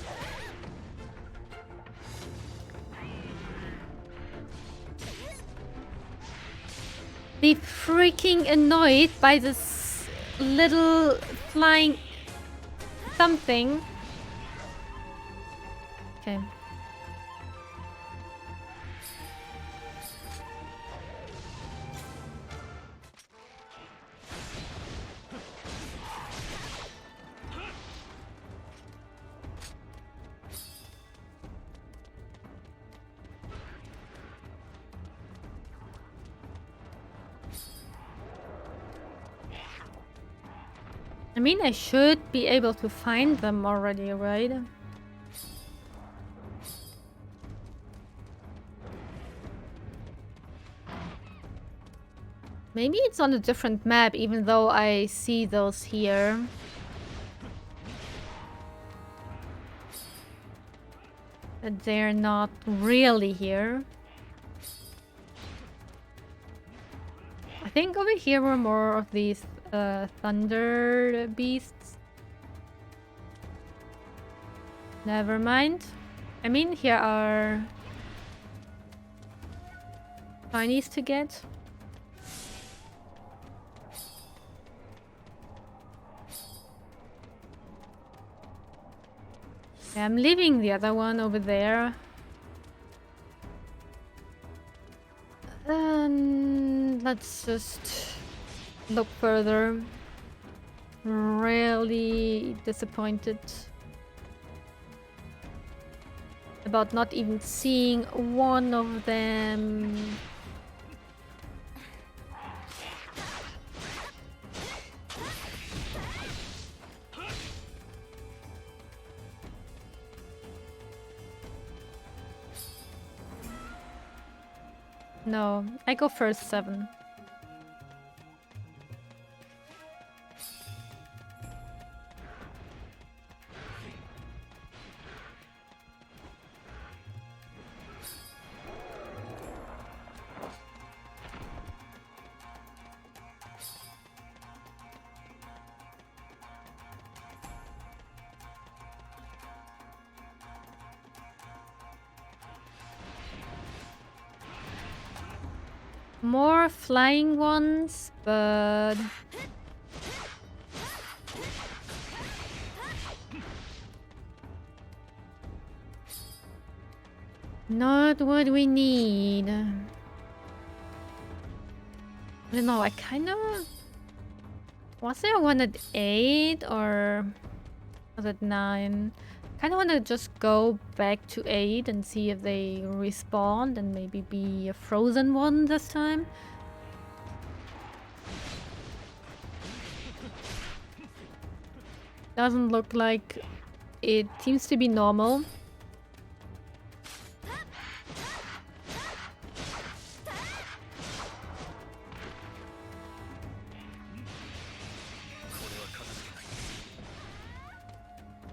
S1: be freaking annoyed by this little flying something. Okay. I mean, I should be able to find them already, right? Maybe it's on a different map, even though I see those here. But they're not really here. I think over here were more of these thunder beasts. Never mind. I mean, here are shinies to get. Yeah, I'm leaving the other one over there. And let's just look further. Really disappointed about not even seeing one of them. No, I go first 7. More flying ones, but not what we need. I don't know, I kind of... Was there one at 8 or was it 9? Kind of want to just go back to 8 and see if they respawn and maybe be a frozen one this time. Doesn't look like it seems to be normal.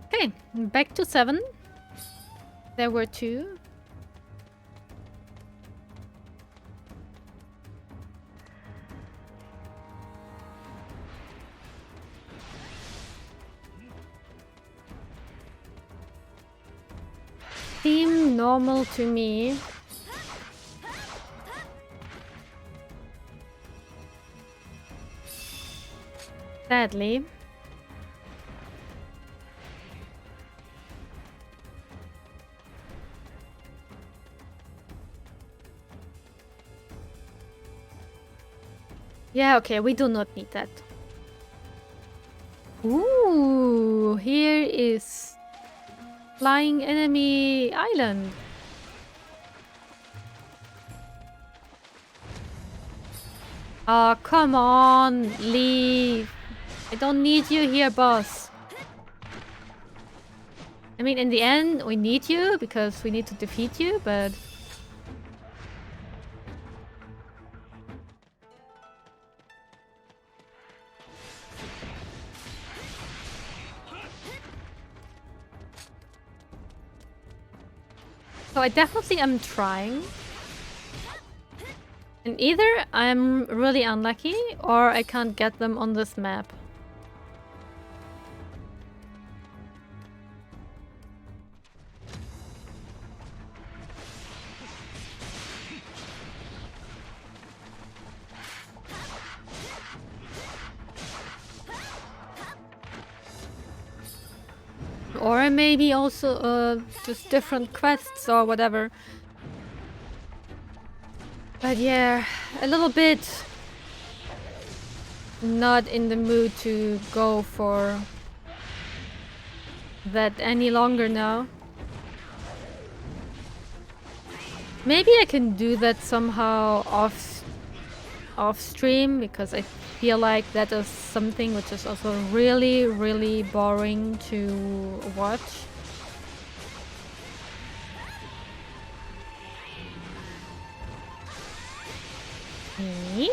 S1: Okay, back to 7. There were 2. Seem normal to me. Sadly. Yeah, okay, we do not need that. Ooh, here is Flying Enemy Island. Oh, come on, leave. I don't need you here, boss. I mean, in the end, we need you because we need to defeat you, but... So I definitely am trying. And either I'm really unlucky or I can't get them on this map. Or maybe also just different quests or whatever. But yeah, a little bit not in the mood to go for that any longer now. Maybe I can do that somehow off stream, because I feel like that is something which is also really boring to watch. Okay.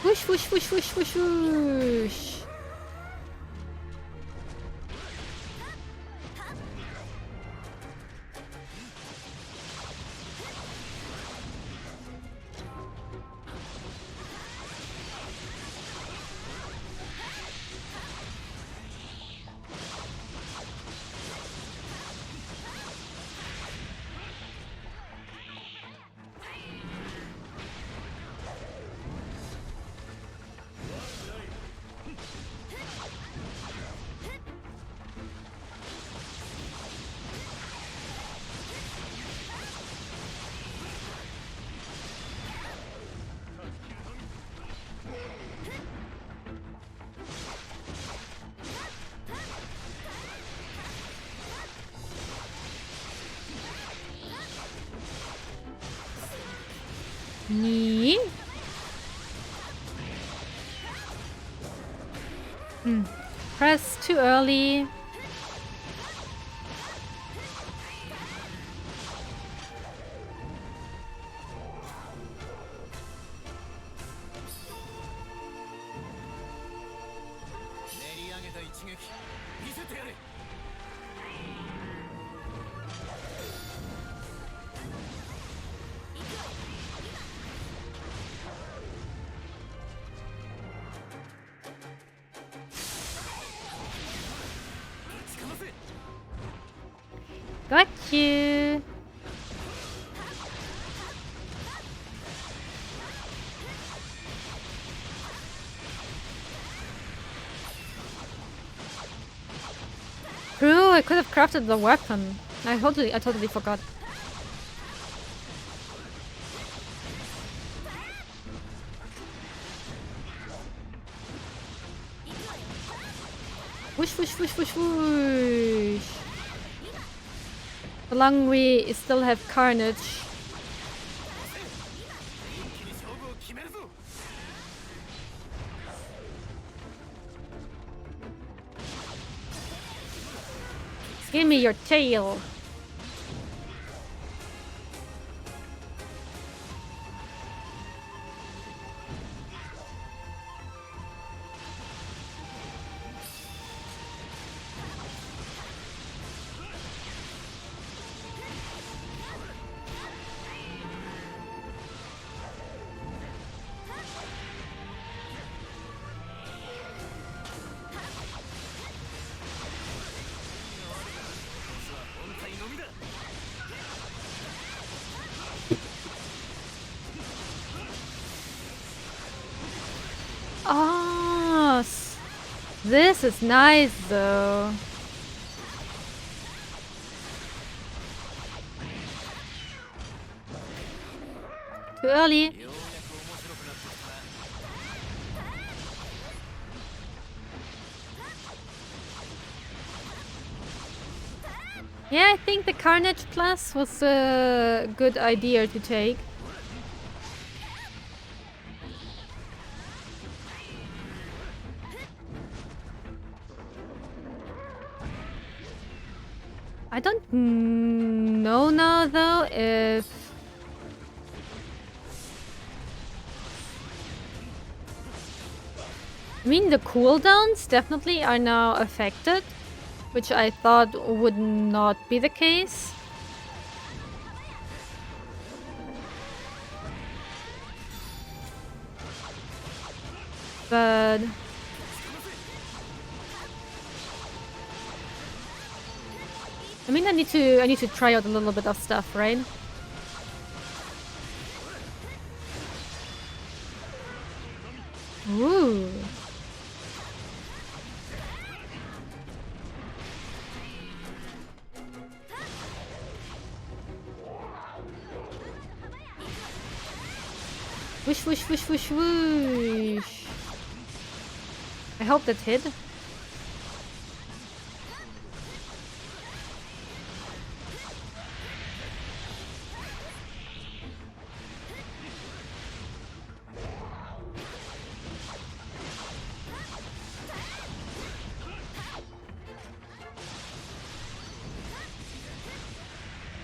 S1: Whoosh, whoosh, whoosh, whoosh, whoosh, whoosh. Knee. Press too early. Got you. True, I could have crafted the weapon. I totally forgot. Whoosh, whoosh, whoosh, whoosh, whoosh. So long we still have Carnage. Give me your tail. Oh, this is nice though. Too early. Yeah, I think the Carnage Plus was a good idea to take. I don't know now though if I mean the cooldowns definitely are now affected, which I thought would not be the case. But I mean I need to try out a little bit of stuff, right? Ooh. Whoosh, whoosh, whoosh, whoosh, whoosh. I hope that hit.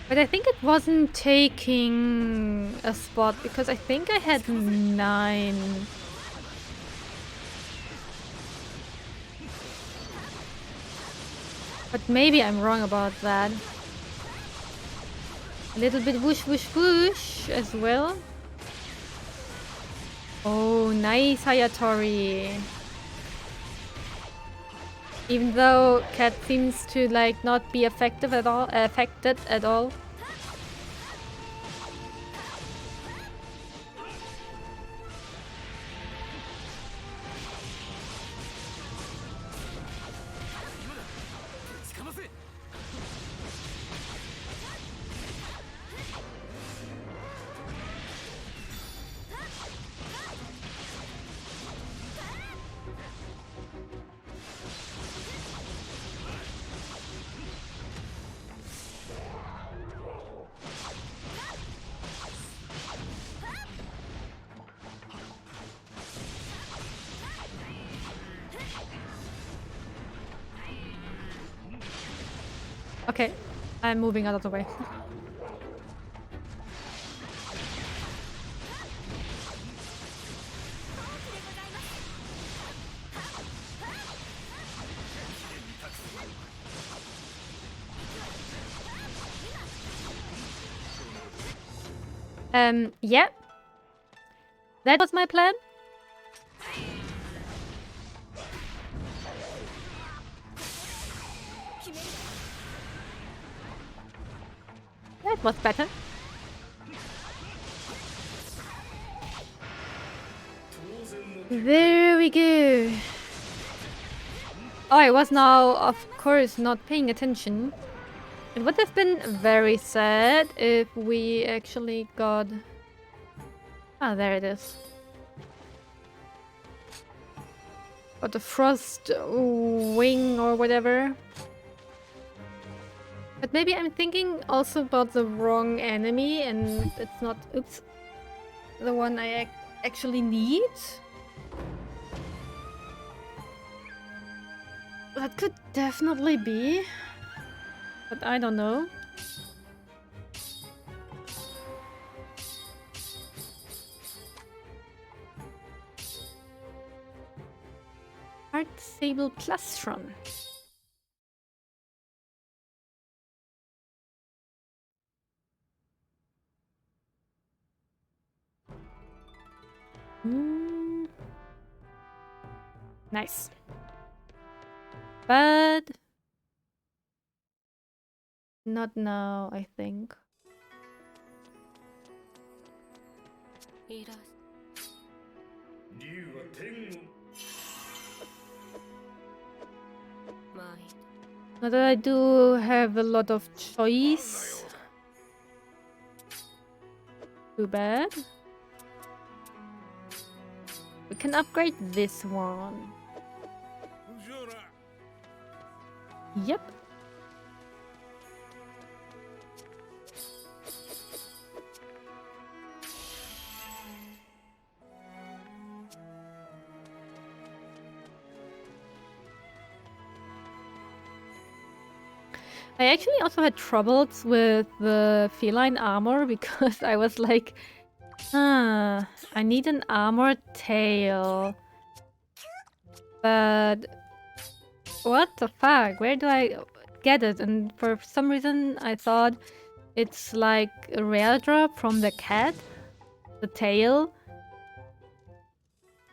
S1: But I think it wasn't taking a spot because I think I had 9. But maybe I'm wrong about that. A little bit whoosh whoosh whoosh as well. Oh, nice Hayatori. Even though Cat seems to like not be affected at all. Okay, I'm moving out of the way. Yeah. That was my plan. That was better. There we go. Oh, I was now, of course, not paying attention. It would have been very sad if we actually got... Ah, there it is. Got the frost wing or whatever. But maybe I'm thinking also about the wrong enemy and it's not, oops, the one I actually need. That could definitely be, but I don't know. Art Sable Plastron. Nice. But not now, I think. Not that I do have a lot of choice. Too bad. We can upgrade this one. Yep. I actually also had troubles with the feline armor because I was like, I need an armored tail. But what the fuck? Where do I get it? And for some reason I thought it's like a rare drop from the cat, the tail.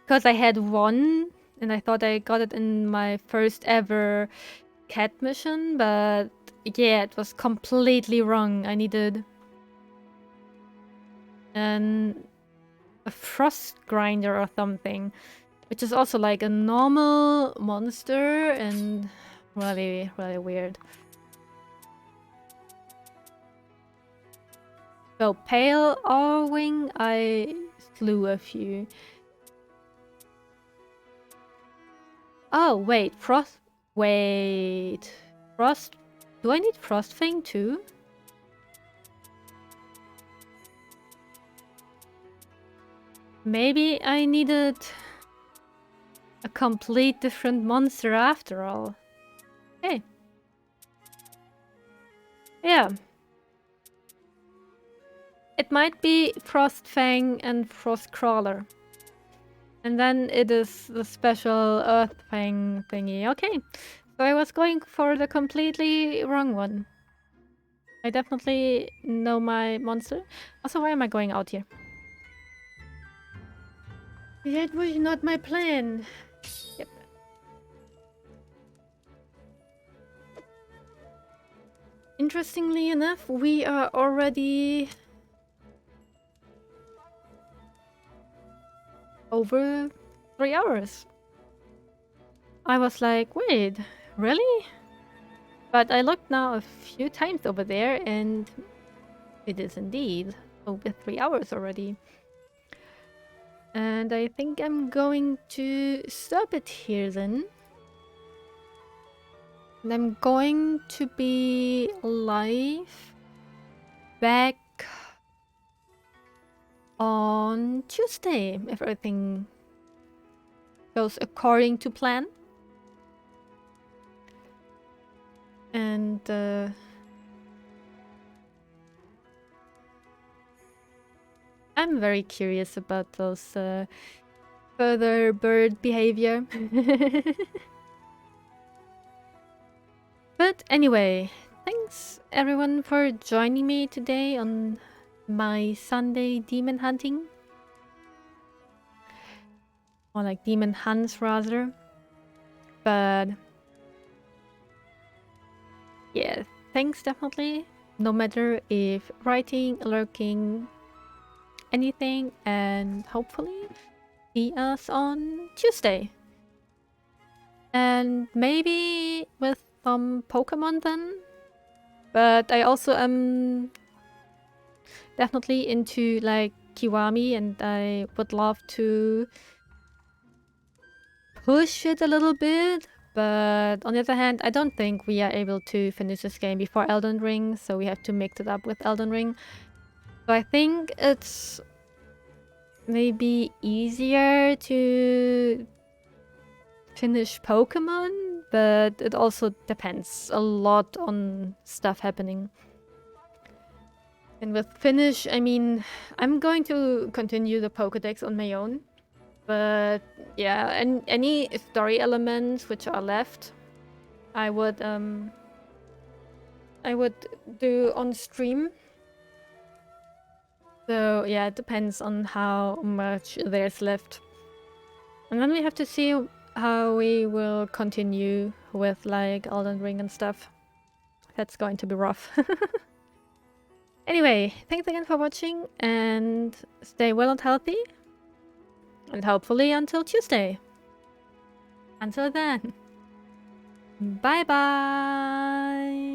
S1: Because I had one and I thought I got it in my first ever cat mission, but yeah, it was completely wrong. I needed a frost grinder or something, which is also like a normal monster and really, really weird. So pale or wing, I slew a few. Oh wait, frost. Wait, frost. Do I need frost fang too? Maybe I needed a complete different monster after all. Hey. Yeah. It might be Frost Fang and Frost Crawler. And then it is the special Earth Fang thingy. Okay. So I was going for the completely wrong one. I definitely know my monster. Also, why am I going out here? That was not my plan. Yep. Interestingly enough, we are already over 3 hours. I was like, wait, really? But I looked now a few times over there and it is indeed over 3 hours already. And I think I'm going to stop it here then. And I'm going to be live back on Tuesday if everything goes according to plan. And I'm very curious about those further bird behavior. But anyway, thanks everyone for joining me today on my Sunday demon hunting. Or like demon hunts rather. But yeah, thanks definitely. No matter if writing, lurking, anything, and hopefully see us on Tuesday. And maybe with some Pokemon then. But I also am definitely into like Kiwami, and I would love to push it a little bit. But on the other hand, I don't think we are able to finish this game before Elden Ring, so we have to mix it up with Elden Ring. So I think it's maybe easier to finish Pokemon, but it also depends a lot on stuff happening. And with Finish, I mean, I'm going to continue the Pokédex on my own. But yeah, and any story elements which are left, I would do on stream. So yeah, it depends on how much there's left. And then we have to see how we will continue with like Elden Ring and stuff. That's going to be rough. Anyway, thanks again for watching and stay well and healthy. And hopefully until Tuesday. Until then. Bye bye.